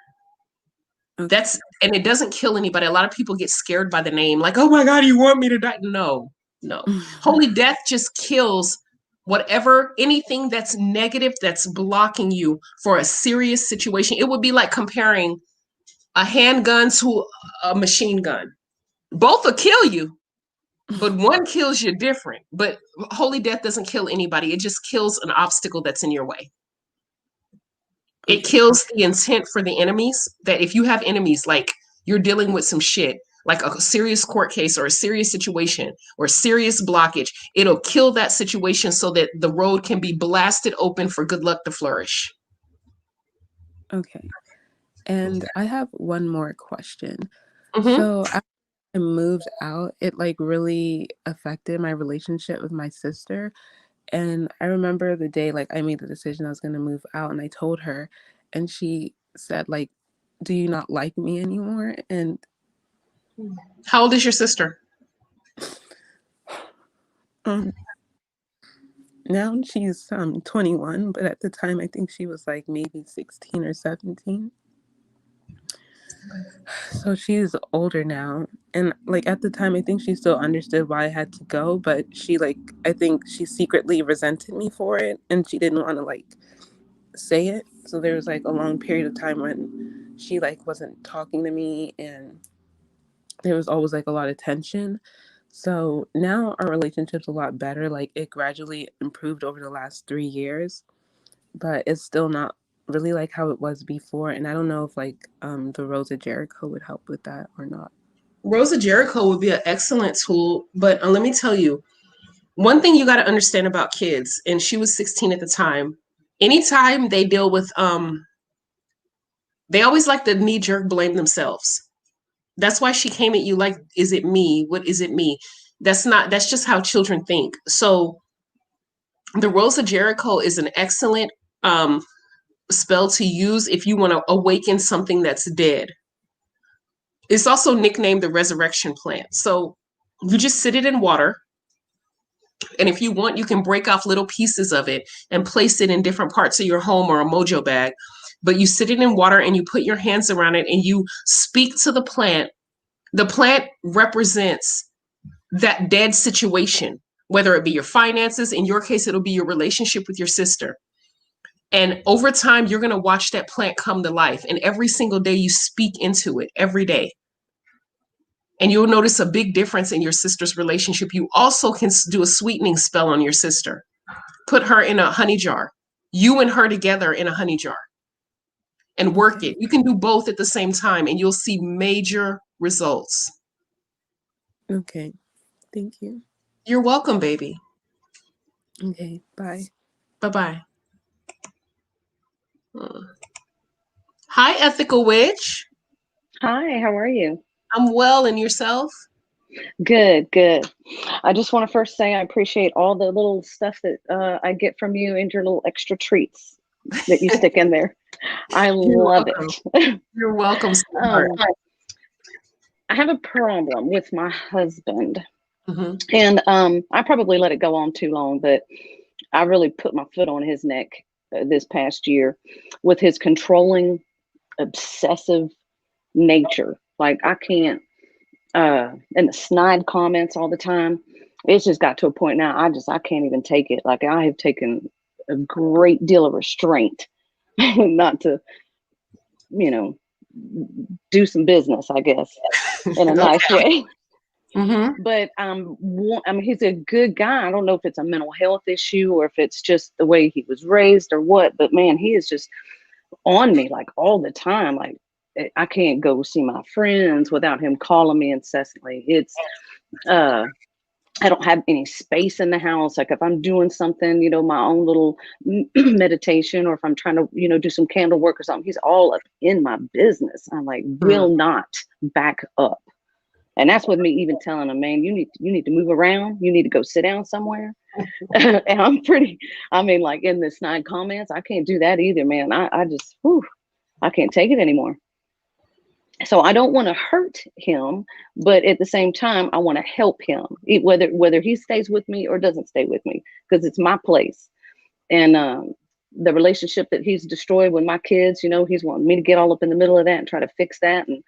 [SPEAKER 11] Okay,
[SPEAKER 1] That's and it doesn't kill anybody. A lot of people get scared by the name, like, oh my God, you want me to die? No, no. Holy death just kills whatever anything that's negative that's blocking you for a serious situation. It would be like comparing a handgun to a machine gun. Both will kill you, but one kills you different. But holy death doesn't kill anybody. It just kills an obstacle that's in your way. It
[SPEAKER 11] okay,
[SPEAKER 1] kills the intent for the enemies. That if you have enemies, like you're dealing with some shit, like a serious court case or a serious situation or serious blockage, it'll kill that situation so that the road can be blasted open for good luck to flourish.
[SPEAKER 11] okay. And I have one more question.
[SPEAKER 1] Mm-hmm.
[SPEAKER 11] So I moved out, it like really affected my relationship with my sister. And I remember the day like I made the decision I was going to move out, and I told her, and she said like, "Do you not like me anymore?" And
[SPEAKER 1] How old is your sister?
[SPEAKER 11] um now she's 21, but at the time I think she was like maybe 16 or 17. So she's older now. And like at the time I think she still understood why I had to go, but she like I think she secretly resented me for it, and she didn't want to like say it. So there was like a long period of time when she like wasn't talking to me, and there was always like a lot of tension. So now our relationship's a lot better. Like it gradually improved over the last 3 years, but it's still not really like how it was before. And I don't know if like the Rose of Jericho would help with that or not.
[SPEAKER 1] Rosa Jericho would be an excellent tool, but let me tell you, one thing you got to understand about kids, and she was 16 at the time. Anytime they deal with, they always like to knee jerk blame themselves. That's why she came at you like, is it me? What is it me? That's just how children think. So the Rose of Jericho is an excellent spell to use if you want to awaken something that's dead. It's also nicknamed the resurrection plant. So you just sit it in water. And if you want, you can break off little pieces of it and place it in different parts of your home or a mojo bag. But you sit it in water and you put your hands around it and you speak to the plant. The plant represents that dead situation, whether it be your finances. In your case, it'll be your relationship with your sister. And over time, you're going to watch that plant come to life. And every single day, you speak into it every day. And you'll notice a big difference in your sister's relationship. You also can do a sweetening spell on your sister. Put her in a honey jar, you and her together in a honey jar, and work it. You can do both at the same time, and you'll see major results.
[SPEAKER 11] Okay. Thank you.
[SPEAKER 1] You're welcome, baby.
[SPEAKER 11] Okay. Bye.
[SPEAKER 1] Bye-bye. Hi, Ethical Witch.
[SPEAKER 12] Hi, how are you?
[SPEAKER 1] I'm well, and yourself?
[SPEAKER 12] Good, good. I just want to first say I appreciate all the little stuff that I get from you and your little extra treats that you stick in there. I love it.
[SPEAKER 1] You're welcome, sweetheart.
[SPEAKER 12] I have a problem with my husband.
[SPEAKER 1] Mm-hmm.
[SPEAKER 12] And I probably let it go on too long, but I really put my foot on his neck this past year with his controlling, obsessive nature. Like I can't, and the snide comments all the time. It's just got to a point now. I can't even take it. Like I have taken a great deal of restraint not to, do some business, I guess, in a nice way.
[SPEAKER 1] Mm-hmm.
[SPEAKER 12] But I mean, he's a good guy. I don't know if it's a mental health issue or if it's just the way he was raised or what. But man, he is just on me like all the time. Like I can't go see my friends without him calling me incessantly. It's I don't have any space in the house. Like if I'm doing something, my own little meditation, or if I'm trying to, do some candle work or something, he's all up in my business. I'm like, will not back up. And that's with me even telling him, man, you need to move around. You need to go sit down somewhere. And like in the snide comments, I can't do that either, man. I just, I can't take it anymore. So I don't want to hurt him, but at the same time, I want to help him, whether he stays with me or doesn't stay with me, because it's my place. And the relationship that he's destroyed with my kids, he's wanting me to get all up in the middle of that and try to fix that. And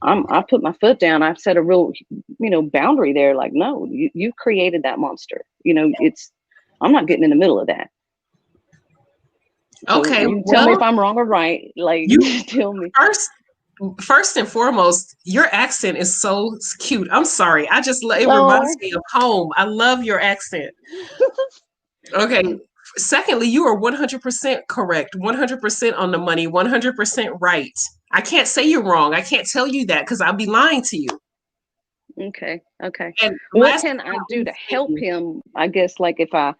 [SPEAKER 12] I put my foot down. I've set a real, boundary there. Like, no, you created that monster. I'm not getting in the middle of that. So
[SPEAKER 1] Okay.
[SPEAKER 12] you tell me if I'm wrong or right. Like, you tell me.
[SPEAKER 1] First and foremost, your accent is so cute. I'm sorry. It reminds me of home. I love your accent. Okay. Secondly, you are 100% correct, 100% on the money, 100% right. I can't say you're wrong. I can't tell you that because I'll be lying to you.
[SPEAKER 12] Okay.
[SPEAKER 1] And
[SPEAKER 12] what can I do to help him? I guess like if I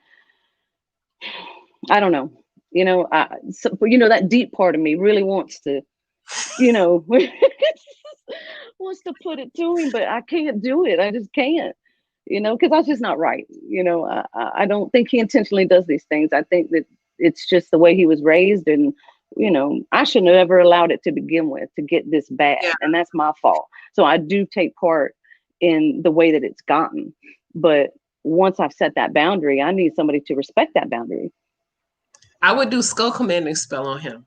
[SPEAKER 12] don't know, that deep part of me really wants to, wants to put it to him, but I can't do it. I just can't, because that's just not right. I don't think he intentionally does these things. I think that it's just the way he was raised, and I shouldn't have ever allowed it to begin with to get this bad,
[SPEAKER 1] Yeah.
[SPEAKER 12] and that's my fault. So I do take part in the way that it's gotten, but once I've set that boundary, I need somebody to respect that boundary.
[SPEAKER 1] I would do skull commanding spell on him.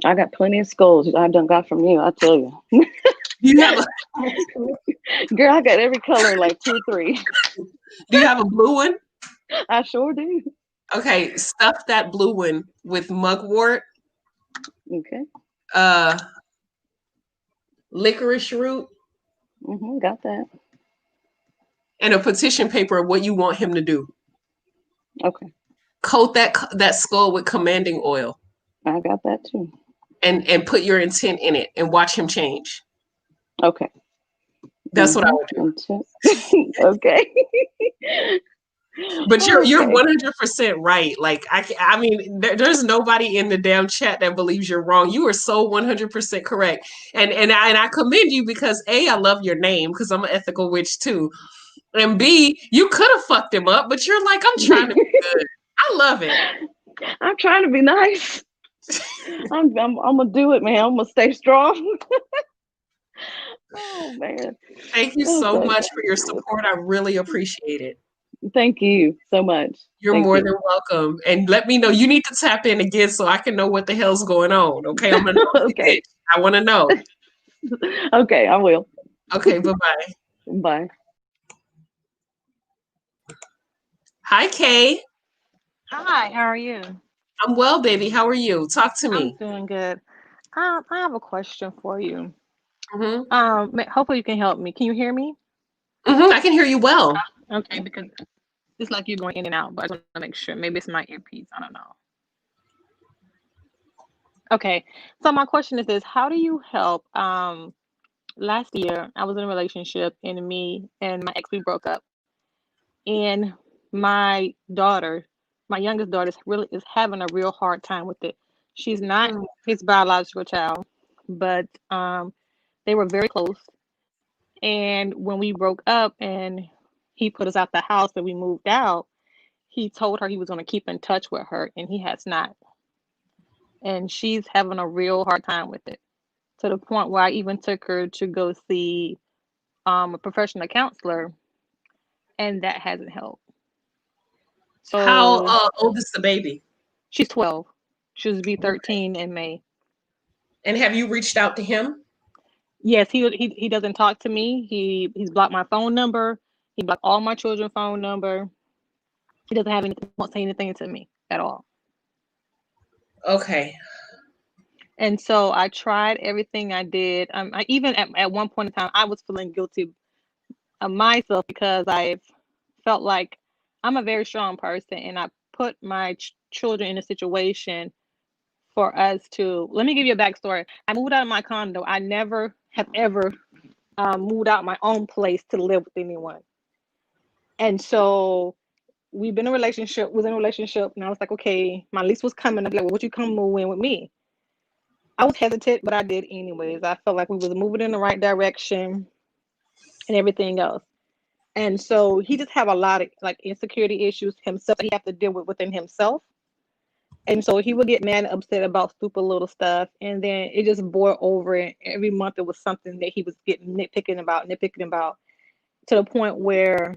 [SPEAKER 12] I got plenty of skulls I done got from you, I tell you.
[SPEAKER 1] You have a
[SPEAKER 12] Girl, I got every color, like 2 or 3.
[SPEAKER 1] Do you have a blue one?
[SPEAKER 12] I sure do.
[SPEAKER 1] Okay, stuff that blue one with mugwort,
[SPEAKER 12] Okay.
[SPEAKER 1] licorice root,
[SPEAKER 12] Got that.
[SPEAKER 1] and a petition paper of what you want him to do.
[SPEAKER 12] Okay.
[SPEAKER 1] Coat that skull with commanding oil.
[SPEAKER 12] I got that too.
[SPEAKER 1] And put your intent in it and watch him change.
[SPEAKER 12] Okay.
[SPEAKER 1] That's what I would do.
[SPEAKER 12] Okay.
[SPEAKER 1] But you're 100% right. Like I mean, there's nobody in the damn chat that believes you're wrong. You are so 100% correct, and I commend you because A, I love your name because I'm an ethical witch too, and B, you could have fucked him up, but you're like, I'm trying to be good. I love it.
[SPEAKER 12] I'm trying to be nice. I'm gonna do it, man. I'm gonna stay strong. Oh man.
[SPEAKER 1] Thank you so much for your support. I really appreciate it.
[SPEAKER 12] Thank you so much.
[SPEAKER 1] You're more than welcome. And let me know. You need to tap in again so I can know what the hell's going on. Okay, I'm gonna
[SPEAKER 12] okay.
[SPEAKER 1] I want to know.
[SPEAKER 12] Okay, I will.
[SPEAKER 1] Okay, bye-bye.
[SPEAKER 12] Bye.
[SPEAKER 1] Hi, Kay.
[SPEAKER 13] Hi, how are you?
[SPEAKER 1] I'm well, baby. How are you? Talk to me.
[SPEAKER 13] I'm doing good. I have a question for you.
[SPEAKER 1] Mm-hmm.
[SPEAKER 13] Hopefully you can help me. Can you hear me?
[SPEAKER 1] Mm-hmm. I can hear you well.
[SPEAKER 13] Okay, because it's like you're going in and out, but I just want to make sure. Maybe it's my earpiece. I don't know. Okay, so my question is this: how do you help? Last year I was in a relationship, and me and my ex we broke up, and my daughter, my youngest daughter, is having a real hard time with it. She's not his biological child, but they were very close. And when we broke up and he put us out the house and we moved out, he told her he was going to keep in touch with her, and he has not. And she's having a real hard time with it, to the point where I even took her to go see a professional counselor, and that hasn't helped. So
[SPEAKER 1] how old is the baby?
[SPEAKER 13] She's 12. She'll be 13 in May.
[SPEAKER 1] And have you reached out to him?
[SPEAKER 13] Yes, he doesn't talk to me. He's blocked my phone number. He blocked all my children's phone number. He doesn't have anything, won't say anything to me at all.
[SPEAKER 1] Okay.
[SPEAKER 13] And so I tried everything I did. I even at one point in time, I was feeling guilty of myself because I felt like I'm a very strong person, and I put my children in a situation for us to. Let me give you a backstory. I moved out of my condo. I never have ever moved out my own place to live with anyone. And so we've been in a relationship, was in a relationship, and I was like, okay, my lease was coming. I'd be like, well, would you come move in with me? I was hesitant, but I did anyways. I felt like we was moving in the right direction and everything else. And so he just have a lot of like insecurity issues himself that he have to deal with within himself. And so he would get mad and upset about stupid little stuff. And then it just boiled over. And every month it was something that he was getting nitpicking about to the point where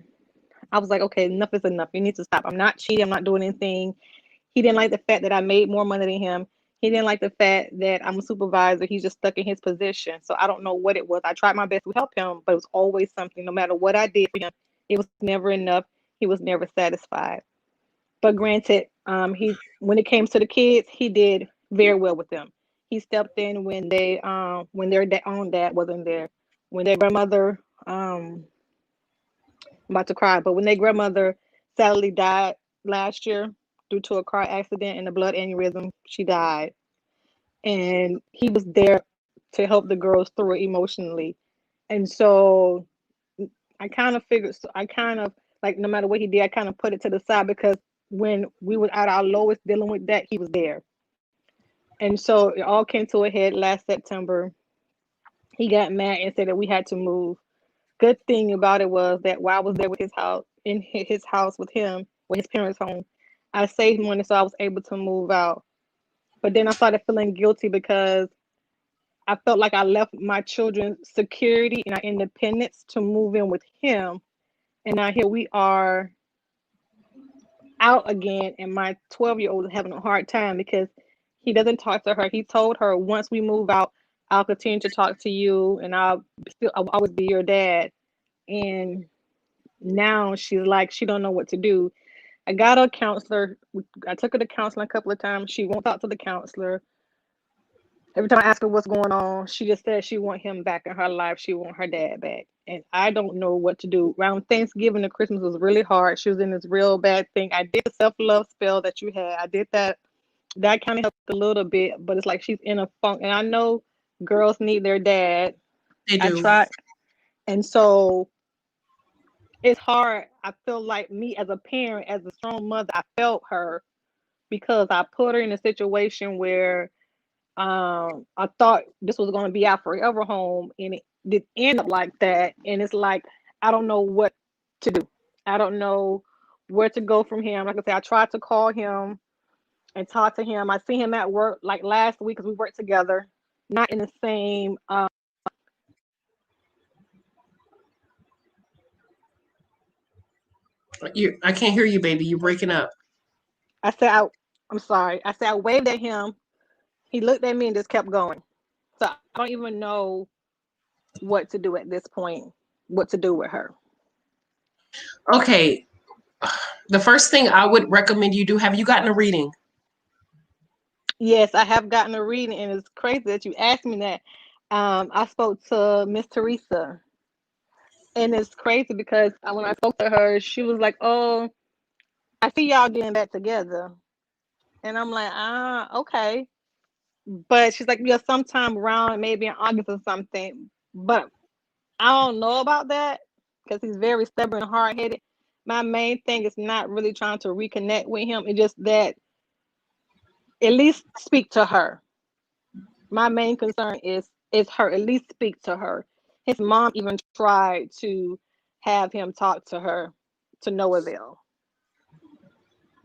[SPEAKER 13] I was like, okay, enough is enough. You need to stop. I'm not cheating. I'm not doing anything. He didn't like the fact that I made more money than him. He didn't like the fact that I'm a supervisor. He's just stuck in his position. So I don't know what it was. I tried my best to help him, but it was always something. No matter what I did for him, it was never enough. He was never satisfied. But granted, when it came to the kids, he did very well with them. He stepped in when their own dad wasn't there. When their grandmother, I'm about to cry, but when their grandmother sadly died last year due to a car accident and a blood aneurysm, she died. And he was there to help the girls through it emotionally. And so I kind of figured, like no matter what he did, I kind of put it to the side because when we were at our lowest dealing with that, he was there. And so it all came to a head last September. he got mad and said that we had to move. Good thing about it was that while I was there with his house, in his house with him, with his parents' home, I saved money so I was able to move out. But then I started feeling guilty because I felt like I left my children security and our independence to move in with him. And now here we are out again, and my 12-year-old is having a hard time because he doesn't talk to her. He told her, once we move out, I'll continue to talk to you and I'll always be your dad. And now she's like, she don't know what to do. I got a counselor. I took her to counseling a couple of times. She won't talk to the counselor. Every time I ask her what's going on, she just says she want him back in her life. She want her dad back. And I don't know what to do. Around Thanksgiving and Christmas was really hard. She was in this real bad thing. I did the self-love spell that you had. I did that. That kind of helped a little bit, but it's like she's in a funk. And I know girls need their dad.
[SPEAKER 1] They
[SPEAKER 13] I
[SPEAKER 1] do.
[SPEAKER 13] tried. And so it's hard. I feel like me as a parent, as a strong mother, I felt her because I put her in a situation where I thought this was going to be our forever home, and it did end up like that. And it's like I don't know what to do. I don't know where to go from here. Like I said, I tried to call him and talk to him. I see him at work like last week because we worked together, not in the same.
[SPEAKER 1] I can't hear you, baby. You're breaking up.
[SPEAKER 13] I said, I'm sorry. I said I waved at him. He looked at me and just kept going. So I don't even know what to do at this point. What to do with her?
[SPEAKER 1] Okay. The first thing I would recommend you do, have you gotten a reading?
[SPEAKER 13] Yes, I have gotten a reading, and it's crazy that you asked me that. I spoke to Miss Teresa, and it's crazy because when I spoke to her, she was like, "Oh, I see y'all getting back together," and I'm like, okay. But she's like, "Yeah, sometime around maybe in August or something." But I don't know about that because he's very stubborn and hard headed. My main thing is not really trying to reconnect with him. It's just that at least speak to her. My main concern is her. At least speak to her. His mom even tried to have him talk to her to no avail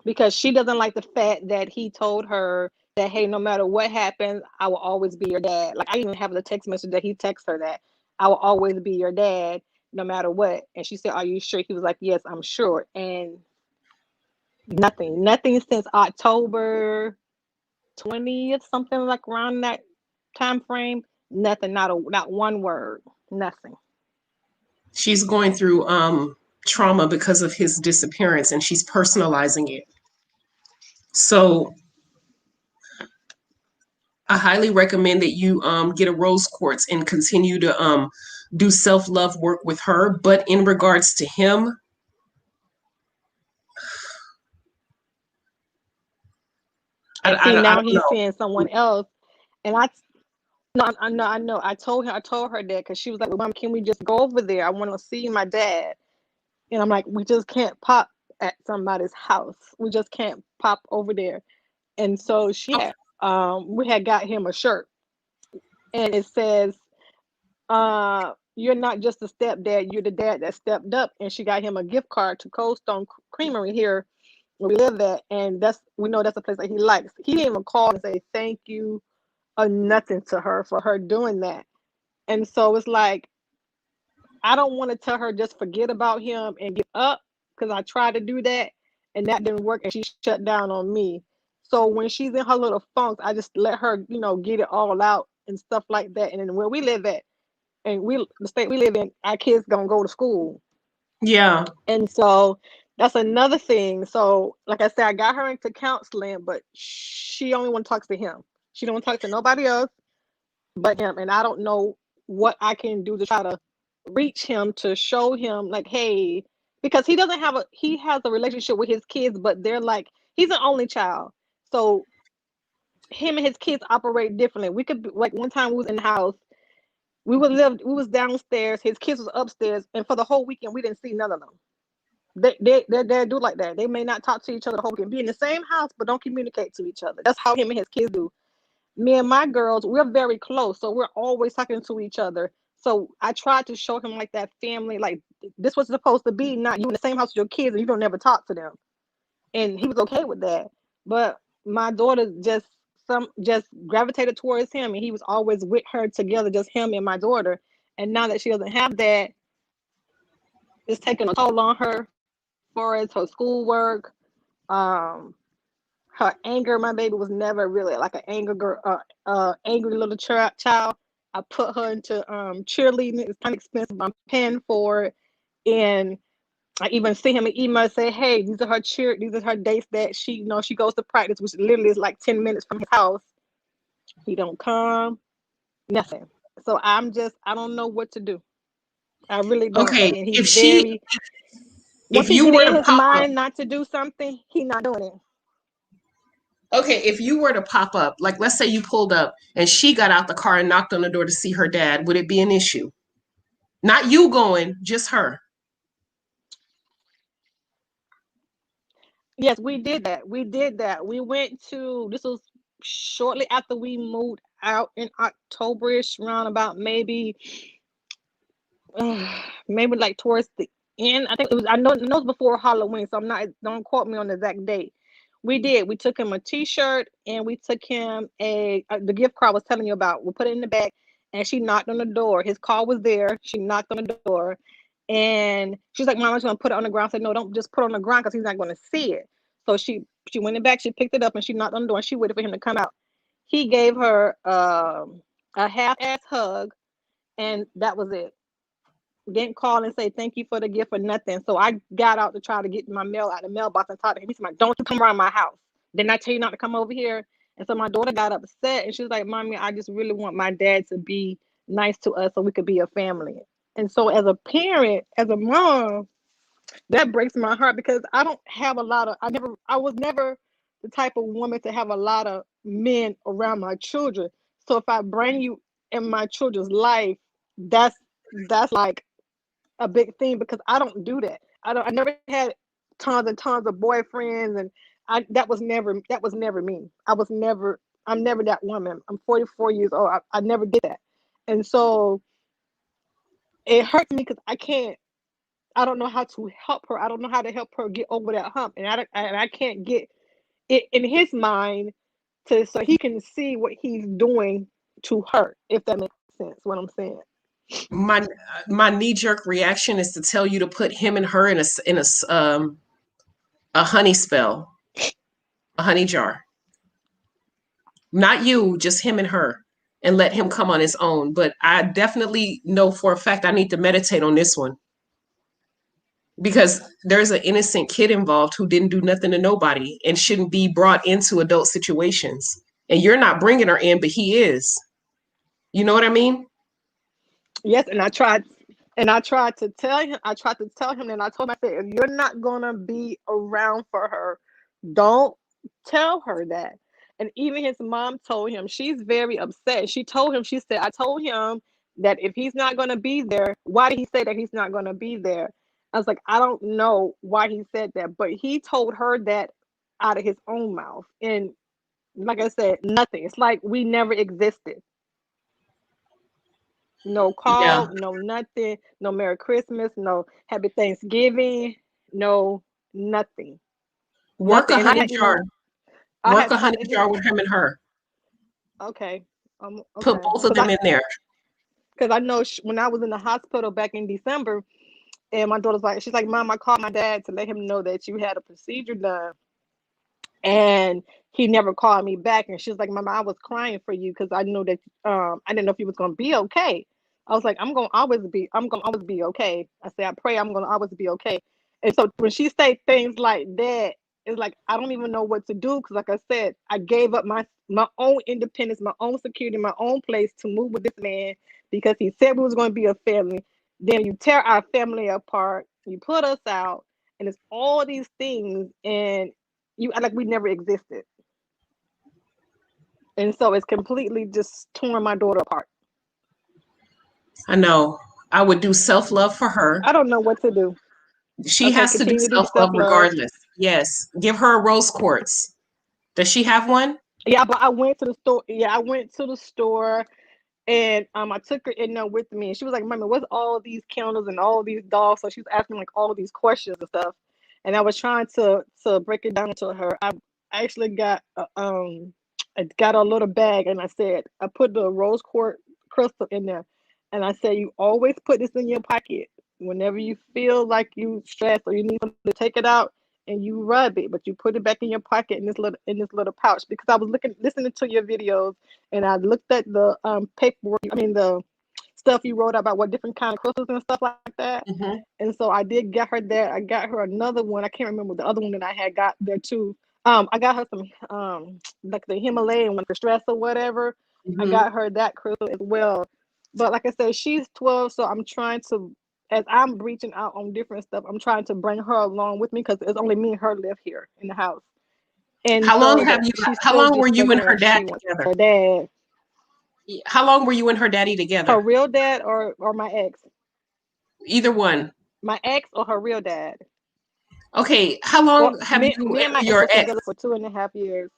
[SPEAKER 13] because she doesn't like the fact that he told her that, hey, no matter what happens, I will always be your dad. Like I even have the text message that he texts her that I will always be your dad no matter what. And she said, are you sure? He was like, yes, I'm sure. And nothing since October 20th, something like around that time frame. Nothing, not one word, nothing.
[SPEAKER 1] She's going through trauma because of his disappearance and she's personalizing it. So I highly recommend that you get a rose quartz and continue to do self-love work with her. But in regards to him,
[SPEAKER 13] And see,
[SPEAKER 1] I
[SPEAKER 13] now
[SPEAKER 1] don't
[SPEAKER 13] he's
[SPEAKER 1] know.
[SPEAKER 13] seeing someone else, and no, I know. I told her that because she was like, well, "Mom, can we just go over there? I want to see my dad." And I'm like, "We just can't pop at somebody's house. We just can't pop over there." And so we had got him a shirt, and it says, "You're not just a stepdad. You're the dad that stepped up." And she got him a gift card to Cold Stone Creamery here where we live at, and we know that's a place that he likes. He didn't even call and say thank you or nothing to her for her doing that. And so it's like I don't want to tell her just forget about him and give up because I tried to do that and that didn't work and she shut down on me. So when she's in her little funks, I just let her, get it all out and stuff like that. And then where we live at and the state we live in, our kids gonna go to school.
[SPEAKER 1] Yeah.
[SPEAKER 13] And so that's another thing. So like I said, I got her into counseling, but she only want to talk to him. She don't want to talk to nobody else but him. And I don't know what I can do to try to reach him to show him like, hey, because he has a relationship with his kids, but they're like, he's an only child. So him and his kids operate differently. We could like one time we was in the house, we was downstairs, his kids was upstairs, and for the whole weekend we didn't see none of them. They do like that. They may not talk to each other the whole weekend, be in the same house, but don't communicate to each other. That's how him and his kids do. me and my girls, we're very close, so we're always talking to each other. So I tried to show him like that family, like this was supposed to be, not you in the same house with your kids and you don't never talk to them. And he was okay with that. But my daughter just gravitated towards him, and he was always with her together, just him and my daughter. And now that she doesn't have that, it's taking a toll on her far as her schoolwork. Um, Her anger, my baby was never really like an anger girl, angry little child. I put her into cheerleading. It's kind of expensive. I'm paying for it, and I even see him in email say, "Hey, these are her dates that she goes to practice, which literally is like 10 minutes from his house." He don't come, nothing. So I don't know what to do. I really don't.
[SPEAKER 1] Okay,
[SPEAKER 13] And he's very, once
[SPEAKER 1] if
[SPEAKER 13] he
[SPEAKER 1] you
[SPEAKER 13] get
[SPEAKER 1] were
[SPEAKER 13] in
[SPEAKER 1] to
[SPEAKER 13] his
[SPEAKER 1] pop up,
[SPEAKER 13] mind not to do something, he not doing it.
[SPEAKER 1] okay, if you were to pop up, like let's say you pulled up and she got out the car and knocked on the door to see her dad, would it be an issue? Not you going, just her.
[SPEAKER 13] Yes, we did that. We did that. We went to, this was shortly after we moved out in Octoberish, around about maybe like towards the end. I think it was, I know it was before Halloween, so I'm not, don't quote me on the exact date. We did. We took him a t-shirt and we took him the gift card I was telling you about. We put it in the bag and she knocked on the door. His car was there. She knocked on the door and she's like, "Mom, I'm just gonna put it on the ground." I said, "No, don't just put it on the ground because he's not gonna see it." So she went in back, she picked it up and she knocked on the door and she waited for him to come out. He gave her a half-ass hug and that was it. Didn't call and say thank you for the gift or nothing. So I got out to try to get my mail out of the mailbox and talk to him. He said, "Don't you come around my house. Didn't I tell you not to come over here?" And so my daughter got upset and she was like, "Mommy, I just really want my dad to be nice to us so we could be a family." And so as a parent, as a mom, that breaks my heart because I don't have a lot of, I was never the type of woman to have a lot of men around my children. So if I bring you in my children's life, that's like a big thing because I don't do that. I never had tons and tons of boyfriends, and that was never me. I'm never that woman. I'm 44 years old. I never did that. And so it hurts me because I don't know how to help her. I don't know how to help her get over that hump. And I can't get it in his mind so he can see what he's doing to her, if that makes sense what I'm saying.
[SPEAKER 1] My my knee jerk reaction is to tell you to put him and her in a honey spell, a honey jar. Not you, just him and her, and let him come on his own. But I definitely know for a fact I need to meditate on this one because there's an innocent kid involved who didn't do nothing to nobody and shouldn't be brought into adult situations. And you're not bringing her in, but he is. You know what I mean?
[SPEAKER 13] Yes, and I tried to tell him. I tried to tell him, and I told him, I said, if you're not gonna be around for her, don't tell her that. And even his mom told him, she's very upset. She told him, she said, "I told him that if he's not gonna be there, why did he say that he's not gonna be there?" I was like, I don't know why he said that, but he told her that out of his own mouth. And like I said, nothing. It's like we never existed. No
[SPEAKER 1] Yeah.
[SPEAKER 13] call, no nothing, no Merry Christmas, no Happy Thanksgiving, no nothing,
[SPEAKER 1] Work
[SPEAKER 13] nothing.
[SPEAKER 1] a
[SPEAKER 13] And I
[SPEAKER 1] honey
[SPEAKER 13] had,
[SPEAKER 1] jar.
[SPEAKER 13] I
[SPEAKER 1] Work
[SPEAKER 13] had
[SPEAKER 1] a
[SPEAKER 13] talked
[SPEAKER 1] honey
[SPEAKER 13] to him.
[SPEAKER 1] jar with him and her.
[SPEAKER 13] Okay,
[SPEAKER 1] Put
[SPEAKER 13] okay,
[SPEAKER 1] both of them in there.
[SPEAKER 13] because I know when I was in the hospital back in December, and my daughter's like, she's like, "Mom, I called my dad to let him know that you had a procedure done." And he never called me back. And she was like, "Mama, I was crying for you because I knew that I didn't know if you was gonna be okay." I was like, I'm gonna always be okay. I say, I pray I'm gonna always be okay. And so when she say things like that, it's like I don't even know what to do because, like I said, I gave up my own independence, my own security, my own place to move with this man because he said we was going to be a family. Then you tear our family apart, you put us out, and it's all these things, and you act like we never existed. And so it's completely just torn my daughter apart.
[SPEAKER 1] I know. I would do self love for her.
[SPEAKER 13] I don't know what to do.
[SPEAKER 1] She
[SPEAKER 13] Okay,
[SPEAKER 1] has to do
[SPEAKER 13] continue to do
[SPEAKER 1] self love
[SPEAKER 13] self love.
[SPEAKER 1] regardless. Yes. Give her a rose quartz. Does she have one?
[SPEAKER 13] Yeah, but I went to the store. Yeah, I went to the store, and I took her in there with me, and she was like, "Mommy, what's all these candles and all these dolls?" So she was asking like all these questions and stuff, and I was trying to break it down to her. I actually I got a little bag, and I said I put the rose quartz crystal in there, and I said you always put this in your pocket whenever you feel like you stressed or you need something to take it out, and you rub it, but you put it back in your pocket in this little pouch, because I was listening to your videos, and I looked at the paperwork. I mean the stuff you wrote about what different kind of crystals and stuff like that.
[SPEAKER 1] Mm-hmm.
[SPEAKER 13] And so I did get her that. I got her another one. I can't remember the other one that I had got there too. I got her some like the Himalayan one for stress or whatever. I
[SPEAKER 1] Mm-hmm.
[SPEAKER 13] got her that crystal as well. But like I said, she's 12, so I'm trying to, as I'm reaching out on different stuff, I'm trying to bring her along with me, because it's only me and her live here in the house. And
[SPEAKER 1] How long
[SPEAKER 13] so
[SPEAKER 1] have
[SPEAKER 13] that
[SPEAKER 1] you?
[SPEAKER 13] she
[SPEAKER 1] How
[SPEAKER 13] still
[SPEAKER 1] long were
[SPEAKER 13] just
[SPEAKER 1] you
[SPEAKER 13] doesn't
[SPEAKER 1] and
[SPEAKER 13] know
[SPEAKER 1] her
[SPEAKER 13] what
[SPEAKER 1] dad
[SPEAKER 13] she wants.
[SPEAKER 1] together?
[SPEAKER 13] Her dad,
[SPEAKER 1] How long were you and her daddy
[SPEAKER 13] her
[SPEAKER 1] together?
[SPEAKER 13] real dad, or my ex,
[SPEAKER 1] Either one.
[SPEAKER 13] my ex or her real dad.
[SPEAKER 1] Okay. How
[SPEAKER 13] Well,
[SPEAKER 1] long have you
[SPEAKER 13] me and my
[SPEAKER 1] and
[SPEAKER 13] ex
[SPEAKER 1] your
[SPEAKER 13] was
[SPEAKER 1] ex?
[SPEAKER 13] together for 2.5 years.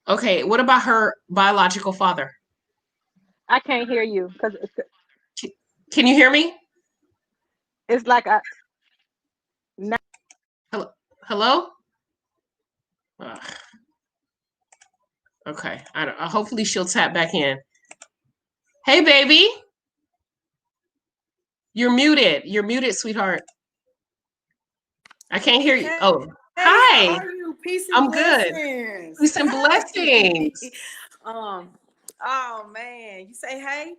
[SPEAKER 1] Okay. What about her biological father?
[SPEAKER 13] I can't hear you because
[SPEAKER 1] Can you hear me?
[SPEAKER 13] it's like I
[SPEAKER 1] Hello? Hello? Ugh, okay. Hopefully she'll tap back in. Hey, baby. You're muted. You're muted, sweetheart. I can't hear you.
[SPEAKER 14] Hey,
[SPEAKER 1] Oh,
[SPEAKER 14] how
[SPEAKER 1] hi.
[SPEAKER 14] are you? Peace and
[SPEAKER 1] I'm good.
[SPEAKER 14] blessings.
[SPEAKER 1] Peace and
[SPEAKER 14] Hey.
[SPEAKER 1] blessings.
[SPEAKER 14] Um, oh man, you say hey?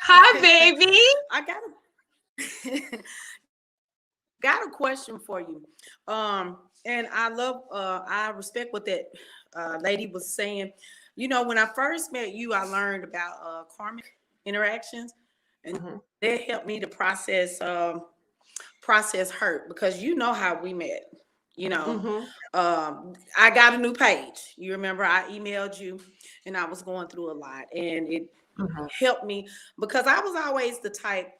[SPEAKER 1] Hi,
[SPEAKER 14] Hello.
[SPEAKER 1] baby.
[SPEAKER 14] I got a question for you. And I respect what that lady was saying. You know, when I first met you, I learned about karmic interactions, and
[SPEAKER 1] Mhm.
[SPEAKER 14] that helped me to process hurt, because you know how we met. You know,
[SPEAKER 1] Mhm.
[SPEAKER 14] I got a new page. You remember I emailed you, and I was going through a lot, and it
[SPEAKER 1] Mhm.
[SPEAKER 14] helped me, because I was always the type,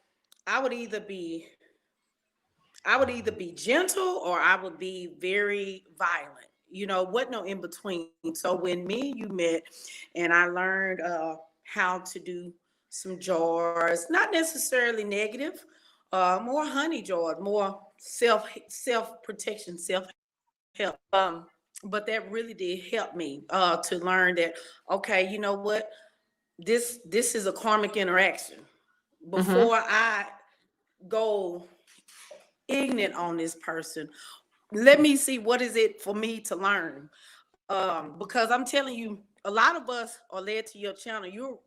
[SPEAKER 14] I would either be gentle, or I would be very violent. You know, what no in between. So when me and you met, and I learned how to do some jars, not necessarily negative, more honey jars, more self protection, self help. But that really did help me to learn that, okay, you know what, this is a karmic interaction.
[SPEAKER 1] Mhm.
[SPEAKER 14] Before I go ignorant on this person, let me see what is it for me to learn. Because I'm telling you, a lot of us are led to your channel. You're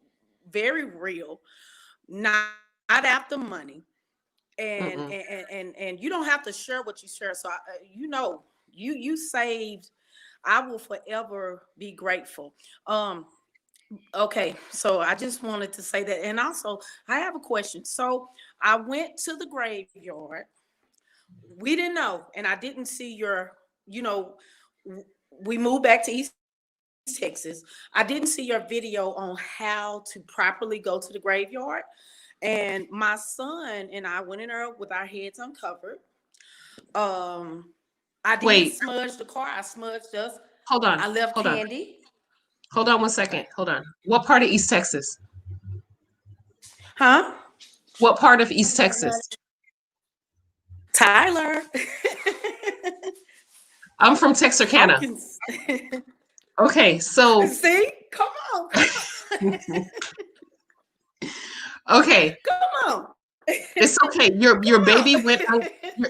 [SPEAKER 14] very real, not after money, and
[SPEAKER 1] Mm-mm.
[SPEAKER 14] and you don't have to share what you share. So you know, you saved. I will forever be grateful. Okay, so I just wanted to say that, and also I have a question. So I went to the graveyard. We didn't know, and I didn't see your. You know, we moved back to East Texas. I didn't see your video on how to properly go to the graveyard. And my son and I went in there with our heads uncovered. Um, I did
[SPEAKER 1] Wait,
[SPEAKER 14] smudge the car. I smudged us.
[SPEAKER 1] hold on.
[SPEAKER 14] I left
[SPEAKER 1] Hold on.
[SPEAKER 14] candy.
[SPEAKER 1] Hold on one second.
[SPEAKER 14] Okay.
[SPEAKER 1] Hold on. What part of East Texas?
[SPEAKER 14] Huh?
[SPEAKER 1] What part of East Texas?
[SPEAKER 14] Tyler.
[SPEAKER 1] I'm from Texarkana.
[SPEAKER 14] Pumpkins.
[SPEAKER 1] Okay, so
[SPEAKER 14] See? Come on. Come on.
[SPEAKER 1] okay,
[SPEAKER 14] Come on.
[SPEAKER 1] it's okay. Your
[SPEAKER 14] Come
[SPEAKER 1] baby
[SPEAKER 14] on.
[SPEAKER 1] went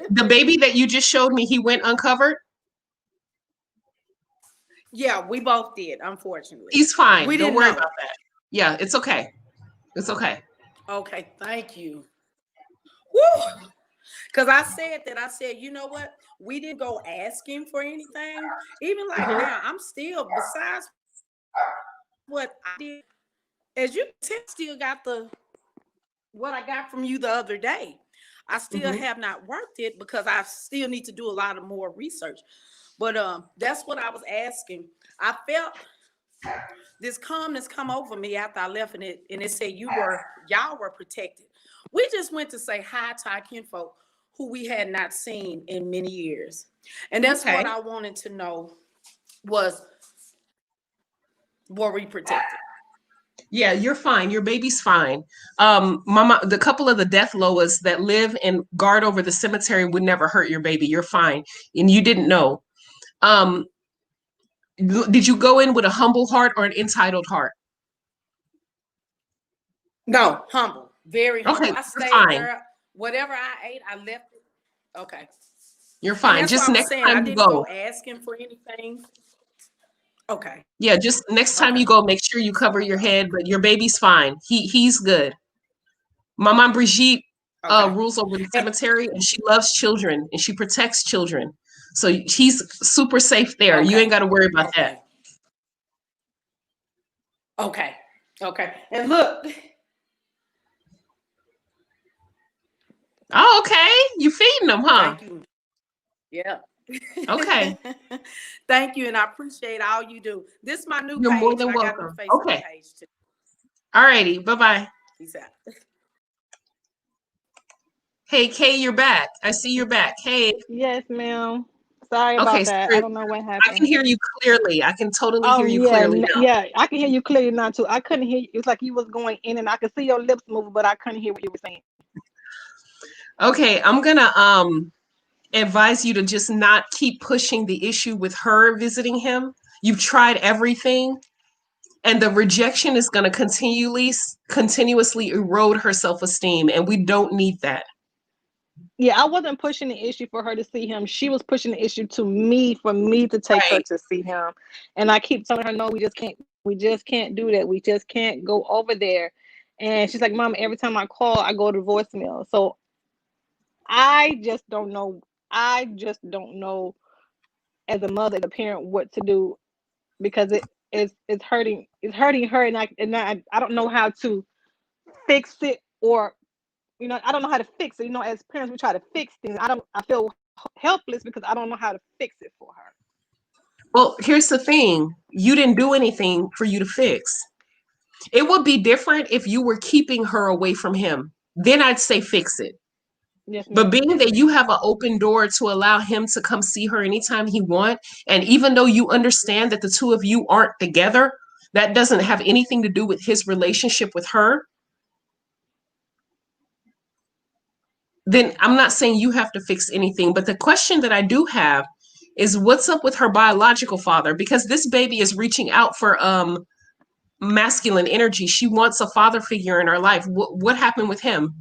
[SPEAKER 1] the baby that you just showed me, he went uncovered.
[SPEAKER 14] Yeah, we both did, unfortunately.
[SPEAKER 1] He's fine.
[SPEAKER 14] We
[SPEAKER 1] Don't
[SPEAKER 14] didn't
[SPEAKER 1] worry
[SPEAKER 14] know.
[SPEAKER 1] about that. Yeah, it's okay. It's okay.
[SPEAKER 14] Okay, thank you. Woo! Because I said, you know what? We didn't go asking for anything. Even like
[SPEAKER 1] Mhm.
[SPEAKER 14] now, I'm still, besides what I did, as you can tell, still got what I got from you the other day. I still
[SPEAKER 1] Mhm.
[SPEAKER 14] have not worked it, because I still need to do a lot of more research. But that's what I was asking. I felt this calmness come over me after I left, and it said y'all were protected. We just went to say hi to our kinfolk who we had not seen in many years. And that's what
[SPEAKER 1] Okay.
[SPEAKER 14] I wanted to know was, were we protected?
[SPEAKER 1] Yeah, you're fine. Your baby's fine. Mama, the couple of the death loas that live and guard over the cemetery would never hurt your baby. You're fine. And you didn't know. Um, did you go in with a humble heart or an entitled heart?
[SPEAKER 14] No, humble, very
[SPEAKER 1] Okay,
[SPEAKER 14] humble. I
[SPEAKER 1] you're
[SPEAKER 14] stayed
[SPEAKER 1] fine.
[SPEAKER 14] there. Whatever I ate, I left it. Okay.
[SPEAKER 1] You're
[SPEAKER 14] And
[SPEAKER 1] fine.
[SPEAKER 14] that's why
[SPEAKER 1] Just
[SPEAKER 14] I was
[SPEAKER 1] next
[SPEAKER 14] saying I
[SPEAKER 1] time you
[SPEAKER 14] didn't go
[SPEAKER 1] go.
[SPEAKER 14] asking for anything. Okay.
[SPEAKER 1] Yeah, just next time
[SPEAKER 14] Okay.
[SPEAKER 1] you go, make sure you cover your head, but your baby's fine. He's good. Mama Brigitte
[SPEAKER 14] Okay.
[SPEAKER 1] rules over the
[SPEAKER 14] And,
[SPEAKER 1] cemetery and she loves children and she protects children. So he's super safe there. You ain't
[SPEAKER 14] okay.
[SPEAKER 1] got to worry about that.
[SPEAKER 14] Okay. Okay. Okay. And look,
[SPEAKER 1] Oh, okay. You feeding them, huh?
[SPEAKER 14] thank you. Yeah.
[SPEAKER 1] Okay.
[SPEAKER 14] Thank you. And I appreciate all you do. This is my new
[SPEAKER 1] You're more
[SPEAKER 14] page, and
[SPEAKER 1] than
[SPEAKER 14] I got a new
[SPEAKER 1] welcome.
[SPEAKER 14] Facebook
[SPEAKER 1] Okay.
[SPEAKER 14] page too.
[SPEAKER 1] All righty. Bye-bye.
[SPEAKER 14] Peace out.
[SPEAKER 1] Hey, Kay, you're back. I see you're back. Hey.
[SPEAKER 13] Yes, ma'am. Sorry
[SPEAKER 1] Okay,
[SPEAKER 13] about that. I
[SPEAKER 1] sorry.
[SPEAKER 13] don't know what
[SPEAKER 1] I can
[SPEAKER 13] happened.
[SPEAKER 1] hear you clearly. I can totally hear you
[SPEAKER 13] Yeah,
[SPEAKER 1] clearly now.
[SPEAKER 13] yeah, I can hear you clearly now too. I couldn't hear you. It's like you was going in, and I could see your lips moving, but I couldn't hear what you were saying.
[SPEAKER 1] Okay, I'm gonna advise you to just not keep pushing the issue with her visiting him. You've tried everything, and the rejection is going to continuously erode her self-esteem, and we don't need that.
[SPEAKER 13] Yeah, I wasn't pushing the issue for her to see him. She was pushing the issue to me for me to take her
[SPEAKER 1] Right.
[SPEAKER 13] to see him. And I keep telling her, no, we just can't. We just can't do that. We just can't go over there. And she's like, Mom, every time I call, I go to voicemail. So I just don't know. I just don't know as a mother, as a parent, what to do because it's hurting her, and I don't know how to fix it, or I don't know how to fix it. As parents, we try to fix things. I feel helpless because I don't know how to fix it for her.
[SPEAKER 1] Well, here's the thing. You didn't do anything for you to fix. It would be different if you were keeping her away from him. Then I'd say fix it.
[SPEAKER 13] Yes,
[SPEAKER 1] But
[SPEAKER 13] ma'am.
[SPEAKER 1] being that you have an open door to allow him to come see her anytime he wants, and even though you understand that the two of you aren't together, that doesn't have anything to do with his relationship with her, then I'm not saying you have to fix anything. But the question that I do have is what's up with her biological father? Because this baby is reaching out for masculine energy. She wants a father figure in her life. What happened with him?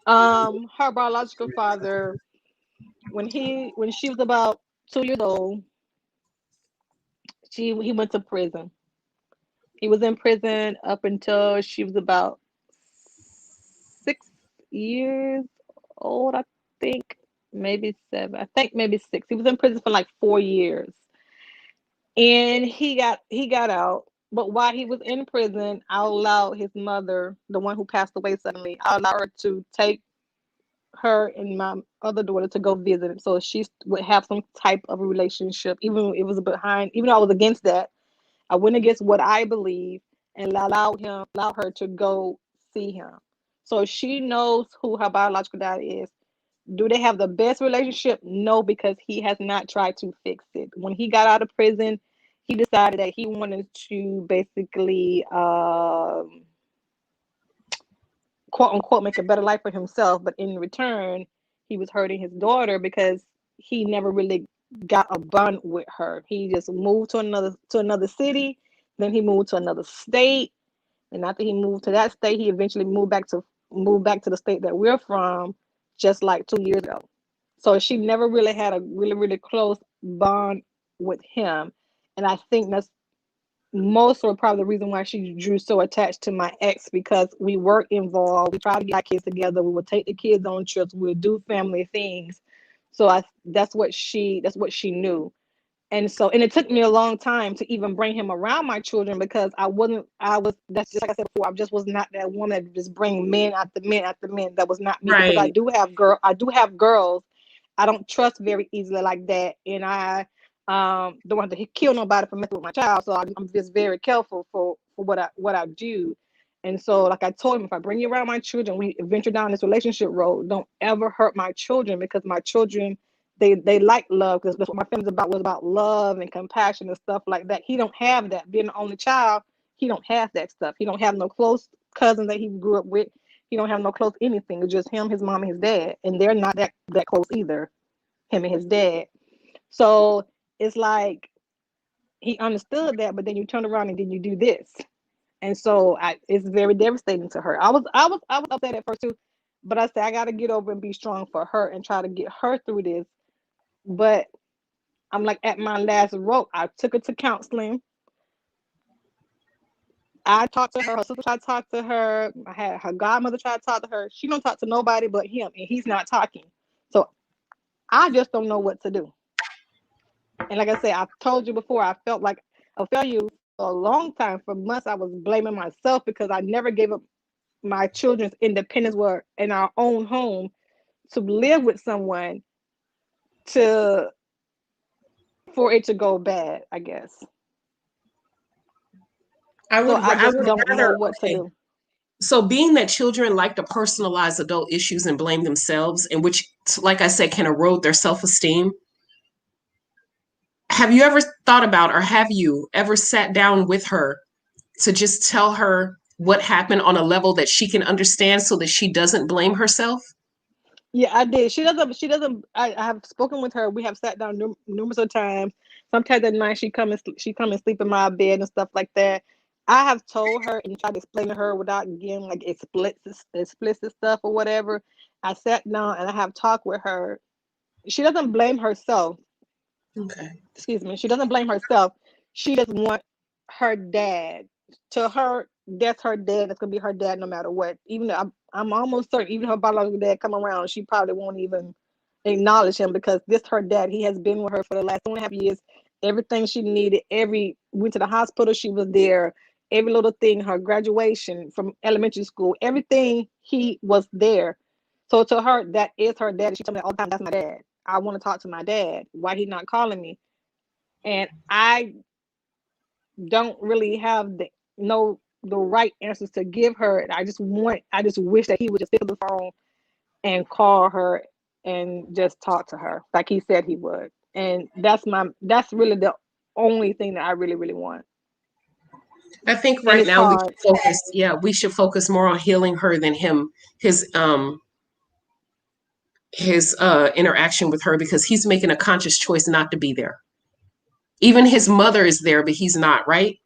[SPEAKER 13] Her biological father, when she was about 2 years old, he went to prison. He was in prison up until she was about 6 years old, I think. Maybe 7. I think maybe 6. He was in prison for like 4 years. And he got out. But while he was in prison, I allowed his mother, the one who passed away suddenly, I allowed her to take her and my other daughter to go visit him. So she would have some type of a relationship, even though it was behind, even though I was against that. I went against what I believe and allowed her to go see him. So she knows who her biological dad is. Do they have the best relationship? No, because he has not tried to fix it. When he got out of prison, he decided that he wanted to basically quote unquote make a better life for himself, but in return, he was hurting his daughter because he never really got a bond with her. He just moved to another city, then he moved to another state, and after he moved to that state, he eventually moved back to the state that we're from, just like 2 years ago. So she never really had a really really close bond with him, and I think that's most or probably the reason why she drew so attached to my ex, because we were involved. We tried to get our kids together. We would take the kids on trips. We would do family things. So that's what she knew. And it took me a long time to even bring him around my children, because that's just like I said before, I just was not that woman that just bring men after men after men. That was not me, because I
[SPEAKER 1] Right.
[SPEAKER 13] do have girls. I don't trust very easily like that, and I don't want to kill nobody for messing with my child. So I'm just very careful for what I do. And so, like I told him, if I bring you around my children, we venture down this relationship road, don't ever hurt my children, because my children, they like love, because that's what my family's about, was about love and compassion and stuff like that. He don't have that. Being the only child, he don't have that stuff. He don't have no close cousins that he grew up with. He don't have no close anything. It's just him, his mom, and his dad, and they're not that close either. Him and his dad. So it's like he understood that, but then you turn around and then you do this, and so it's very devastating to her. I was upset at first too, but I said I got to get over and be strong for her and try to get her through this. But I'm like at my last rope. I took her to counseling. I talked to her. Her sister tried to talk to her. I had her godmother try to talk to her. She don't talk to nobody but him, and he's not talking. So I just don't know what to do. And like I said, I've told you before, I felt like a failure for a long time. For months, I was blaming myself because I never gave up my children's independence, were in our own home, to live with someone to for it to go bad, I guess.
[SPEAKER 1] I
[SPEAKER 13] So
[SPEAKER 1] would
[SPEAKER 13] I
[SPEAKER 1] I
[SPEAKER 13] just
[SPEAKER 1] would
[SPEAKER 13] don't know
[SPEAKER 1] rather
[SPEAKER 13] what to
[SPEAKER 1] okay.
[SPEAKER 13] do.
[SPEAKER 1] So being that children like to personalize adult issues and blame themselves, and which, like I said, can erode their self-esteem. Have you ever thought about, or have you ever sat down with her to just tell her what happened on a level that she can understand so that she doesn't blame herself?
[SPEAKER 13] Yeah, I did. She doesn't. She doesn't. I have spoken with her. We have sat down numerous of times. Sometimes at night she come and sleep in my bed and stuff like that. I have told her and tried to explain to her without getting like explicit stuff or whatever. I sat down and I have talked with her. She doesn't blame herself.
[SPEAKER 1] Okay.
[SPEAKER 13] Excuse me. She doesn't blame herself. She just want her dad. To her, that's her dad. That's gonna be her dad no matter what. Even though I'm almost certain, even her biological dad come around, she probably won't even acknowledge him, because this her dad. He has been with her for the last 2.5 years. Everything she needed, went to the hospital, she was there. Every little thing, her graduation from elementary school, everything, he was there. So to her, that is her dad. She told me all the time, that's my dad. I want to talk to my dad. Why he not calling me? And I don't really have the right answers to give her. I just wish that he would just pick up the phone and call her and just talk to her like he said he would. And that's really the only thing that I really, really want.
[SPEAKER 1] I think
[SPEAKER 13] And
[SPEAKER 1] right
[SPEAKER 13] it's
[SPEAKER 1] now we
[SPEAKER 13] hard.
[SPEAKER 1] should focus, yeah, we should focus more on healing her than his interaction with her, because he's making a conscious choice not to be there. Even his mother is there, but he's not, right?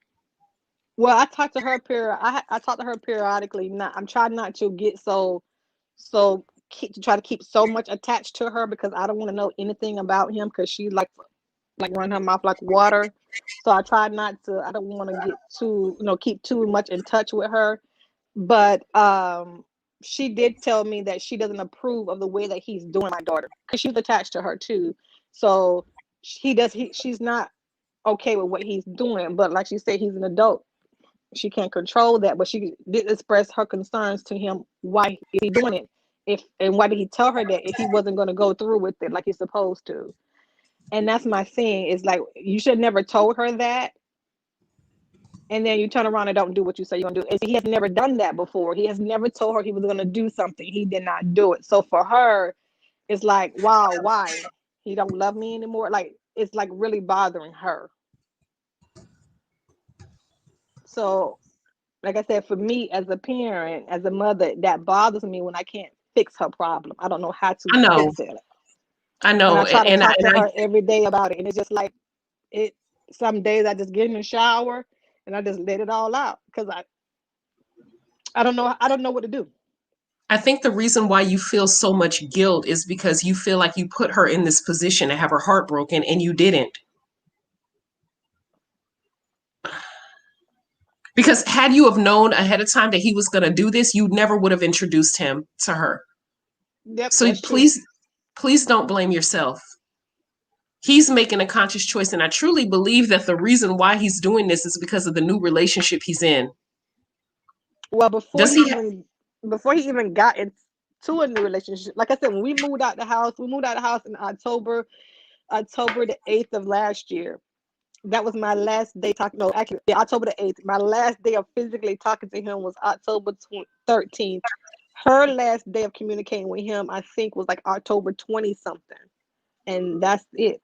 [SPEAKER 13] Well, I talk to her I talk to her periodically. Not I'm trying not to get to try to keep so much attached to her, because I don't want to know anything about him, because she like run her mouth like water. So I try not to. I don't want to get too keep too much in touch with her. But she did tell me that she doesn't approve of the way that he's doing my daughter, because she's attached to her too. So she's not okay with what he's doing. But like she said, he's an adult. She can't control that, but she did express her concerns to him. Why is he doing it? And why did he tell her that if he wasn't going to go through with it like he's supposed to? And that's my thing. Is like, you should never told her that, and then you turn around and don't do what you say you're gonna do. And he has never done that before. He has never told her he was gonna do something. He did not do it. So for her, it's like, wow, why? He don't love me anymore. Like, it's like really bothering her. So like I said, for me as a parent, as a mother, that bothers me when I can't fix her problem. I don't know how to
[SPEAKER 1] I know,
[SPEAKER 13] fix it.
[SPEAKER 1] I
[SPEAKER 13] And
[SPEAKER 1] know,
[SPEAKER 13] I try to talk
[SPEAKER 1] and
[SPEAKER 13] to
[SPEAKER 1] I
[SPEAKER 13] her every day about it. And it's just like it some days I just get in the shower and I just let it all out, because I don't know what to do.
[SPEAKER 1] I think the reason why you feel so much guilt is because you feel like you put her in this position to have her heart broken, and you didn't. Because had you have known ahead of time that he was going to do this, you never would have introduced him to her.
[SPEAKER 13] Yep,
[SPEAKER 1] So
[SPEAKER 13] that's true.
[SPEAKER 1] please don't blame yourself. He's making a conscious choice, and I truly believe that the reason why he's doing this is because of the new relationship he's in.
[SPEAKER 13] Well,
[SPEAKER 1] Does he
[SPEAKER 13] before he even got into a new relationship, like I said, when we moved out the house in October the 8th of last year. That was my last day talking. No, actually, yeah, October the 8th. My last day of physically talking to him was October 13th. Her last day of communicating with him, I think, was like October 20 something. and that's it.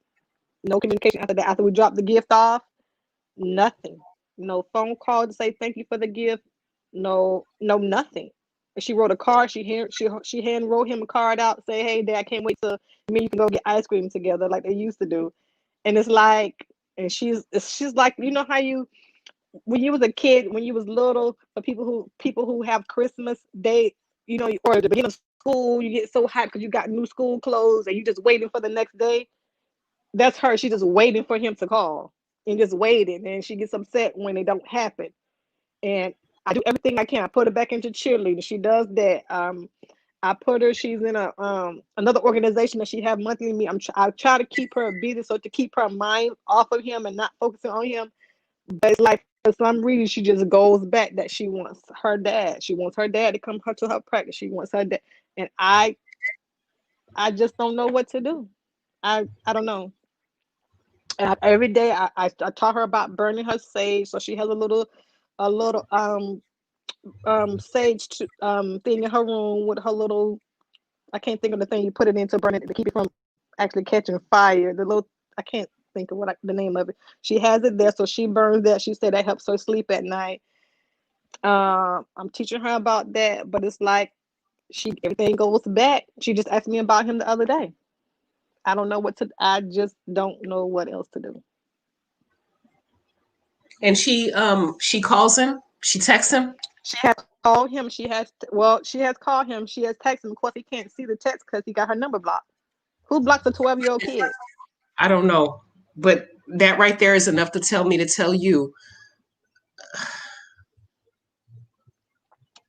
[SPEAKER 13] No communication after that. After we dropped the gift off, nothing. No phone call to say thank you for the gift. No, nothing. And she wrote a card. She hand wrote him a card out. Say, hey, Dad, I can't wait till me and you can go get ice cream together like they used to do. And it's like, and she's like, you know how you when you was a kid, when you was little, for people who have Christmas Day, or the beginning of school, you get so hyped because you got new school clothes and you just waiting for the next day. That's her. She's just waiting for him to call and just waiting, and she gets upset when it don't happen. And I do everything I can. I put her back into cheerleading. She does that. I put her. She's in a another organization that she have monthly meet. I try to keep her busy so to keep her mind off of him and not focusing on him. But it's like for some reason she just goes back that she wants her dad. She wants her dad to come to her practice. She wants her dad, and I just don't know what to do. I don't know. And every day I taught her about burning her sage, so she has a little sage thing in her room with her little, I can't think of the thing you put it in to burn it to keep it from actually catching fire. The little, I can't think of the name of it. She has it there, so she burns that. She said that helps her sleep at night. I'm teaching her about that, but it's like everything goes back. She just asked me about him the other day. I don't know what to. I just don't know what else to do.
[SPEAKER 1] And she calls him, she texts him.
[SPEAKER 13] She has called him. She has called him. She has texted him. Of course, he can't see the text because he got her number blocked. Who blocks a 12-year-old kid?
[SPEAKER 1] I don't know, but that right there is enough to tell me to tell you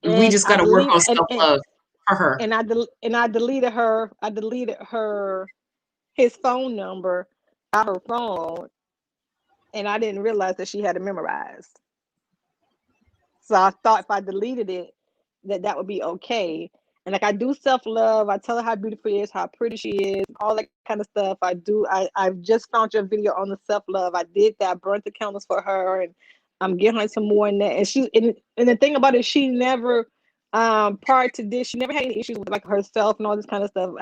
[SPEAKER 1] we
[SPEAKER 13] And
[SPEAKER 1] just
[SPEAKER 13] I
[SPEAKER 1] got to work
[SPEAKER 13] deleted
[SPEAKER 1] on self love for her.
[SPEAKER 13] I deleted her. I deleted his phone number out her phone, and I didn't realize that she had it memorized. So I thought if I deleted it, that would be okay. And like I do self love. I tell her how beautiful she is, how pretty she is, all that kind of stuff. I do. I've just found your video on the self love. I did that. I burnt the candles for her, and I'm getting her some more in that. And the thing about it, she never prior to this, she never had any issues with like herself and all this kind of stuff.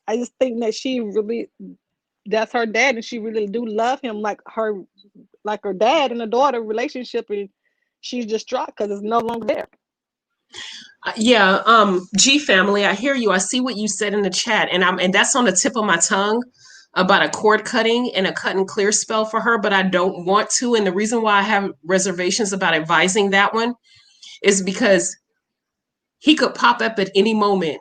[SPEAKER 13] I just think that she really, that's her dad, and she really do love him like her dad and a daughter relationship, and she's distraught because it's no longer there.
[SPEAKER 1] Yeah, G family, I hear you. I see what you said in the chat, and that's on the tip of my tongue about a cord cutting and a cut and clear spell for her, but I don't want to. And the reason why I have reservations about advising that one is because he could pop up at any moment.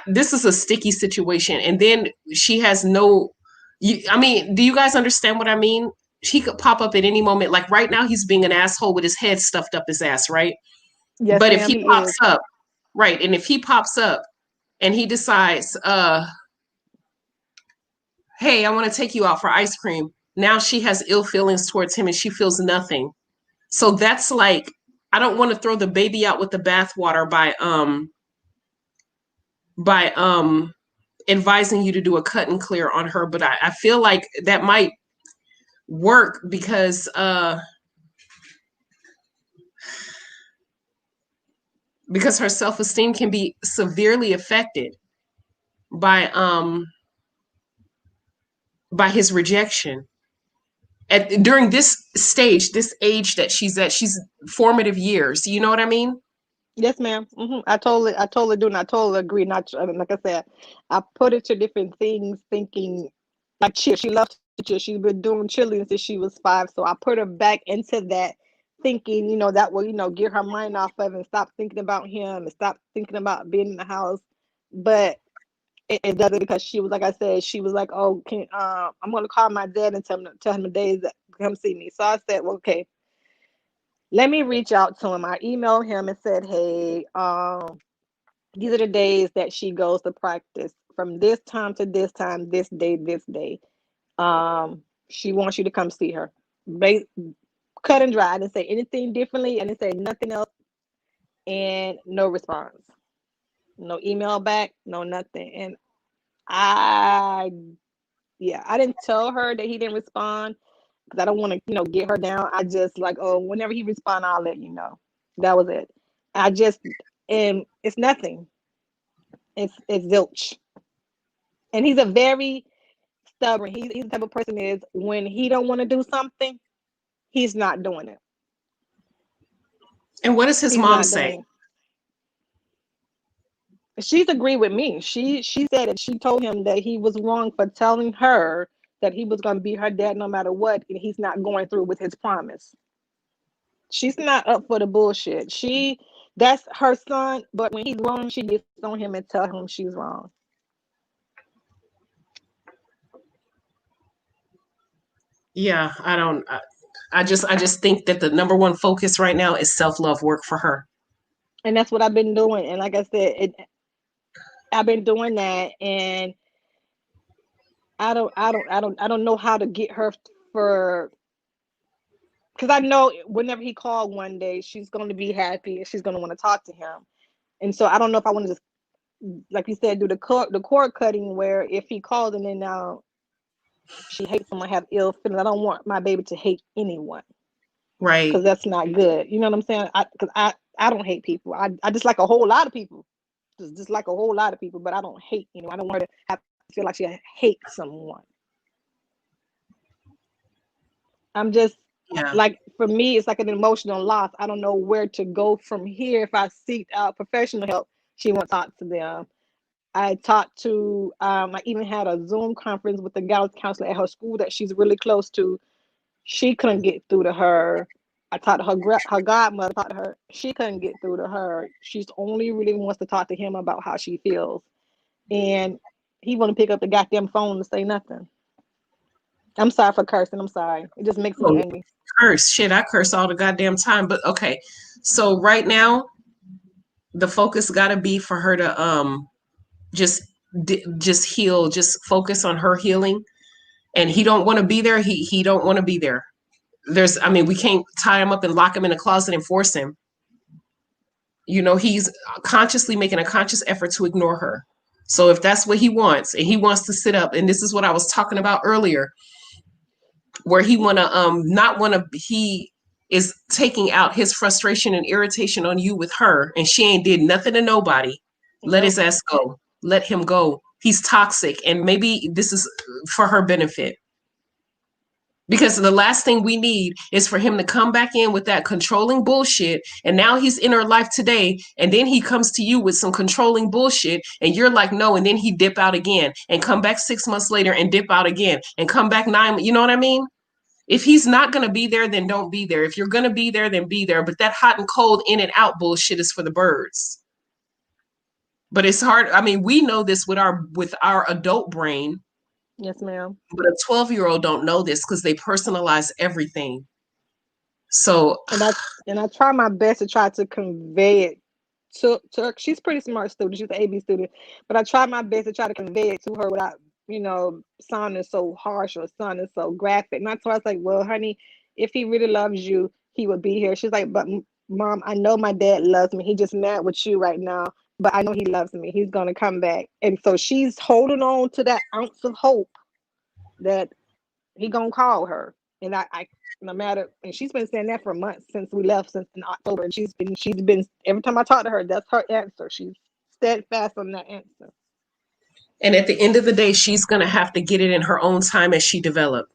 [SPEAKER 1] This is a sticky situation, and then she has no. I mean, do you guys understand what I mean? He could pop up at any moment. Like right now, he's being an asshole with his head stuffed up his ass, right?
[SPEAKER 13] Yes,
[SPEAKER 1] But if
[SPEAKER 13] ma'am,
[SPEAKER 1] he
[SPEAKER 13] he
[SPEAKER 1] pops
[SPEAKER 13] is.
[SPEAKER 1] up, right, and if he pops up and he decides, hey, I want to take you out for ice cream. Now she has ill feelings towards him and she feels nothing. So that's like, I don't want to throw the baby out with the bathwater by advising you to do a cut and clear on her, but I feel like that might work because her self-esteem can be severely affected by by his rejection during this stage, this age that she's formative years. You know what I mean?
[SPEAKER 13] Yes, ma'am. I totally do, and I totally agree. Not like I said, I put it to different things, thinking like cheer. She loves to cheer. She's been doing cheerleading since she was 5, so I put her back into that, thinking that will get her mind off of it and stop thinking about him and stop thinking about being in the house. But it doesn't, because she was, like I said, she was like, oh, I'm gonna call my dad and tell him the days that come see me. So I said, well, okay, let me reach out to him. I emailed him and said, hey, these are the days that she goes to practice from this time to this time, this day, this day. She wants you to come see her. Cut and dry. I didn't say anything differently. I didn't say nothing else. And no response. No email back, no nothing. And I I didn't tell her that he didn't respond because I don't want to, get her down. I just like, oh, whenever he respond, I'll let you know. That was it. I just, and it's nothing. It's zilch. And he's a very stubborn. He's the type of person is when he don't want to do something, he's not doing it.
[SPEAKER 1] And what does his
[SPEAKER 13] He's
[SPEAKER 1] mom
[SPEAKER 13] not doing
[SPEAKER 1] say?
[SPEAKER 13] it. She's agreed with me. She said that she told him that he was wrong for telling her that he was going to be her dad no matter what, and he's not going through with his promise. She's not up for the bullshit. That's her son, but when he's wrong, she gets on him and tell him she's wrong.
[SPEAKER 1] Yeah, I just think that the number one focus right now is self-love work for her.
[SPEAKER 13] And that's what I've been doing. And like I said, I've been doing that, and I don't know how to get her for, because I know whenever he called one day, she's going to be happy and she's going to want to talk to him. And so I don't know if I want to just, like you said, do the cord cutting where if he calls and then now she hates someone, have ill feelings. I don't want my baby to hate anyone,
[SPEAKER 1] Right.
[SPEAKER 13] because that's not good. You know what I'm saying? Because I don't hate people. I just like a whole lot of people. Just like a whole lot of people, but I don't hate anyone. I don't want her to have to feel like she hates someone. I'm just
[SPEAKER 1] Yeah.
[SPEAKER 13] like, for me, it's like an emotional loss. I don't know where to go from here. If I seek out professional help, she won't talk to them. I talked to, I even had a Zoom conference with the guidance counselor at her school that she's really close to. She couldn't get through to her. I talked to her godmother, talked to her. She couldn't get through to her. She's only really wants to talk to him about how she feels. And he wouldn't pick up the goddamn phone to say nothing. I'm sorry for cursing. I'm sorry. It just makes me
[SPEAKER 1] Oh,
[SPEAKER 13] angry.
[SPEAKER 1] curse. Shit, I curse all the goddamn time. But okay. So right now, the focus gotta be for her to just just heal, just focus on her healing. And he don't want to be there, he don't want to be there. I mean, we can't tie him up and lock him in a closet and force him. You know, he's consciously making a conscious effort to ignore her. So if that's what he wants, and he wants to sit up, and this is what I was talking about earlier, where he he is taking out his frustration and irritation on you with her, and she ain't did nothing to nobody. Let his ass go. Let him go. He's toxic, and maybe this is for her benefit. Because the last thing we need is for him to come back in with that controlling bullshit. And now he's in her life today. And then he comes to you with some controlling bullshit. And you're like, no. And then he dip out again and come back 6 months later and dip out again and come back 9. You know what I mean? If he's not going to be there, then don't be there. If you're going to be there, then be there. But that hot and cold in and out bullshit is for the birds. But it's hard. I mean, we know this with our adult brain.
[SPEAKER 13] Yes, ma'am.
[SPEAKER 1] But a 12-year-old don't know this because they personalize everything. So
[SPEAKER 13] and I try my best to try to convey it to her. She's a pretty smart student. She's an AB student, but I try my best to try to convey it to her without, sounding so harsh or sounding so graphic. And I told her, I was like, well, honey, if he really loves you, he would be here. She's like, but mom, I know my dad loves me. He just mad with you right now, but I know he loves me. He's gonna come back. And so she's holding on to that ounce of hope that he gonna call her. And I no matter, and she's been saying that for months since we left, since in October. And she's been every time I talk to her, that's her answer. She's steadfast on that answer.
[SPEAKER 1] And at the end of the day, she's going to have to get it in her own time as she develops.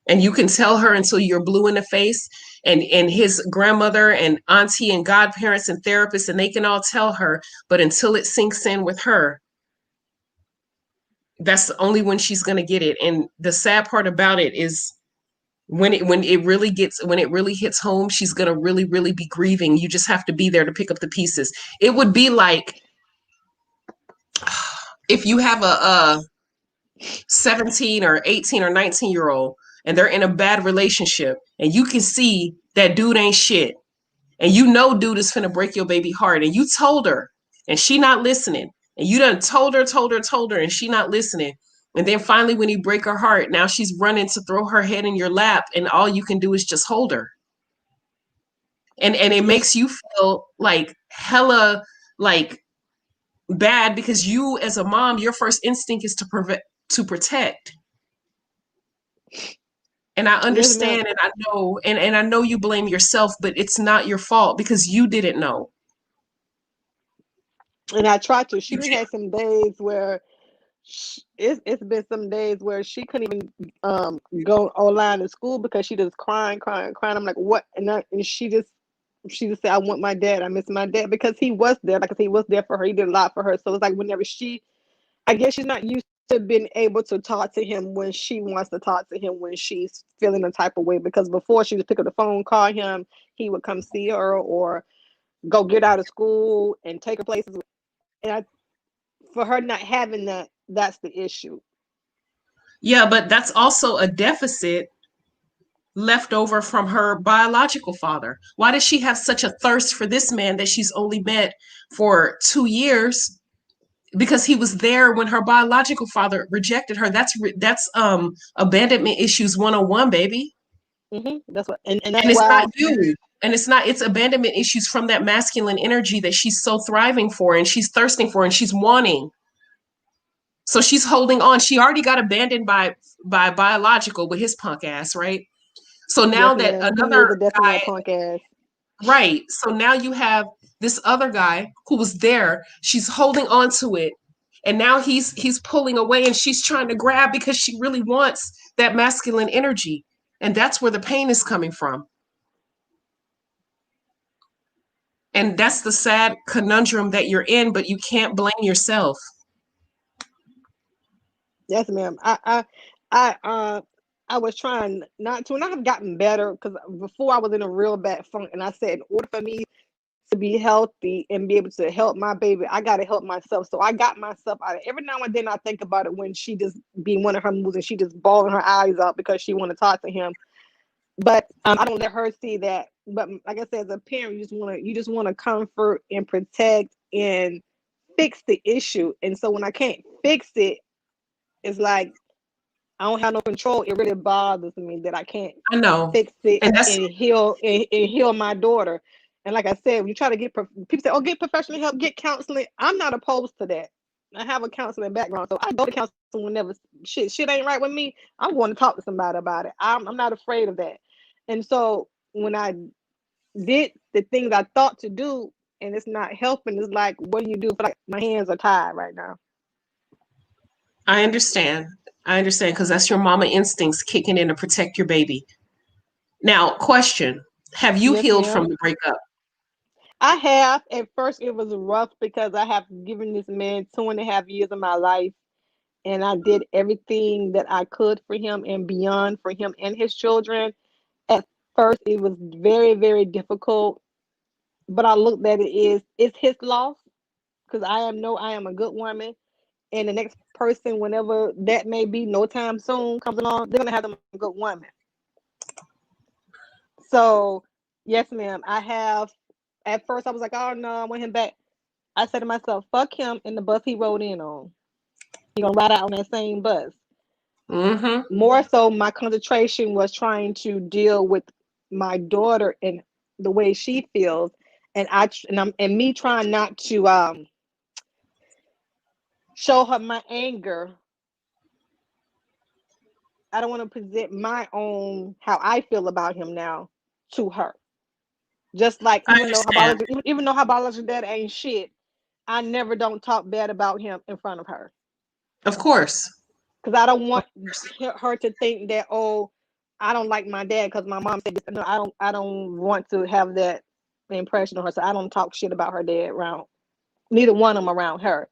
[SPEAKER 1] And you can tell her until you're blue in the face, and his grandmother and auntie and godparents and therapists, and they can all tell her, but until it sinks in with her, that's the only when she's going to get it. And the sad part about it is when it really hits home, she's going to really, really be grieving. You just have to be there to pick up the pieces. It would be like if you have a 17 or 18 or 19-year-old and they're in a bad relationship and you can see that dude ain't shit, and dude is finna break your baby heart, and you told her and she not listening, and you done told her and she not listening, and then finally when he break her heart, now she's running to throw her head in your lap, and all you can do is just hold her, and it makes you feel like hella like bad, because you as a mom, your first instinct is to protect. And I understand, and I know, and I know you blame yourself, but it's not your fault because you didn't know.
[SPEAKER 13] And I tried to. She had some days where it's been some days where she couldn't even go online to school because she just crying. I'm like, what? And she just said, I want my dad. I miss my dad because he was there. Like he was there for her. He did a lot for her. So it's like whenever I guess she's not used to being able to talk to him when she wants to talk to him when she's feeling a type of way. Because before she would pick up the phone, call him, he would come see her or go get out of school and take her places. And for her not having that, that's the issue.
[SPEAKER 1] Yeah, but that's also a deficit left over from her biological father. Why does she have such a thirst for this man that she's only met for 2 years? Because he was there when her biological father rejected her. That's abandonment issues 101, baby.
[SPEAKER 13] That's what, and that's
[SPEAKER 1] And it's
[SPEAKER 13] why
[SPEAKER 1] not you. And it's abandonment issues from that masculine energy that she's so thriving for and she's thirsting for and she's wanting. So she's holding on. She already got abandoned by biological with his punk ass, right? So now
[SPEAKER 13] yes,
[SPEAKER 1] that
[SPEAKER 13] ma'am, he is
[SPEAKER 1] another
[SPEAKER 13] definitely a
[SPEAKER 1] guy,
[SPEAKER 13] punk ass.
[SPEAKER 1] right? So now you have this other guy who was there. She's holding on to it, and now he's pulling away, and she's trying to grab because she really wants that masculine energy, and that's where the pain is coming from. And that's the sad conundrum that you're in, but you can't blame yourself.
[SPEAKER 13] Yes, ma'am. I was trying not to, and I have gotten better because before I was in a real bad funk, and I said, in order for me to be healthy and be able to help my baby, I got to help myself. So I got myself out of every now and then I think about it when she just be one of her moods and she just bawling her eyes out because she want to talk to him. But I don't let her see that. But like I said, as a parent, you just want to comfort and protect and fix the issue. And so when I can't fix it, it's like I don't have no control. It really bothers me that I can't
[SPEAKER 1] I know,
[SPEAKER 13] fix it
[SPEAKER 1] and that's
[SPEAKER 13] and heal my daughter. And like I said, when you try to people say, "Oh, get professional help, get counseling." I'm not opposed to that. I have a counseling background, so I go to counseling whenever shit ain't right with me. I'm going to talk to somebody about it. I'm not afraid of that. And so when I did the things I thought to do, and it's not helping, it's like, what do you do? Like my hands are tied right now.
[SPEAKER 1] I understand. I understand because that's your mama instincts kicking in to protect your baby. Now, question: have you
[SPEAKER 13] Yes,
[SPEAKER 1] healed from
[SPEAKER 13] ma'am.
[SPEAKER 1] the breakup?
[SPEAKER 13] I have. At first, it was rough because I have given this man 2.5 years of my life, and I did everything that I could for him and beyond for him and his children. At first, it was very, very difficult, but I looked at it's his loss because I am a good woman, and the next person, whenever that may be, no time soon comes along, they're gonna have them a good woman. So, yes, ma'am, I have. At first, I was like, oh no, I want him back. I said to myself, fuck him and the bus he rode in on. He gonna ride out on that same bus.
[SPEAKER 1] Mm-hmm.
[SPEAKER 13] More so, my concentration was trying to deal with my daughter and the way she feels, and me trying not to show her my anger. I don't want to present my own how I feel about him now to her. Just like
[SPEAKER 1] I understand.
[SPEAKER 13] even though her biological dad ain't shit, I never don't talk bad about him in front of her.
[SPEAKER 1] Of course.
[SPEAKER 13] Because I don't
[SPEAKER 1] Of
[SPEAKER 13] want
[SPEAKER 1] course.
[SPEAKER 13] her to think that, oh, I don't like my dad because my mom said this. No, I don't want to have that impression on her. So I don't talk shit about her dad around neither one of them around her.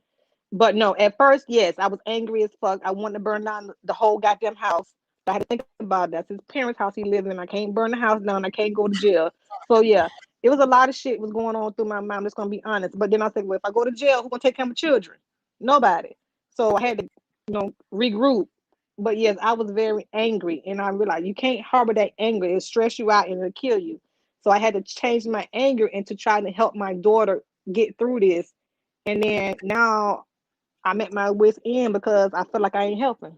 [SPEAKER 13] But no, at first, yes, I was angry as fuck. I wanted to burn down the whole goddamn house. I had to think about that. It's his parents' house he lives in. I can't burn the house down. I can't go to jail. So yeah, it was a lot of shit was going on through my mind. I'm just gonna be honest. But then I said, well, if I go to jail, who's gonna take care of my children? Nobody. So I had to, regroup. But yes, I was very angry, and I realized you can't harbor that anger. It'll stress you out and it'll kill you. So I had to change my anger into trying to help my daughter get through this. And then now I'm at my wit's end because I feel like I ain't helping.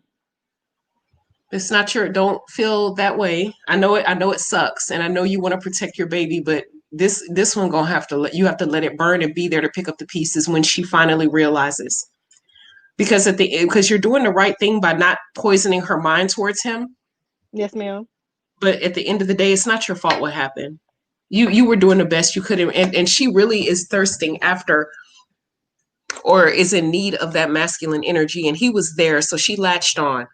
[SPEAKER 1] It's not your, don't feel that way. I know it sucks and I know you want to protect your baby, but this one gonna have to you have to let it burn and be there to pick up the pieces when she finally realizes. Because you're doing the right thing by not poisoning her mind towards him.
[SPEAKER 13] Yes, ma'am.
[SPEAKER 1] But at the end of the day, it's not your fault what happened. You were doing the best you could, and she really is thirsting after or is in need of that masculine energy, and he was there, so she latched on.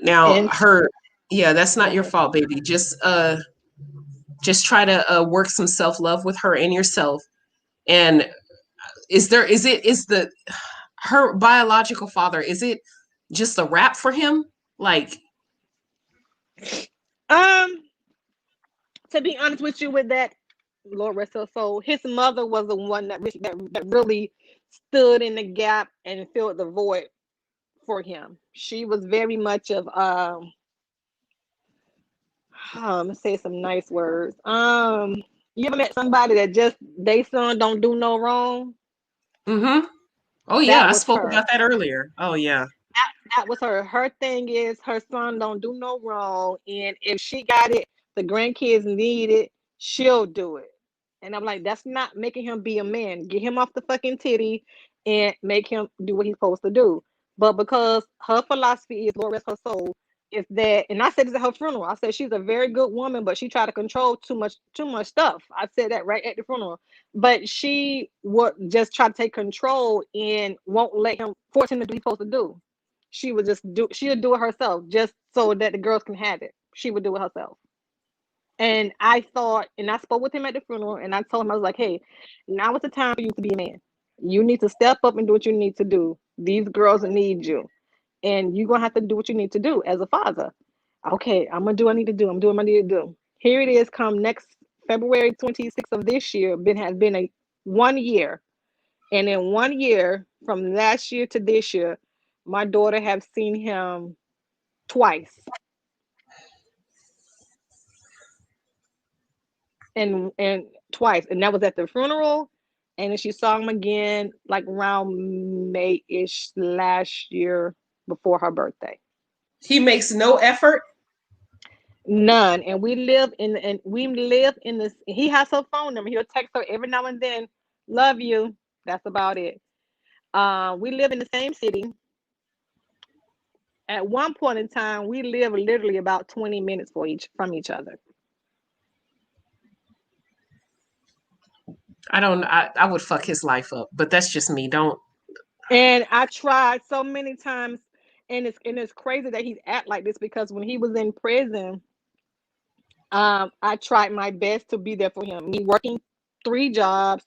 [SPEAKER 1] Now
[SPEAKER 13] And
[SPEAKER 1] yeah, that's
[SPEAKER 13] go
[SPEAKER 1] not your
[SPEAKER 13] ahead.
[SPEAKER 1] fault, baby. Just try to work some self-love with her and yourself. And is the her biological father, is it just a rap for him? Like,
[SPEAKER 13] Um, to be honest with you, with that, Lord rest her soul, his mother was the one that really stood in the gap and filled the void for him. She was very much of I'm gonna say some nice words. You ever met somebody that just they son don't do no wrong?
[SPEAKER 1] mm-hmm. Oh yeah,
[SPEAKER 13] That
[SPEAKER 1] I
[SPEAKER 13] was
[SPEAKER 1] spoke
[SPEAKER 13] her.
[SPEAKER 1] about that earlier. Oh yeah.
[SPEAKER 13] That was her. Her thing is her son don't do no wrong, and if she got it, the grandkids need it, she'll do it. And I'm like, that's not making him be a man. Get him off the fucking titty and make him do what he's supposed to do. But because her philosophy is, Lord rest her soul, is that, and I said this at her funeral. I said she's a very good woman, but she tried to control too much stuff. I said that right at the funeral. But she would just try to take control and won't let him force him to do what he's supposed to do. She would just do she'll do it herself just so that the girls can have it. She would do it herself. And I thought, and I spoke with him at the funeral, and I told him, I was like, hey, now is the time for you to be a man. You need to step up and do what you need to do. These girls need you. And you're gonna have to do what you need to do as a father. Okay, I'm gonna do what I need to do. I'm doing what I need to do. Here it is, come next February 26th of this year, has been a 1 year. And in 1 year, from last year to this year, my daughter have seen him twice, and twice, and that was at the funeral, and then she saw him again like around May-ish last year before her birthday.
[SPEAKER 1] He makes no effort.
[SPEAKER 13] None. And we live in this. He has her phone number. He'll text her every now and then. Love you. That's about it. We live in the same city. At one point in time, we live literally about 20 minutes from each other.
[SPEAKER 1] I would fuck his life up, but that's just me. Don't.
[SPEAKER 13] And I tried so many times, and it's crazy that he's act like this, because when he was in prison, I tried my best to be there for him. Me working 3 jobs,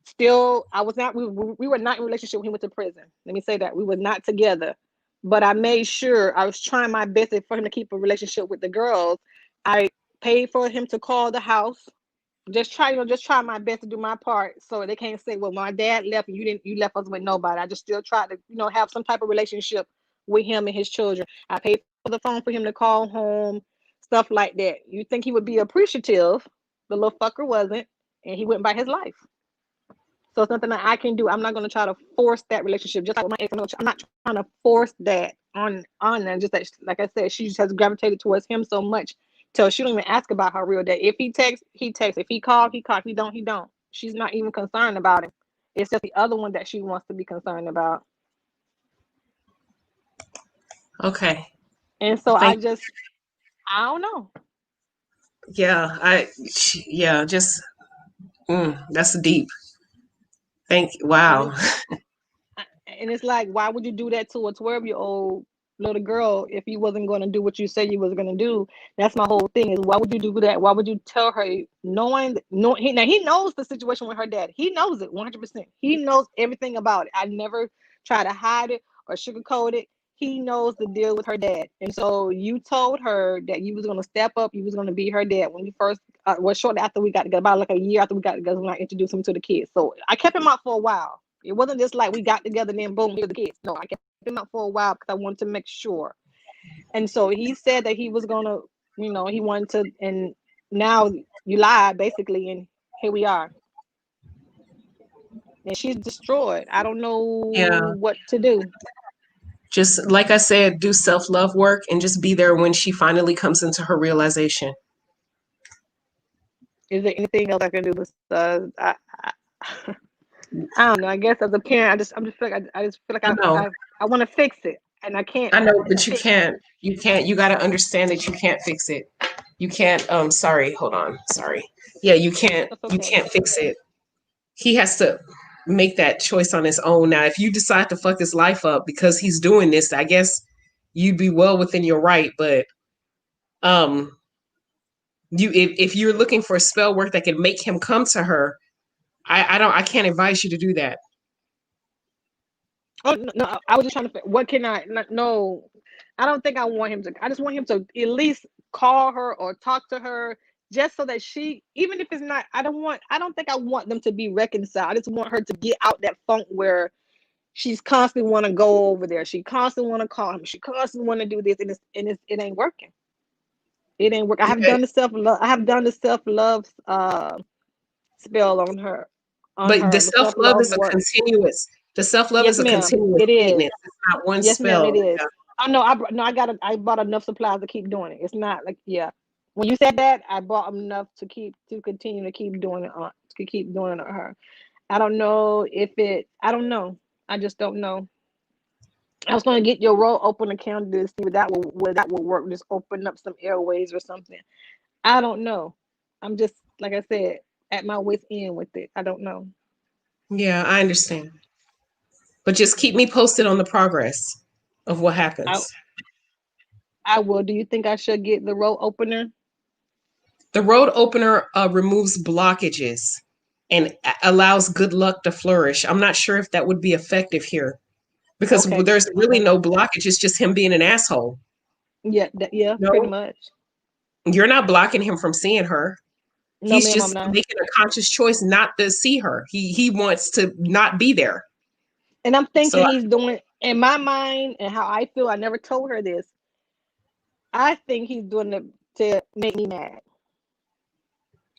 [SPEAKER 13] still I was not. We were not in a relationship when he went to prison. Let me say that we were not together, but I made sure I was trying my best for him to keep a relationship with the girls. I paid for him to call the house, just try my best to do my part, so they can't say, well, my dad left and you left us with nobody. I just still try to have some type of relationship with him and his children. I paid for the phone for him to call home, stuff like that. You think he would be appreciative? The little fucker wasn't, and he went by his life. So it's nothing that I can do. I'm not going to try to force that relationship. Just like with my ex, I'm not trying to force that on them. Just that, like I said, she just has gravitated towards him so much till she don't even ask about her real dad. If he texts, he texts. If he calls, he calls. If he don't, he don't. She's not even concerned about him. It's just the other one that she wants to be concerned about.
[SPEAKER 1] Okay.
[SPEAKER 13] And so
[SPEAKER 1] Thank.
[SPEAKER 13] I don't know.
[SPEAKER 1] Yeah. Yeah. Just. That's deep.
[SPEAKER 13] And
[SPEAKER 1] Wow.
[SPEAKER 13] it's and it's like, why would you do that to a 12-year-old little girl if you wasn't going to do what you said you was going to do? That's my whole thing, is why would you do that? Why would you tell her, knowing now he knows the situation with her dad. He knows it 100%. He knows everything about it. I never try to hide it or sugarcoat it. He knows the deal with her dad. And so you told her that you was going to step up, you was going to be her dad when you first shortly after we got together, about like a year after we got together, when I introduced him to the kids. So I kept him out for a while. It wasn't just like we got together and then boom, here's the kids. No, I kept him out for a while because I wanted to make sure. And so he said that he was gonna, he wanted to, and now you lied basically, and here we are. And she's destroyed. I don't know
[SPEAKER 1] Yeah.
[SPEAKER 13] what to do.
[SPEAKER 1] Just like I said, do self-love work and just be there when she finally comes into her realization.
[SPEAKER 13] Is there anything else I can do besides I don't know. I guess as a parent, I'm just feel like I just feel like
[SPEAKER 1] I know.
[SPEAKER 13] I want to fix it, and I can't
[SPEAKER 1] I know, but you
[SPEAKER 13] fix.
[SPEAKER 1] can't. You can't. You got to understand that you can't fix it. You can't. Sorry. Hold on. Sorry. Yeah, you can't.
[SPEAKER 13] That's
[SPEAKER 1] You
[SPEAKER 13] okay.
[SPEAKER 1] can't fix it. He has to. make that choice on his own. Now, if you decide to fuck his life up because he's doing this, I guess you'd be well within your right. But um, if you're looking for a spell work that can make him come to her, I can't advise you to do that.
[SPEAKER 13] Oh no, I was just trying to. What can I? No, I don't think I want him to. I just want him to at least call her or talk to her, just so that she, even if it's not. I don't want. I don't think I want them to be reconciled. I just want her to get out that funk where she's constantly want to go over there. She constantly want to call him. She constantly want to do this, and it ain't working. It ain't work. I have
[SPEAKER 1] Yeah,
[SPEAKER 13] done the self love. I have done the self love spell on her,
[SPEAKER 1] but the
[SPEAKER 13] the
[SPEAKER 1] self
[SPEAKER 13] self
[SPEAKER 1] love
[SPEAKER 13] love
[SPEAKER 1] is a
[SPEAKER 13] work.
[SPEAKER 1] continuous. The self love
[SPEAKER 13] Yes,
[SPEAKER 1] is a
[SPEAKER 13] ma'am.
[SPEAKER 1] continuous
[SPEAKER 13] It is.
[SPEAKER 1] maintenance. It's not one
[SPEAKER 13] Yes, ma'am. It
[SPEAKER 1] spell.
[SPEAKER 13] is.
[SPEAKER 1] Yeah.
[SPEAKER 13] Oh no, no. I bought enough supplies to keep doing it. It's not like, yeah. When you said that, I bought enough to continue to keep doing it on her. I don't know if it. I don't know. I just don't know. I was going to get your role open account to see whether that will work. Just open up some airways or something. I don't know. I'm just, like I said, at my wit's end with it. I don't know.
[SPEAKER 1] Yeah, I understand. But just keep me posted on the progress of what
[SPEAKER 13] I
[SPEAKER 1] happens.
[SPEAKER 13] I will. Do you think I should get the role opener?
[SPEAKER 1] The road opener removes blockages and allows good luck to flourish. I'm not sure if that would be effective here because
[SPEAKER 13] Okay.
[SPEAKER 1] there's really
[SPEAKER 13] Okay.
[SPEAKER 1] no blockage. It's just him being an asshole.
[SPEAKER 13] Yeah. Yeah. Pretty
[SPEAKER 1] No,
[SPEAKER 13] much.
[SPEAKER 1] you're not blocking him from seeing her.
[SPEAKER 13] No,
[SPEAKER 1] He's
[SPEAKER 13] ma'am. I'm
[SPEAKER 1] just
[SPEAKER 13] not.
[SPEAKER 1] making a conscious choice not to see her. He wants to not be there.
[SPEAKER 13] And I'm
[SPEAKER 1] So
[SPEAKER 13] thinking he's doing, in my mind and how I feel. I never told her this. I think he's doing it to make me mad.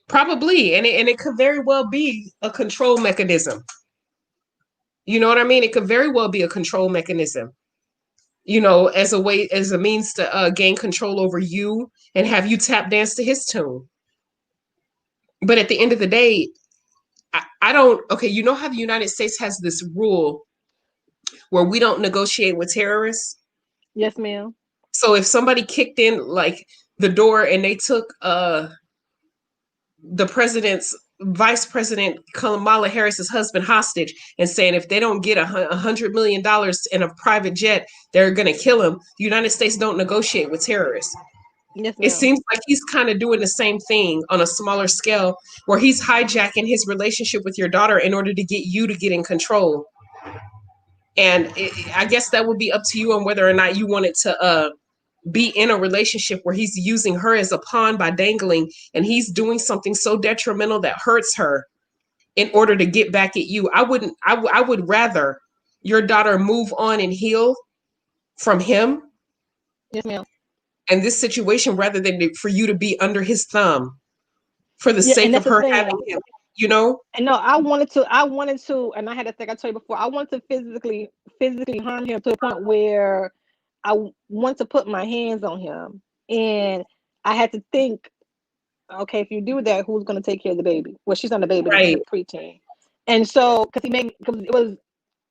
[SPEAKER 1] probably, and it could very well be a control mechanism. You know what I mean? It could very well be a control mechanism. As a way, as a means to gain control over you and have you tap dance to his tune. But at the end of the day, I don't. Okay, you know how the United States has this rule where we don't negotiate with terrorists.
[SPEAKER 13] Yes, ma'am.
[SPEAKER 1] So if somebody kicked in like the door and they took the president's vice president Kamala Harris's husband hostage and saying if they don't get $100 million in a private jet, they're going to kill him. The United States don't negotiate with terrorists.
[SPEAKER 13] Yes,
[SPEAKER 1] It
[SPEAKER 13] ma'am.
[SPEAKER 1] seems like he's kind of doing the same thing on a smaller scale, where he's hijacking his relationship with your daughter in order to get you to get in control. And I guess that would be up to you on whether or not you wanted to be in a relationship where he's using her as a pawn by dangling, and he's doing something so detrimental that hurts her in order to get back at you. I would rather your daughter move on and heal from him
[SPEAKER 13] Yes, ma'am.
[SPEAKER 1] and this situation rather than for you to be under his thumb for the
[SPEAKER 13] Yeah, and
[SPEAKER 1] sake of
[SPEAKER 13] that's the
[SPEAKER 1] her having
[SPEAKER 13] thing.
[SPEAKER 1] him, you know?
[SPEAKER 13] And no, I wanted to, and I had to think. I told you before, I wanted to physically harm him to the point where want to put my hands on him, and I had to think, okay, if you do that, who's going to take care of the baby? Well, she's not a baby now; she's
[SPEAKER 1] Right.
[SPEAKER 13] a preteen, and so because it was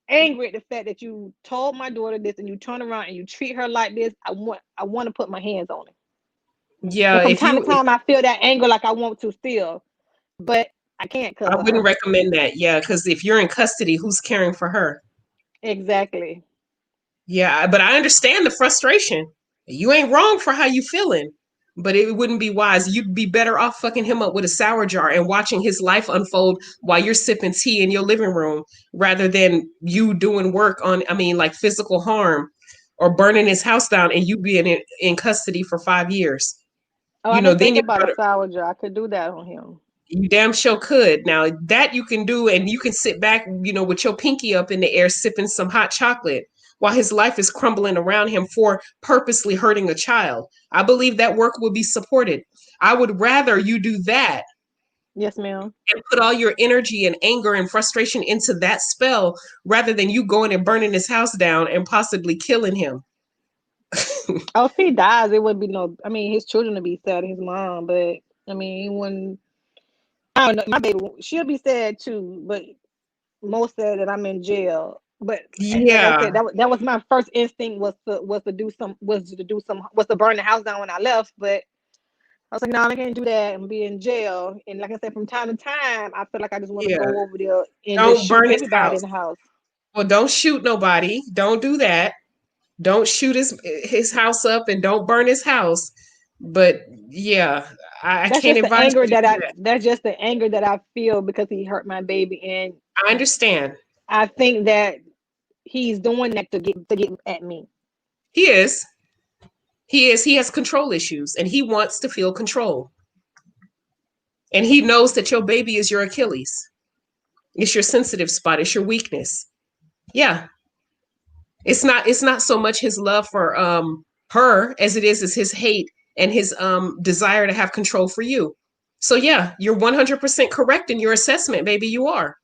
[SPEAKER 13] angry at the fact that you told my daughter this and you turn around and you treat her like this. I want to put my hands on it,
[SPEAKER 1] Yeah,
[SPEAKER 13] and from time to time, I feel that anger, like I want to still, but I can't
[SPEAKER 1] I
[SPEAKER 13] because of
[SPEAKER 1] wouldn't
[SPEAKER 13] her.
[SPEAKER 1] recommend that. Yeah, because if you're in custody, who's caring for her?
[SPEAKER 13] Exactly.
[SPEAKER 1] Yeah, but I understand the frustration. You ain't wrong for how you feeling, but it wouldn't be wise. You'd be better off fucking him up with a sour jar and watching his life unfold while you're sipping tea in your living room rather than you doing work on, I mean, like physical harm or burning his house down and you being in custody for 5 years.
[SPEAKER 13] Oh, I didn't
[SPEAKER 1] Then
[SPEAKER 13] think
[SPEAKER 1] your
[SPEAKER 13] about a
[SPEAKER 1] daughter,
[SPEAKER 13] sour jar. I could do that on him.
[SPEAKER 1] you damn sure could. Now that you can do, and you can sit back, with your pinky up in the air, sipping some hot chocolate while his life is crumbling around him for purposely hurting a child. I believe that work would be supported. I would rather you do that
[SPEAKER 13] Yes, ma'am.
[SPEAKER 1] and put all your energy and anger and frustration into that spell rather than you going and burning his house down and possibly killing him.
[SPEAKER 13] Oh, if he dies, it wouldn't be no. I mean, his children would be sad, his mom, but I mean, he wouldn't. I don't know. My baby, she'll be sad too, but most sad that I'm in jail. But like I said,
[SPEAKER 1] Yeah.
[SPEAKER 13] that was my first instinct was to do some was to burn the house down when I left. But I was like, no, I can't do that and be in jail. And like I said, from time to time, I feel like I just want to
[SPEAKER 1] Yeah.
[SPEAKER 13] go over there and just
[SPEAKER 1] Don't
[SPEAKER 13] shoot
[SPEAKER 1] burn his
[SPEAKER 13] everybody
[SPEAKER 1] house.
[SPEAKER 13] in the house.
[SPEAKER 1] Well, don't shoot nobody. Don't do that. Don't shoot his house up and don't burn his house. But yeah, I
[SPEAKER 13] That's
[SPEAKER 1] can't
[SPEAKER 13] just the
[SPEAKER 1] advise
[SPEAKER 13] anger
[SPEAKER 1] you to
[SPEAKER 13] that
[SPEAKER 1] do
[SPEAKER 13] I.
[SPEAKER 1] that.
[SPEAKER 13] That's just the anger that I feel because he hurt my baby, and
[SPEAKER 1] I understand.
[SPEAKER 13] I think that he's doing that to get at me.
[SPEAKER 1] He is. He is. He has control issues and he wants to feel control. And he knows that your baby is your Achilles. It's your sensitive spot. It's your weakness. Yeah. It's not so much his love for her as it is his hate and his desire to have control for you. So yeah, you're 100% correct in your assessment, baby. You are.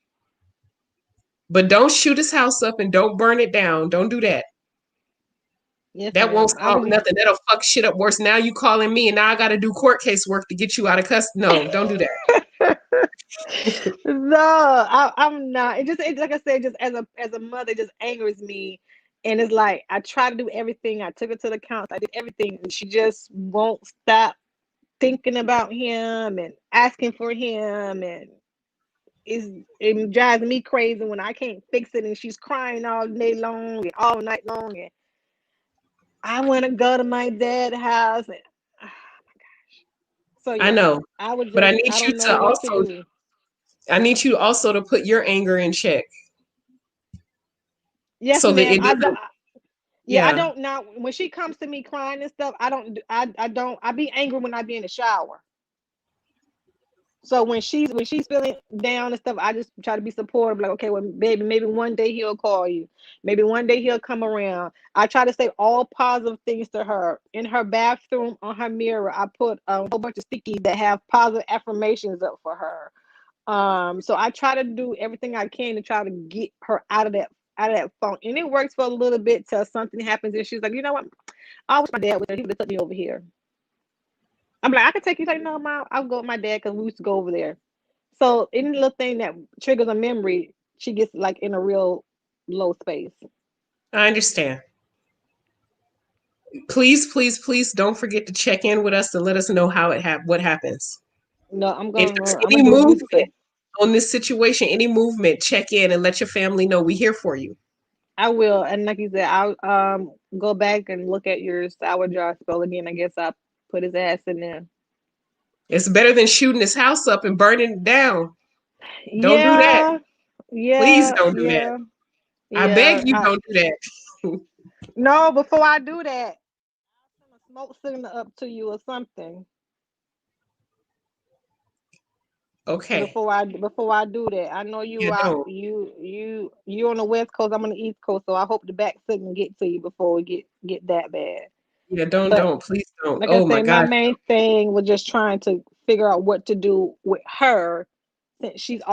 [SPEAKER 1] But don't shoot his house up and don't burn it down. Don't do that.
[SPEAKER 13] Yes,
[SPEAKER 1] That won't
[SPEAKER 13] ma'am.
[SPEAKER 1] solve nothing. That'll fuck shit up worse. Now you calling me and now I got to do court case work to get you out of custody. No, don't do that.
[SPEAKER 13] No, I'm not. Like I said, just as a mother, it just angers me, and it's like I try to do everything. I took her to the counts. I did everything, and she just won't stop thinking about him and asking for him, and it drives me crazy when I can't fix it, and she's crying all day long and all night long, and I want to go to my dad's house, and so
[SPEAKER 1] I
[SPEAKER 13] yeah,
[SPEAKER 1] know. But
[SPEAKER 13] I don't know what to do.
[SPEAKER 1] I need you also to put your anger in check
[SPEAKER 13] Yes,
[SPEAKER 1] so that
[SPEAKER 13] ma'am.
[SPEAKER 1] it doesn't.
[SPEAKER 13] Yeah, I
[SPEAKER 1] Yeah,
[SPEAKER 13] don't now when she comes to me crying and stuff, I be angry when I be in the shower. So when she's feeling down and stuff, I just try to be supportive, like, okay, well, baby, maybe one day he'll call you. Maybe one day he'll come around. I try to say all positive things to her. In her bathroom on her mirror, I put a whole bunch of stickies that have positive affirmations up for her. So I try to do everything I can to try to get her out of that funk. And it works for a little bit till something happens and she's like, you know what? I wish my dad was there. He would have took me over here. I'm like, I can take you. Like, no, mom, I'll go with my dad because we used to go over there. So any little thing that triggers a memory, she gets like in a real low space.
[SPEAKER 1] I understand. Please, please, please don't forget to check in with us to let us know how what happens.
[SPEAKER 13] No, I'm
[SPEAKER 1] If
[SPEAKER 13] gonna
[SPEAKER 1] there's
[SPEAKER 13] I'm
[SPEAKER 1] any
[SPEAKER 13] gonna do it
[SPEAKER 1] movement
[SPEAKER 13] beautiful.
[SPEAKER 1] on this situation, any movement, check in and let your family know we're here for you.
[SPEAKER 13] I will, and like you said, I'll go back and look at your sour jar spell again. I guess I put his ass in there.
[SPEAKER 1] It's better than shooting his house up and burning it down. Don't do that.
[SPEAKER 13] Yeah,
[SPEAKER 1] Please
[SPEAKER 13] yeah,
[SPEAKER 1] don't do that.
[SPEAKER 13] yeah,
[SPEAKER 1] I
[SPEAKER 13] yeah.
[SPEAKER 1] beg you, don't do that.
[SPEAKER 13] No, before I do that, send a smoke signal up to you or something.
[SPEAKER 1] Okay.
[SPEAKER 13] Before I do that, I know you
[SPEAKER 1] You
[SPEAKER 13] out
[SPEAKER 1] don't.
[SPEAKER 13] you on the West Coast. I'm on the East Coast, so I hope the back signal get to you before we get that bad.
[SPEAKER 1] Yeah,
[SPEAKER 13] But
[SPEAKER 1] please don't.
[SPEAKER 13] like I
[SPEAKER 1] Oh my
[SPEAKER 13] say, my
[SPEAKER 1] gosh.
[SPEAKER 13] main thing was just trying to figure out what to do with her since she's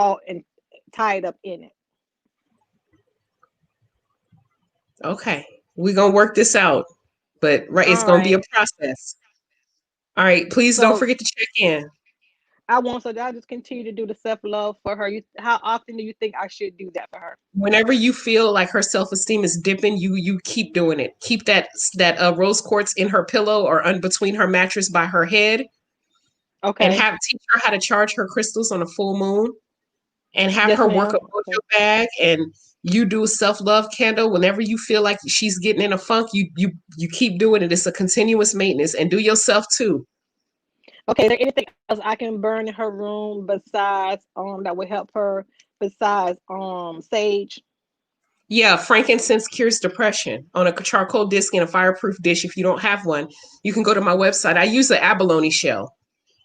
[SPEAKER 13] tied up in it.
[SPEAKER 1] Okay. We're gonna work this out. But right, it's
[SPEAKER 13] All
[SPEAKER 1] gonna be a
[SPEAKER 13] right.
[SPEAKER 1] process. All right, please don't
[SPEAKER 13] So
[SPEAKER 1] forget to check in.
[SPEAKER 13] I want so that I just continue to do the self love for her. How often do you think I should do that for her?
[SPEAKER 1] Whenever you feel like her self-esteem is dipping, you keep doing it. Keep that rose quartz in her pillow or between her mattress by her head, and
[SPEAKER 13] Okay.
[SPEAKER 1] have teach her how to charge her crystals on a full moon, and have
[SPEAKER 13] Yes,
[SPEAKER 1] her work a
[SPEAKER 13] ma'am.
[SPEAKER 1] mojo
[SPEAKER 13] Okay.
[SPEAKER 1] bag, and you do a self-love candle whenever you feel like she's getting in a funk. You keep doing it. It's a continuous maintenance, and do yourself too.
[SPEAKER 13] Okay. Is there anything else I can burn in her room besides that would help her besides sage?
[SPEAKER 1] Yeah, frankincense cures depression on a charcoal disc in a fireproof dish. If you don't have one, you can go to my website. I use the abalone shell,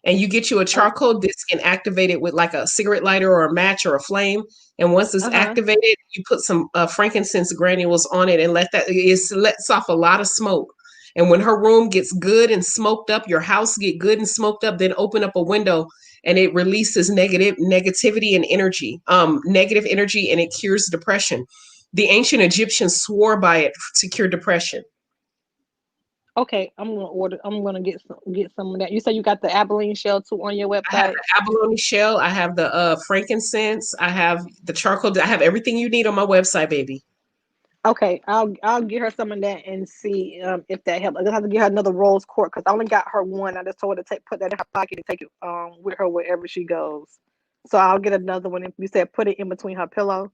[SPEAKER 1] and you get you a
[SPEAKER 13] Uh
[SPEAKER 1] charcoal disc and activate it with like a cigarette lighter or a match or a flame. And once it's
[SPEAKER 13] huh.
[SPEAKER 1] activated, you put some frankincense granules on it and it lets off a lot of smoke. And when her room gets good and smoked up, your house get good and smoked up, then open up a window and it releases negativity and energy, negative energy, and it cures depression. The ancient Egyptians swore by it to cure depression.
[SPEAKER 13] Okay. I'm gonna order. I'm gonna get some of that. You say you got the Abilene shell too on your
[SPEAKER 1] I have
[SPEAKER 13] website.
[SPEAKER 1] the abalone shell. I have the frankincense. I have the charcoal. I have everything you need on my website, baby.
[SPEAKER 13] Okay, I'll get her some of that and see if that helps. I just have to get her another rose quartz because I only got her one. I just told her to put that in her pocket and take it with her wherever she goes. So I'll get another one. If you said put it in between her pillow.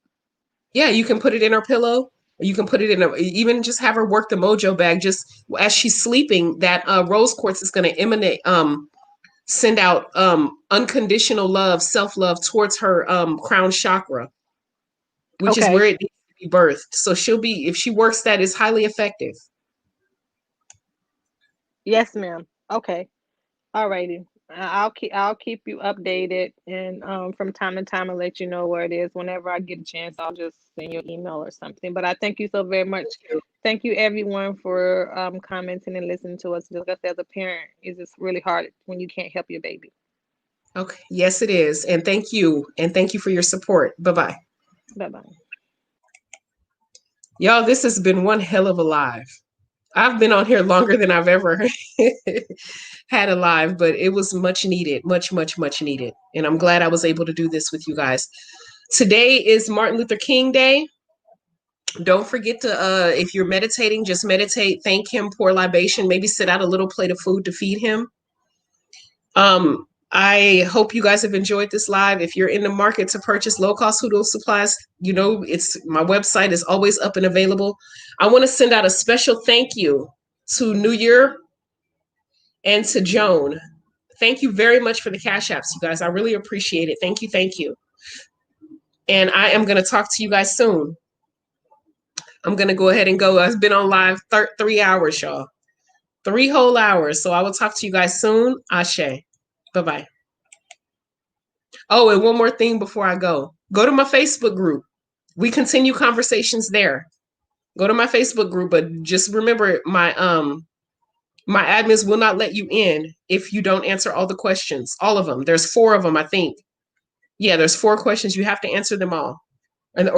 [SPEAKER 1] Yeah, you can put it in her pillow. You can put it in even just have her work the mojo bag. Just as she's sleeping, that rose quartz is going to emanate, send out unconditional love, self love towards her crown chakra, which is
[SPEAKER 13] Okay.
[SPEAKER 1] where it needs to be birthed. So she'll be, if she works that, is highly effective.
[SPEAKER 13] Yes, ma'am. Okay. Alrighty. I'll keep you updated and from time to time I'll let you know where it is. Whenever I get a chance, I'll just send you an email or something. But I thank you so very much. Thank you everyone for commenting and listening to us. Just like I said, as a parent, it's just really hard when you can't help your baby.
[SPEAKER 1] Okay. Yes, it is. And thank you. And thank you for your support. Bye-bye.
[SPEAKER 13] Bye-bye.
[SPEAKER 1] Y'all, this has been one hell of a live. I've been on here longer than I've ever had a live, but it was much needed, much, much, much needed. And I'm glad I was able to do this with you guys. Today is Martin Luther King Day. Don't forget to, if you're meditating, just meditate, thank him, pour libation, maybe sit out a little plate of food to feed him. I hope you guys have enjoyed this live. If you're in the market to purchase low-cost Voodoo supplies, you know, my website is always up and available. I want to send out a special thank you to New Year and to Joan. Thank you very much for the cash apps, you guys. I really appreciate it. Thank you. Thank you. And I am going to talk to you guys soon. I'm going to go ahead and go. I've been on live 3 hours, y'all. 3 whole hours. So I will talk to you guys soon. Ashe. Bye-bye. Oh, and one more thing before I go. Go to my Facebook group. We continue conversations there. Go to my Facebook group, but just remember my admins will not let you in if you don't answer all the questions. All of them. There's 4 of them, I think. Yeah, there's 4 questions. You have to answer them all. And